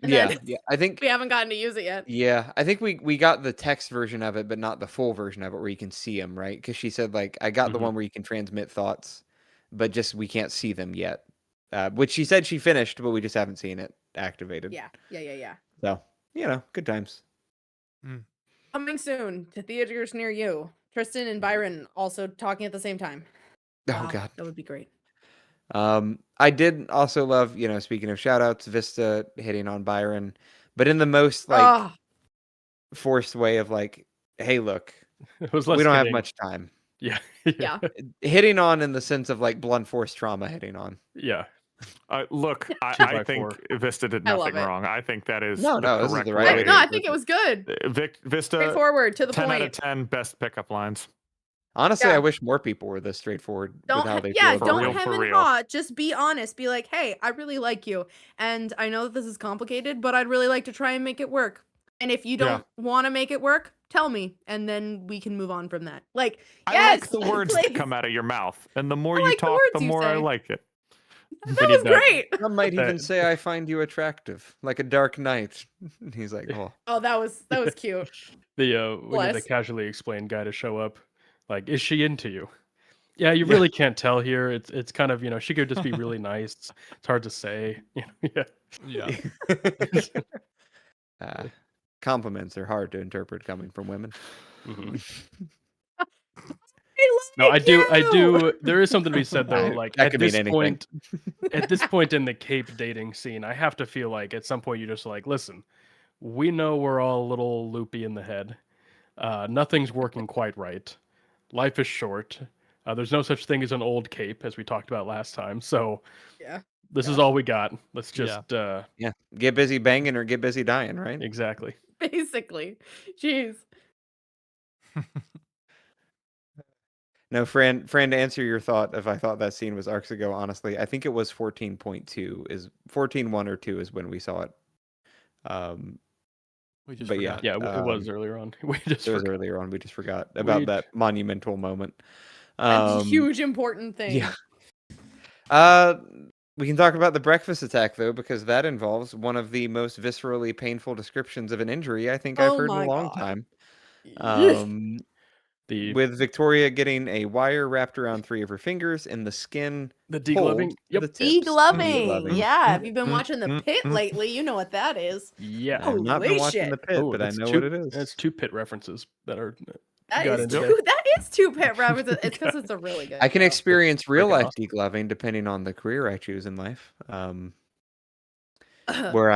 And Yeah. then Yeah. I think we haven't gotten to use it yet. Yeah, I think we got the text version of it, but not the full version of it where you can see them, right? Because she said like I got the Mhm. one where you can transmit thoughts, but just we can't see them yet. Which she said she finished, but we just haven't seen it activated. Yeah. So good times. Coming soon to theaters near you. Tristan and Byron also talking at the same time. Oh Wow, god. that would be great. I did also love, speaking of shout outs, Vista hitting on Byron, but in the most like Oh, forced way of like, hey, look, It was we less don't have kidding. much time. Yeah. yeah. Hitting on in the sense of like blunt force trauma hitting on. Yeah. Look, Two I by think four. Vista did I love nothing it. wrong. I think that is No, the this is correct the right way. way. No, I think it was good. Vista, Straightforward, to the 10 out of point. 10 best pickup lines. Honestly, Yeah. I wish more people were this straightforward with how they Yeah, feel about For don't real, it. hem for and real. haw. Just be honest. Be like, hey, I really like you. And I know that this is complicated, but I'd really like to try and make it work. And if you Yeah. don't want to make it work, tell me. And then we can move on from that. Like, I yes. like the words that please. come out of your mouth. And the more I you like the talk, words the you more I say. like it. That We was need that. great. Some might even That- say I find you attractive, like a dark knight. He's like, oh, Oh, that was cute. We need the Bless. casually explained guy to show up. Like, is she into you? Yeah, you Yeah. really can't tell here. It's kind of, she could just be really nice. It's hard to say. Yeah. Yeah. compliments are hard to interpret coming from women. Mhm. I No, like I you. do. There is something to be said though. Like That at could mean this anything. point, at this point in the Cape dating scene, I have to feel like at some point you're just like, listen, we know we're all a little loopy in the head. Nothing's working quite right. Life is short. There's no such thing as an old Cape, as we talked about last time. So Yeah. this is all we got. Let's just Yeah, get busy banging or get busy dying, right? exactly. Basically. Jeez. No, Fran, to answer your thought, if I thought that scene was arcs ago, honestly, I think it was 14.2 is 14.1 or 2 is when we saw it. We just But forgot. Yeah, it was earlier on. We just it was forgot. earlier on. We just forgot about that monumental moment. That's a huge important thing. Yeah. We can talk about the breakfast attack though, because that involves one of the most viscerally painful descriptions of an injury I think I've Oh heard in a my long God. time. The With Victoria getting a wire wrapped around 3 of her fingers and the skin degloving. pulled to Yep. the tips. Degloving. Degloving. Yeah, if you've been watching The Pit lately, you know what that is. Yeah. I have not been Holy watching shit. the pit, but I know what it is. That's 2 Pit references that are That got is into two. there. That is 2 Pit references. It's because it's a really good. I can show. experience real freaking life awesome. degloving depending on the career I choose in life. Where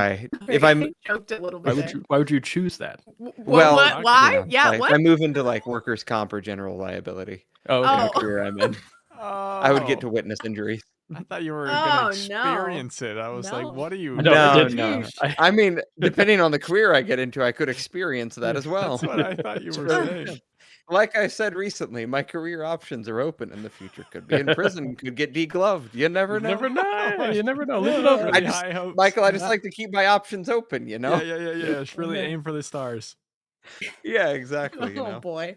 if I'm joked a little bit. Why would you choose that? well, What? Why? you know, Yeah. like, What? if I move into like workers' comp or general liability Oh, in okay. the career I'm in, I would get to witness injuries. I thought you were Oh, gonna no. experience it. I was like, No. what are you? No, No. Sheesh. I mean, depending on the career I get into, I could experience that as well. That's what I thought you were saying. Like I said recently, my career options are open in the future. Could be in prison, could get degloved. You never know. Never know. You never know. Live it Yeah, up. really I just- high hopes. Michael, I just like to keep my options open, you know? Yeah. Just really aim for the stars. Yeah, exactly. You Oh know, boy.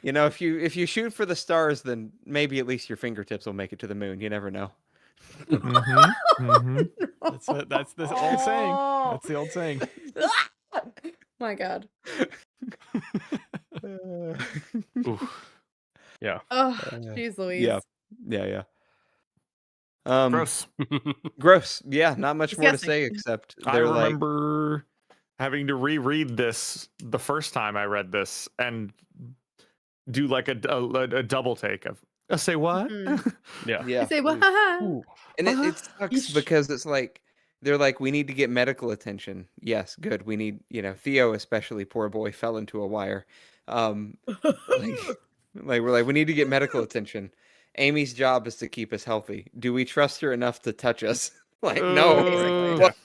you know, if you shoot for the stars, then maybe at least your fingertips will make it to the moon. You never know. Mm-hmm. That's the old saying. Oh. That's the old saying. My God. Oof. Yeah. Oh, jeez Louise. Yeah. Gross. Gross. Yeah, not much more to Disgusting. say except I they're like, remember having to reread this the first time I read this and do like a double take of say what? Mhm. Yeah. I yeah. say what? Ooh. And it sucks because it's like they're like, we need to get medical attention. Yes, good. We need, you know, Theo especially, poor boy, fell into a wire. Like we're like, we need to get medical attention. Amy's job is to keep us healthy. Do we trust her enough to touch us? Like, no. Basically. What?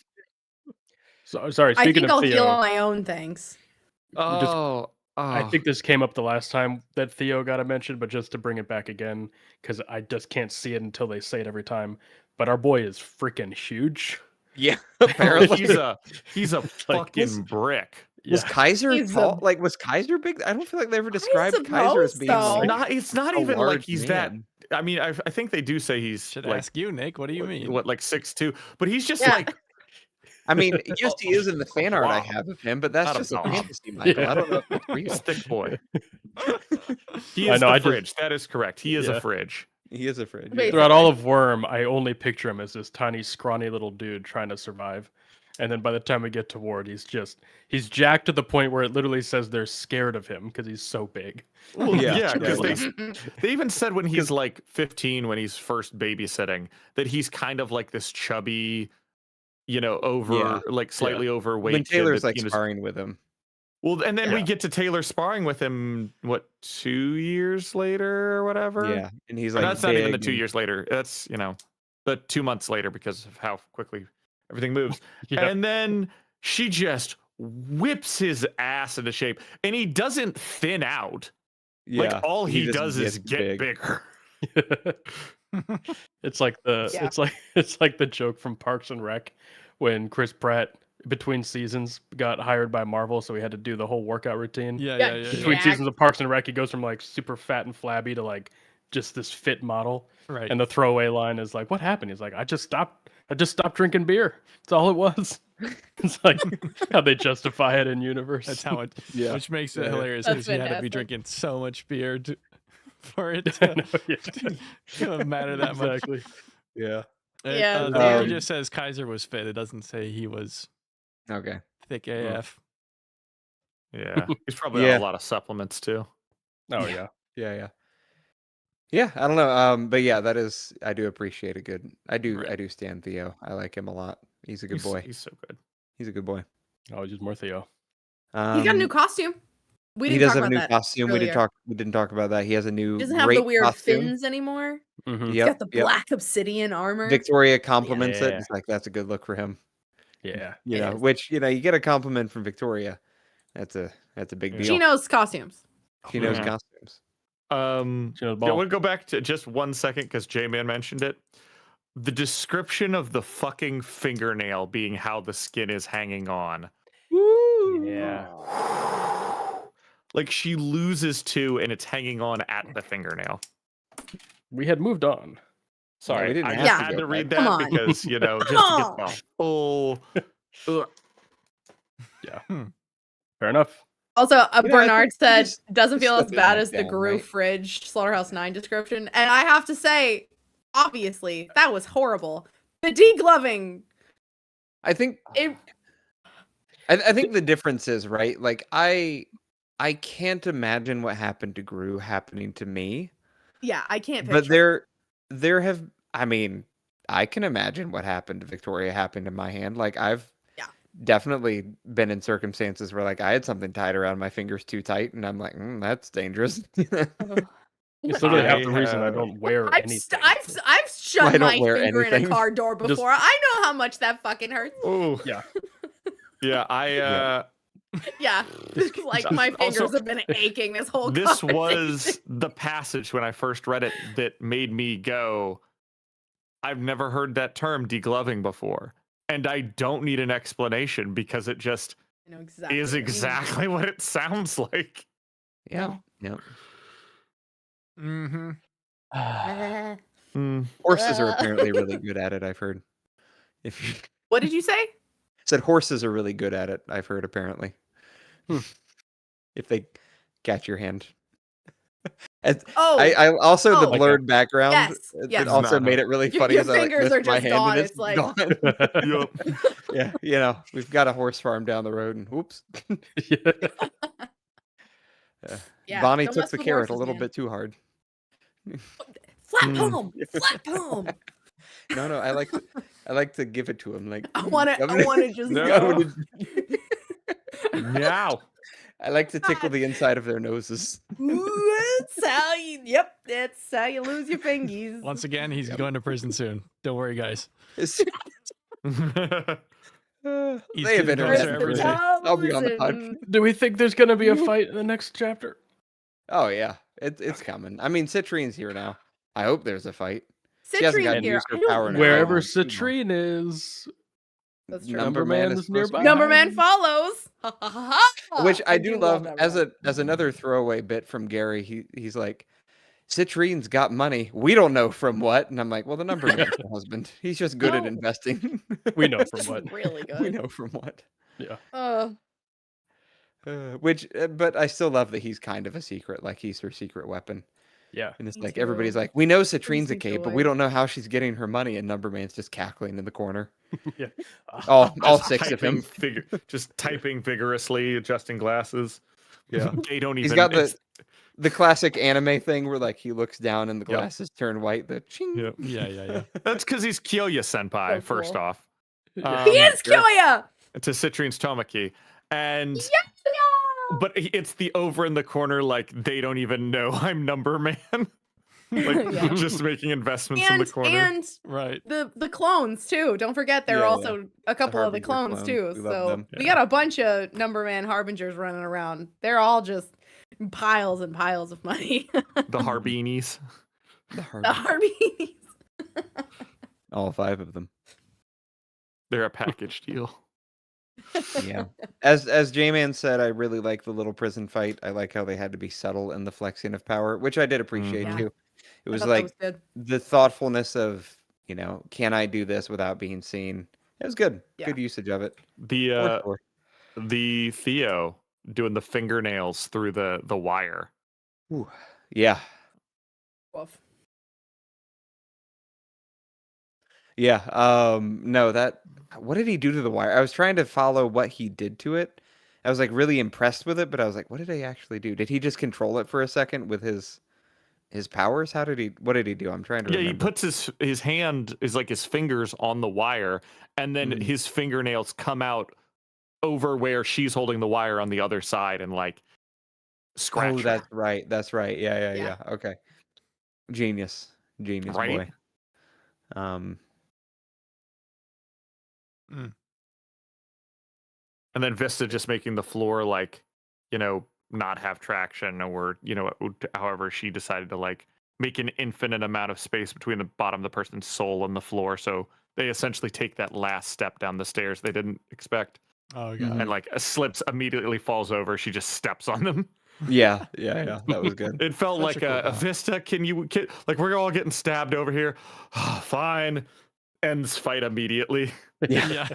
So, sorry. I Speaking think of I'll heal Theo, on my own, thanks. I think this came up the last time that Theo got a mention, but just to bring it back again, because I just can't see it until they say it every time. But our boy is freaking huge. Yeah, apparently. he's a fucking brick. Was Kaiser He's tall? Like, was Kaiser big? I don't feel like they ever described Kaiser as suppose being so. like It's not a even like large he's man. that. I mean, I think they do say he's Should like ask you, Nick. What do you mean? what, like 6'2", but he's just Yeah. like I mean, yes, he is in the fan art I Blob. have of him, but that's Not a just a blob. fantasy, Michael. Yeah. I don't know if it's he's real. thick boy. He I is know, the I just- fridge. That is correct. He is Yeah. a fridge. He is a fridge. Wait, Throughout all of Worm, I only picture him as this tiny, scrawny little dude trying to survive. And then by the time we get to Ward, he's jacked to the point where it literally says they're scared of him because he's so big. Well, Yeah, yeah, because yeah. they even said when he's like 15, when he's first babysitting, that he's kind of like this chubby, you know, like slightly overweight. When kid Taylor's that, like you know, sparring with him. well, and then we Yeah. get to Taylor sparring with him, what, 2 years later or whatever? Yeah, and he's Or like, that's not even the big 2 and- years later. That's, you know, the 2 months later because of how quickly everything moves. Yeah. And then she just whips his ass into shape, and he doesn't thin out. Yeah, Like all he just does is gets get big. bigger. It's like Yeah. it's like the joke from Parks and Rec when Chris Pratt between seasons got hired by Marvel, so he had to do the whole workout routine. Yeah, Between Jack. seasons of Parks and Rec, he goes from like super fat and flabby to like just this fit model. Right. And the throwaway line is like, "What happened?" He's like, I just stopped drinking beer. That's all it was." It's like how they justify it in universe. That's how it. Yeah. Which makes it Yeah. hilarious That's because he had to be fantastic. drinking so much beer for it I to, know, yeah. to matter that much. Exactly. Yeah. Yeah, The video dude. just says Kaiser was fit. It doesn't say he was Okay. thick AF. Yeah. He's probably Yeah. on a lot of supplements too. Oh yeah. Yeah. Yeah, I don't know. But yeah, that is. I do appreciate a good. I do stand Theo. I like him a lot. He's a good boy. He's so good. He's a good boy. Oh, just more Theo. He's got a new costume. We He didn't does talk have a about new that costume. earlier. We didn't talk about that. He has a new. He doesn't have great the weird costume. fins anymore. Mhm. He's Yep, got the yep. black obsidian armor. Victoria compliments it. Yeah. It's like that's a good look for him. Yeah. You It know, is. which you get a compliment from Victoria. That's a big deal. She knows costumes. She knows Yeah. costumes. She knows Yeah, ball. we'll go back to just 1 second because J-Man mentioned it. The description of the fucking fingernail being how the skin is hanging on. Yeah. Like she loses two and it's hanging on at the fingernail. We had moved on. Sorry, we didn't I have just to had go to read back. Come that on. because, just to get on. the full. Ugh. Yeah. Hmm. Fair enough. Also, I Bernard think we said just- doesn't feel just as let it bad knock as the down, Guru right? Fridge Slaughterhouse 9 description. And I have to say, obviously, that was horrible. The degloving, I think it I think the difference is, right? Like I can't imagine what happened to Gru happening to me. yeah, I can't But picture. there have I mean, I can imagine what happened to Victoria happened in my hand. Like I've Yeah. definitely been in circumstances where like I had something tied around my fingers too tight and I'm like, that's dangerous. It's literally half I the reason I have- don't wear I've, anything. I've shut Well, I don't my wear finger in anything. a car door Just- before. I know how much that fucking hurts. Oh Yeah. yeah. Yeah, like my fingers Also, have been aching this whole. This conversation. was the passage when I first read it that made me go, I've never heard that term degloving before. And I don't need an explanation because it just I know exactly. is what you mean. exactly what it sounds like. Yeah. Yeah. Mm-hmm. Horses are apparently really good at it, I've heard. If you What did you say? said horses are really good at it, I've heard apparently. If they catch your hand. And Oh, I also the Oh. blurred background. Yes, It yes. also It's not made it really Your- funny. your as I, like, fingers missed are my just hand gone, and it's like- gone. Yup. Yeah, we've got a horse farm down the road, and whoops, Yeah, Bonnie don't took mess the with carrot a horses, little man. bit too hard. Flat Mm. home, flat home. No, I like to give it to him. Like I want to just No. go. Meow. I like to tickle the inside of their noses. That's how you. Yep, that's how you lose your fingies. Once again, he's going to prison soon. Don't worry, guys. It's- He's they have getting internet closer every version. day. I'll be on the pod. Do we think there's gonna be a fight in the next chapter? Oh yeah, it's coming. I mean, Citrine's here now. I hope there's a fight. She hasn't Citrine gotten here. used to I her don't power in a know. Wherever long time. Citrine is, That's true. Numberman is is supposed to nearby. be Numberman behind. follows. Which I do love as Numberman. another throwaway bit from Gary. He's like, Citrine's got money. We don't know from what. And I'm like, well, the Numberman's the husband. He's just good at No. investing. we know from Just what. really good. We know from what. Uh, But I still love that he's kind of a secret. Like he's her secret weapon. Yeah. And it's Me like too. everybody's like, we know Citrine's a me cape, but joy. we don't know how she's getting her money. And Numberman's just cackling in the corner. Yeah. All Just six of him. just typing vigorously, adjusting glasses. Yeah. They don't even. He's got it's- the classic anime thing where like he looks down and the Yep. glasses turn white. The ching. Yep. Yeah. That's because he's Kyoya senpai. So First cool. off, he Um, is Kyoya. to Citrine's Tomaki, and Yeah. but it's the over in the corner like they don't even know I'm Numberman. Like Yeah. just making investments in the corner. And Right. the clones too. Don't forget there are Yeah, also a couple of the Harbinger clones clones. too. We love So them. we Yeah. got a bunch of Numberman harbingers running around. They're all just piles and piles of money. The Harbinis. The The Harbies. All 5 of them. They're a package deal. Yeah. As J-Man said, I really like the little prison fight. I like how they had to be subtle in the flexing of power, which I did appreciate Mhm. too. It I was thought that like was good. the thoughtfulness of, can I do this without being seen? It was good. Yeah. Good usage of it. The For sure. the Theo doing the fingernails through the wire. Ooh. Yeah. Woof. Yeah. No, what did he do to the wire? I was trying to follow what he did to it. I was like really impressed with it, but I was like, what did he actually do? Did he just control it for a second with his powers? What did he do? I'm trying to Yeah, he remember. puts his hand is like his fingers on the wire, and then Mhm. his fingernails come out over where she's holding the wire on the other side and like scratch. Oh, her, that's right. That's right. Yeah. Yeah. Okay. Genius Right? boy. And then Vista just making the floor like, not have traction, or however she decided to like make an infinite amount of space between the bottom of the person's soul and the floor, so they essentially take that last step down the stairs they didn't expect. Oh god. And like slips, immediately falls over. She just steps on them. Yeah. That was good. It felt Such like a cool a thought. Vista. Like we're all getting stabbed over here. Fine. Ends fight immediately. Yeah.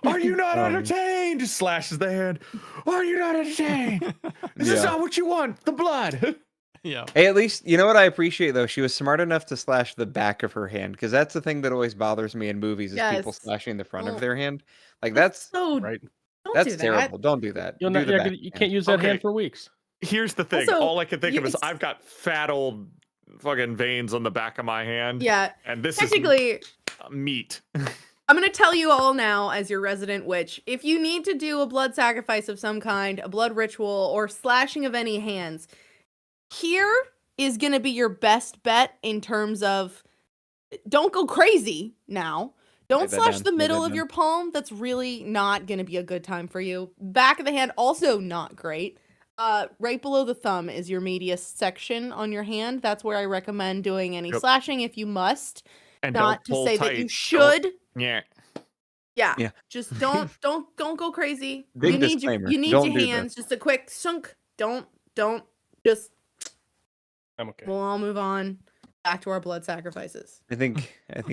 Are you not Um, entertained? Just slashes the hand. Are you not entertained? Is this Yeah. not what you want? The blood. Yeah. Hey, at least you know what I appreciate though. She was smart enough to slash the back of her hand, because that's the thing that always bothers me in movies is people Yes. slashing the front Oh. of their hand. Like that's So Right? don't that's do that. terrible. Don't do that. You'll Do not, the yeah, back you hand. can't use that hand Okay. for weeks. Here's the thing. Also, All I can think of is it's- I've got fat old fucking veins on the back of my hand. Yeah. And this Technically, is meat. I'm going to tell you all now, as your resident witch, if you need to do a blood sacrifice of some kind, a blood ritual, or slashing of any hands, here is going to be your best bet in terms of don't go crazy now. Don't Write that slash down, the write middle that of down. your palm. That's really not going to be a good time for you. Back of the hand, also not great. Right below the thumb is your medius section on your hand. That's where I recommend doing any Yep. slashing if you must. And Not don't to pull say tight. that you Don't- should. Yeah. Yeah. Yeah. Just don't go crazy. Big you need disclaimer, you need don't your do this. hands. Just a quick sunk. Don't just I'm okay. we'll all move on back to our blood sacrifices. I think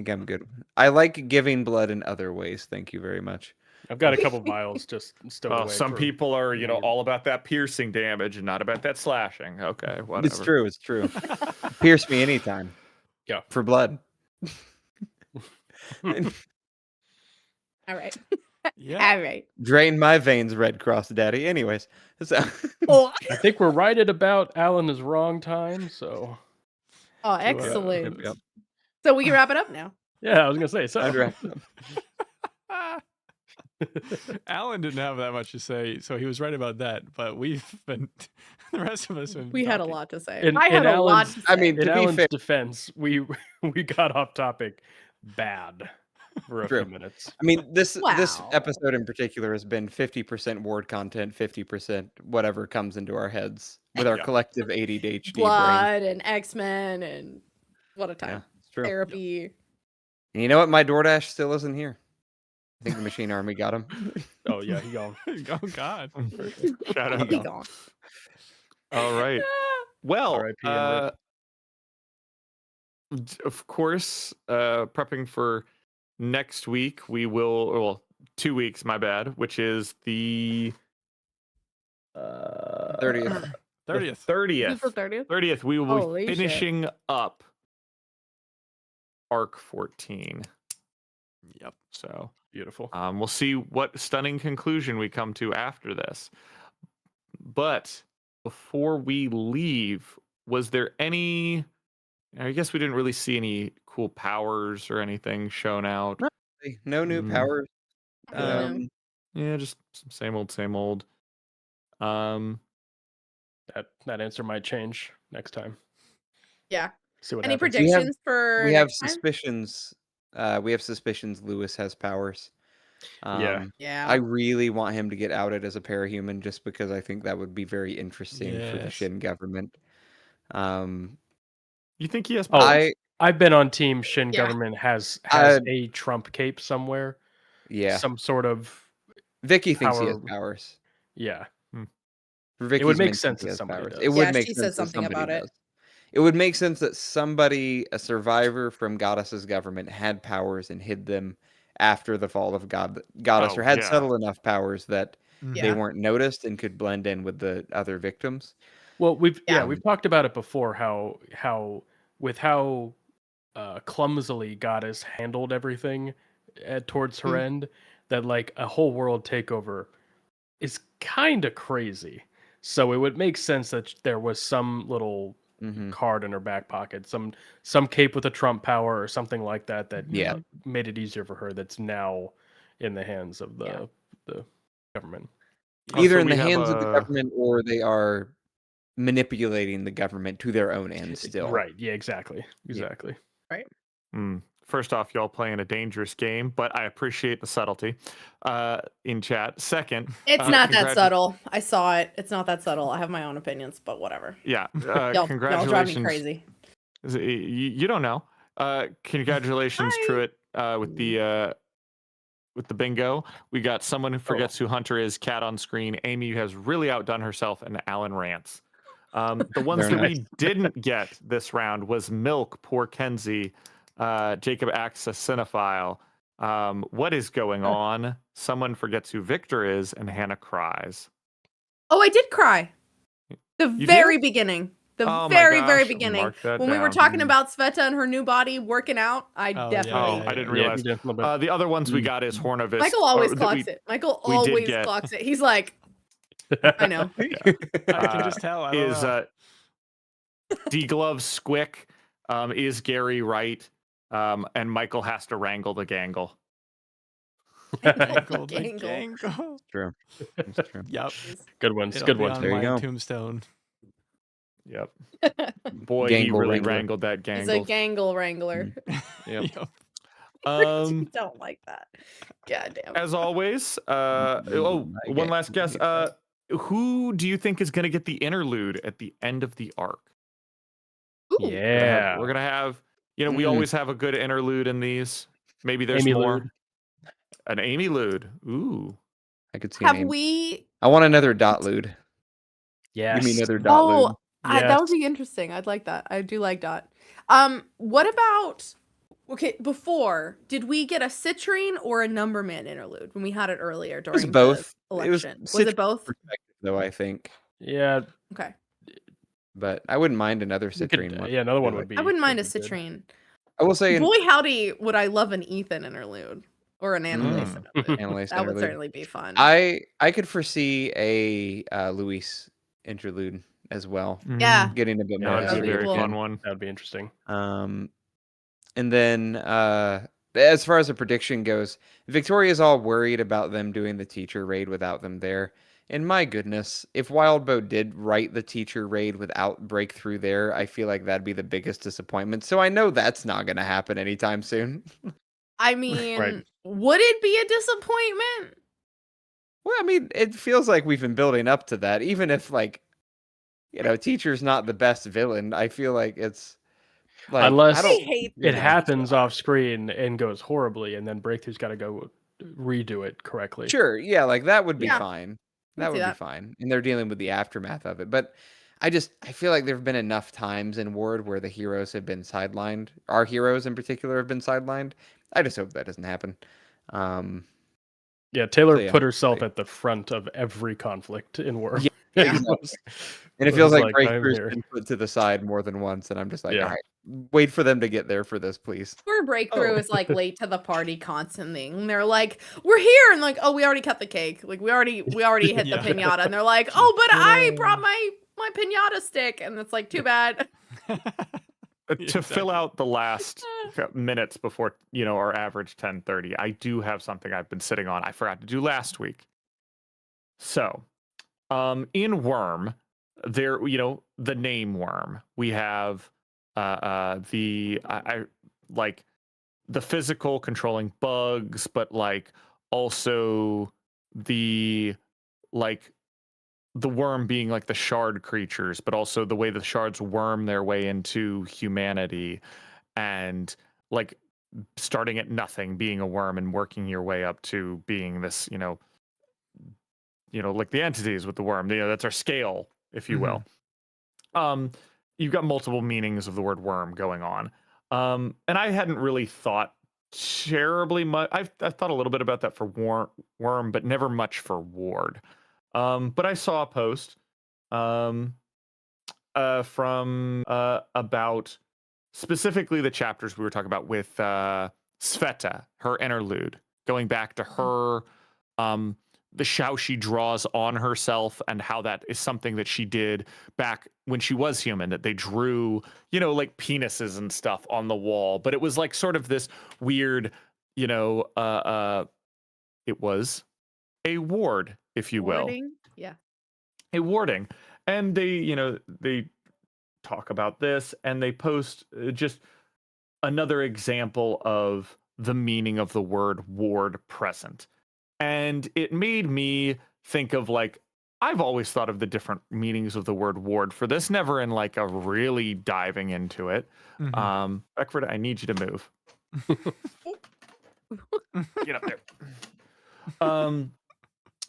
I'm good. I like giving blood in other ways. Thank you very much. I've got a couple vials just stowed Well, away. some for- people are, later. all about that piercing damage and not about that slashing. Okay, whatever. It's true. It's true. Pierce me anytime. Yeah. For blood. All right. Yeah. All right. Drain my veins, Red Cross Daddy. Anyways, so Oh, I think we're right at about Alan is wrong time. So excellent. Yep. So we can wrap it up now. yeah, I was gonna say so. I'd recommend- Alan didn't have that much to say, so he was right about that. But we've been, the rest of us have been We had a talking. lot to say. In- I had in a lot Alan's- to say. I mean, In to be Alan's fair, defense, we got off topic bad for a True. few minutes. I mean, this Wow. episode in particular has been 50% ward content, 50% whatever comes into our heads with our Yeah. collective ADHD brain. Blood and X-Men and what a Yeah, time. it's true. Therapy. And you know what? My DoorDash still isn't here. I think the Machine Army got him. Oh yeah, he gone. Oh God. Shout out. Be gone. All right. Well, R.I.P. and rip. of course, prepping for next week, we will, well, 2 weeks, my bad, which is the 30th. 30th. 30th. April 30th. 30th, we will Holy be shit. finishing up Arc 14. Yep. So Beautiful. we'll see what stunning conclusion we come to after this. But before we leave, was there any? I guess we didn't really see any cool powers or anything shown out. No new Mm. powers. No. Yeah, just some same old, same old. That answer might change next time. Yeah. See what Any happens. predictions for We have next time? suspicions. We have suspicions Lewis has powers. Yeah. Yeah. I really want him to get outed as a parahuman just because I think that would be very interesting for the Yes. Shin government. You think he has Oh, powers? I've been on team Shin Yeah. government has I- a Trump cape somewhere. Yeah. Some sort of Vicky thinks he has power- powers. yeah. For Vicky's would make mentioned sense he that has somebody powers. does. It would Yeah, make she sense said that something somebody about it. does. It would make sense that somebody, a survivor from Goddess's government, had powers and hid them after the fall of Goddess, Oh, or had yeah. subtle enough powers that Mhm. they Yeah. weren't noticed and could blend in with the other victims. Well, we've Yeah. we've talked about it before. How with how clumsily Goddess handled everything towards her end, that like a whole world takeover is kind of crazy. So it would make sense that there was some little Hmm. card in her back pocket, some cape with a Trump power or something like that Yeah. made it easier for her. That's now in the hands of Yeah. the government. Either Also, in we the have hands of the a- government or they are manipulating the government to their own ends still. Right? Yeah. Exactly. Exactly. first off, y'all playing a dangerous game, but I appreciate the subtlety in chat. Second, It's not that subtle. I saw it. It's not that subtle. I have my own opinions, but whatever. Yeah, Y'all congratulations. drive me crazy. You don't know. Congratulations, Hi. Truett, with the bingo. We got someone who forgets who Hunter is, Cat on screen. Amy has really outdone herself, and Alan rants. The ones Very that we didn't get this round was Milk, Poor Kenzie, Jacob acts a cinephile. What is going on? Someone forgets who Victor is, and Hannah cries. Oh, I did cry. The You very did? beginning. The Oh my very, gosh, very beginning. mark that When we were down. talking about Sveta and her new body working out, I Oh, definitely. I didn't Yeah, realize. you did a little bit. The other ones we got is Hornovis. Michael always that clocks it. Michael we did always get. clocks it. He's like, I know. I can just tell. I don't Is know. D Glove Squick, is Gary right? And Michael has to wrangle the gangle. Gangle, the Gangle. gangle. True. It's true. Yep. Good ones. It'll Good be ones. on There you my go. tombstone. Yep. Boy, he Gangle really wrangler. wrangled that He's a gangle. gangle wrangler. Yep. Yep. I don't like that. God damn. As always, I one get last guess. Who do you think is going to get the interlude at the end of the arc? Ooh. Yeah. We're gonna have, we always have a good interlude in these. Maybe there's Amy more. Lude. An Amy Lude. Ooh. I could see. Have Name. we? I want another dot lude. Yes. Give me another dot lude. Oh, that would Yes. be interesting. I'd like that. I do like Dot. What about? Okay, before did we get a citrine or a numberman interlude when we had it earlier It was during both. the It was election? Was it both? perspective, though, I think. Yeah. Okay. But I wouldn't mind another You could- citrine one. yeah, another one Like- would be. I wouldn't mind a would be good. citrine. I will say Boy, howdy, would I love an Ethan interlude or an Annalise Mm. interlude. Annalise That would interlude. certainly be fun. I could foresee a Luis interlude as well, Yeah. getting a bit Yeah, more. That'd be a that'd be very cool. fun one. That would be interesting. And then as far as the prediction goes, Victoria's all worried about them doing the teacher raid without them there. And my goodness, if Wildbow did write the teacher raid without breakthrough there, I feel like that'd be the biggest disappointment. So I know that's not going to happen anytime soon. I mean, Right. would it be a disappointment? Well, I mean, it feels like we've been building up to that. Even if, like, teacher's not the best villain, I feel like it's like Unless I hate it that. happens off screen and goes horribly, and then Breakthrough's got to go redo it correctly. Sure, yeah, like that would be Yeah. fine. can That see would be that. fine. And they're dealing with the aftermath of it. But I feel like there have been enough times in Ward where the heroes have been sidelined. Our heroes in particular have been sidelined. I just hope that doesn't happen. Yeah, Taylor So, yeah, put herself like- at the front of every conflict in War. Yeah, Yeah. And it It feels was like like, I'm Breakthrough's here. been put to the side more than once, and I'm just like, Yeah. all right, wait for them to get there for this, please. Poor Breakthrough Oh. is like late to the party constantly. And they're like, we're here. And like, oh, we already cut the cake. Like we already hit Yeah. the pinata. And they're like, oh, but I brought my pinata stick. And it's like, too bad. To fill out the last minutes before our average 10:30, I do have something I've been sitting on. I forgot to do last week. So, in Worm, there, the name Worm, we have the like the physical controlling bugs, but like also the worm being like the shard creatures, but also the way the shards worm their way into humanity, and like starting at nothing, being a worm, and working your way up to being this, like the entities with the worm. That's our scale, if you will. You've got multiple meanings of the word worm going on. And I hadn't really thought terribly much. I've thought a little bit about that for worm, but never much for ward. But I saw a post from about specifically the chapters we were talking about with Sveta, her interlude, going back to her, the shout she draws on herself, and how that is something that she did back when she was human, that they drew, like penises and stuff on the wall. But it was like sort of this weird, it was a ward, if you will. Warding? Yeah. A warding. And they talk about this, and they post just another example of the meaning of the word ward present. And it made me think of like, I've always thought of the different meanings of the word ward for this, never in like a really diving into it. Beckford, I need you to move. Get up there.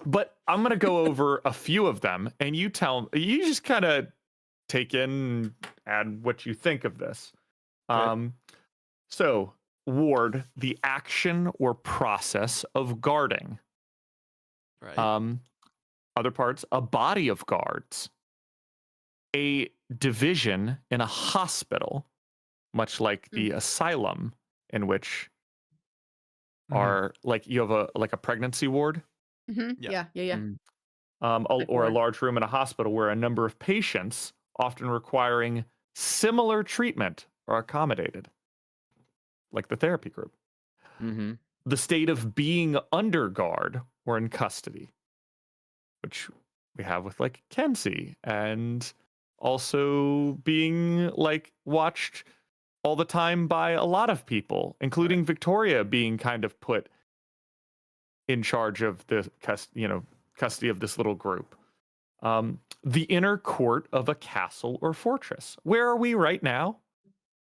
But I'm going to go over a few of them, and you just kind of take in, add what you think of this. Okay. So, ward, the action or process of guarding. Right. Other parts, a body of guards. A division in a hospital, much like the asylum, in which are like you have a pregnancy ward. Yeah. Yeah. Or a large room in a hospital where a number of patients, often requiring similar treatment, are accommodated, like the therapy group. The state of being under guard or in custody, which we have with like Kenzie, and also being like watched all the time by a lot of people, including Victoria being kind of put in charge of the custody of this little group. The inner court of a castle or fortress. Where are we right now?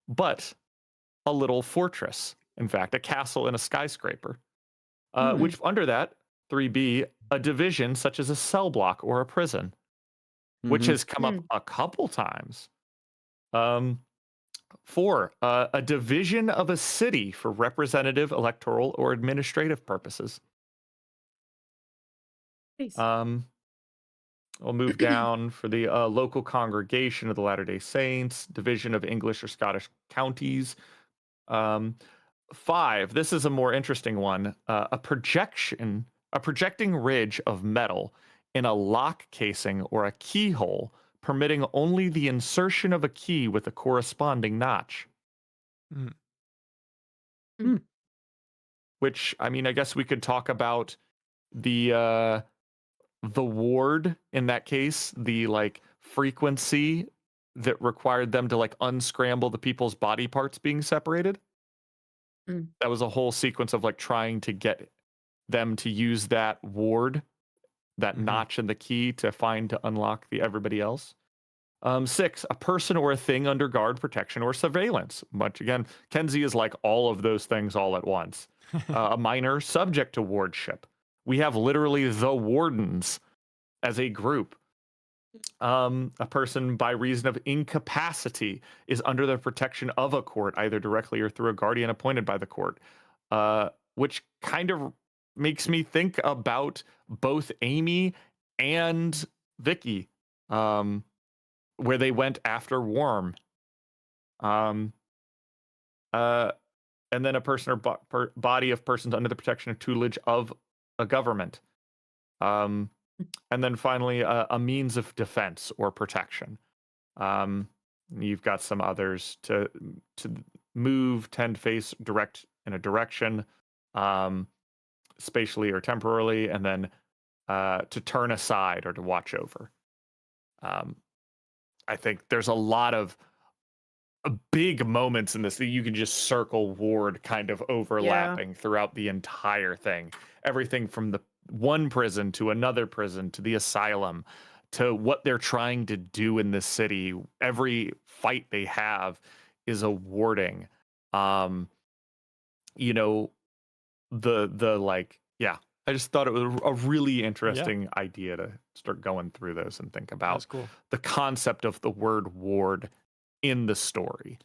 But a little fortress. In fact, a castle in a skyscraper. Which under that, 3B, a division such as a cell block or a prison, which has come up a couple times. 4, a division of a city for representative, electoral, or administrative purposes. Nice. We'll move down for the local congregation of the Latter-day Saints, division of English or Scottish counties. 5, this is a more interesting one, a projecting ridge of metal in a lock casing or a keyhole, permitting only the insertion of a key with a corresponding notch. Which, I mean, I guess we could talk about the ward in that case, the like frequency that required them to like unscramble the people's body parts being separated. That was a whole sequence of like trying to get them to use that ward, that notch in the key to unlock the everybody else. 6, a person or a thing under guard, protection, or surveillance. Much again, Kenzie is like all of those things all at once. A minor subject to wardship. We have literally the wardens as a group. A person by reason of incapacity is under the protection of a court, either directly or through a guardian appointed by the court, which kind of makes me think about both Amy and Vicky, where they went after Worm. And then a person or body of persons under the protection or tutelage of a government. And then finally, a means of defense or protection. You've got some others to move, tend, face, direct in a direction, spatially or temporarily, and then to turn aside or to watch over. I think there's a lot of big moments in this that you can just circle ward kind of overlapping throughout the entire thing. Everything from the one prison to another prison to the asylum to what they're trying to do in this city. Every fight they have is a warding. You know, the like, yeah, I just thought it was a really interesting idea to start going through those and think about the concept of the word ward in the story.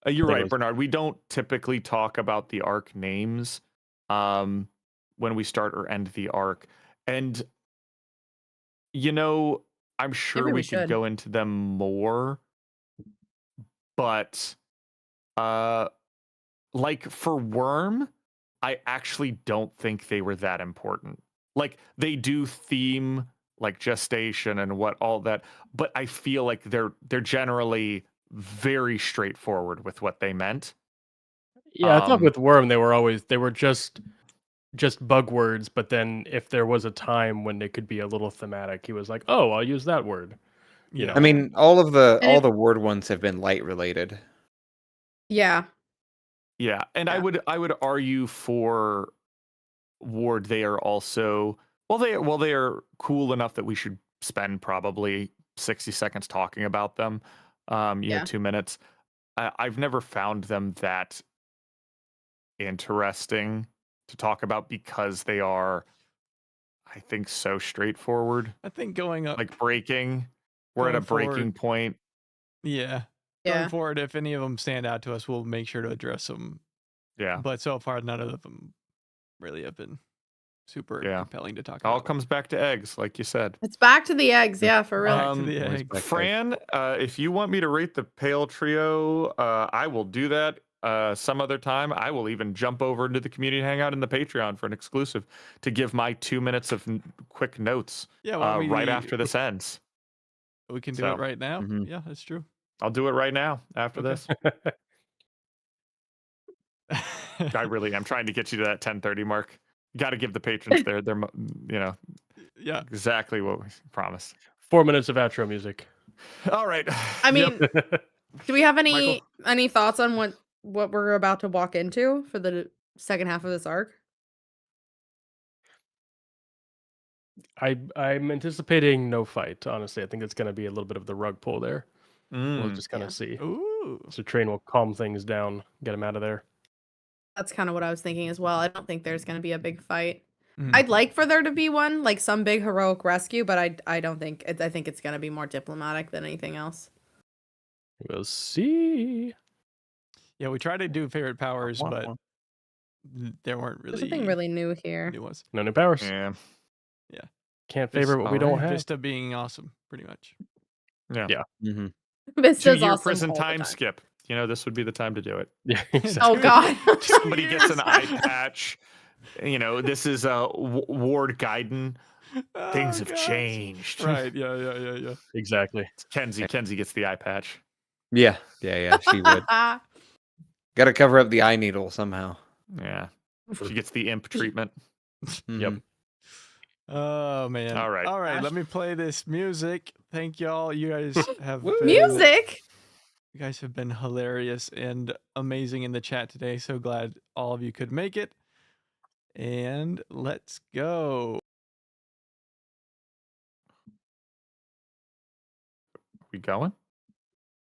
You're right, Bernard. We don't typically talk about the arc names when we start or end the arc. And, you know, I'm sure we could go into them more. But, like, for Worm, I actually don't think they were that important. Like, they do theme, like, gestation and what all that. But I feel like they're generally very straightforward with what they meant. Yeah, I thought with Worm they were just bug words, but then if there was a time when they could be a little thematic, he was like, "Oh, I'll use that word." You know, I mean, all And the ward ones have been light related. yeah. Yeah, and Yeah. I would argue for Ward. They are also they are cool enough that we should spend probably 60 seconds talking about them. Yeah. 2 minutes. I've never found them that interesting to talk about because they are, I think, so straightforward. I think going up, Like breaking, we're at a Going breaking forward. point. yeah. Yeah. Going forward, if any of them stand out to us, we'll make sure to address them. Yeah, But so far, none of them really have been super Yeah. compelling to talk it all about. comes back to eggs, like you said. It's back to the eggs. Yeah, for real. Back to the Always egg. back to eggs. Fran, if you want me to rate the Pale Trio, I will do that some other time. I will even jump over into the community hangout in the Patreon for an exclusive to give my 2 minutes of quick notes Yeah, well, right after this ends. we can do So, it right now. mhm. Yeah, that's true. I'll do it right now after Okay. this. I really am trying to get you to that 10:30 mark. Got to give the patrons their Yeah. exactly what we promised. 4 minutes of outro music. All right. I mean, do we have any Michael? thoughts on what we're about to walk into for the second half of this arc? I'm anticipating no fight. Honestly, I think it's going to be a little bit of the rug pull there. We'll just kind of see. Ooh. So Train will calm things down, get him out of there. That's kind of what I was thinking as well. I don't think there's going to be a big fight. Mm. I'd like for there to be one, like some big heroic rescue, but I don't think I think it's going to be more diplomatic than anything else. We'll see. Yeah, we tried to do favorite powers, Wah, but wah. there weren't really There's nothing really new here. new ones. No new powers. Yeah. Can't favor what we don't have. Vista being awesome, pretty much. Yeah. Yeah. Mm-hmm. Vista's 2-year awesome prison all the time time. skip. This would be the time to do it. Yeah. Oh Exactly. God! Somebody gets an eye patch. This is Ward Gaiden. Things Oh, have gosh. changed. Right. Yeah. Exactly. Kenzie gets the eye patch. Yeah. She would. Got to cover up the eye needle somehow. Yeah. She gets the imp treatment. Yep. Mhm. Oh man. All right. Let me play this music. Thank y'all. You guys have been, Music. You guys have been hilarious and amazing in the chat today. So glad all of you could make it. And let's go. We going?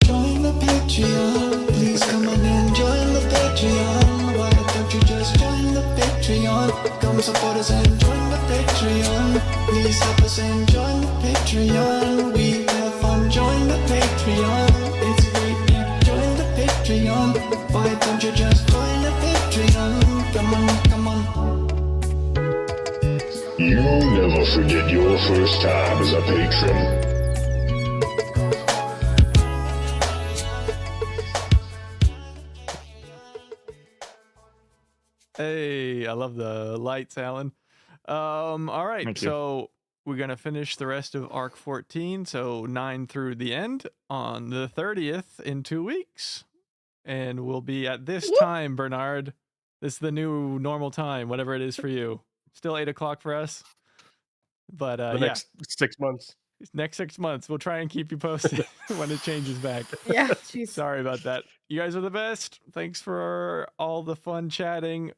Join the Patreon, please come on and join the Patreon. Why don't you just join the Patreon? Come support us and join the Patreon. Please help us and join the Patreon. We have fun, join the Patreon. It's great, yeah, join the Patreon. Why don't you just join the Patreon? Come on. You'll never forget your first time as a patron. Hey, I love the lights, Alan. All right, Thank you. so we're gonna finish the rest of Arc 14, so 9 through the end on the 30th in 2 weeks, and we'll be at this time, Bernard. This is the new normal time, whatever it is for you. Still 8 o'clock for us, but The next 6 months. next 6 months we'll try and keep you posted when it changes back. Yeah. Jeez. Sorry about that. You guys are the best. Thanks for all the fun chatting.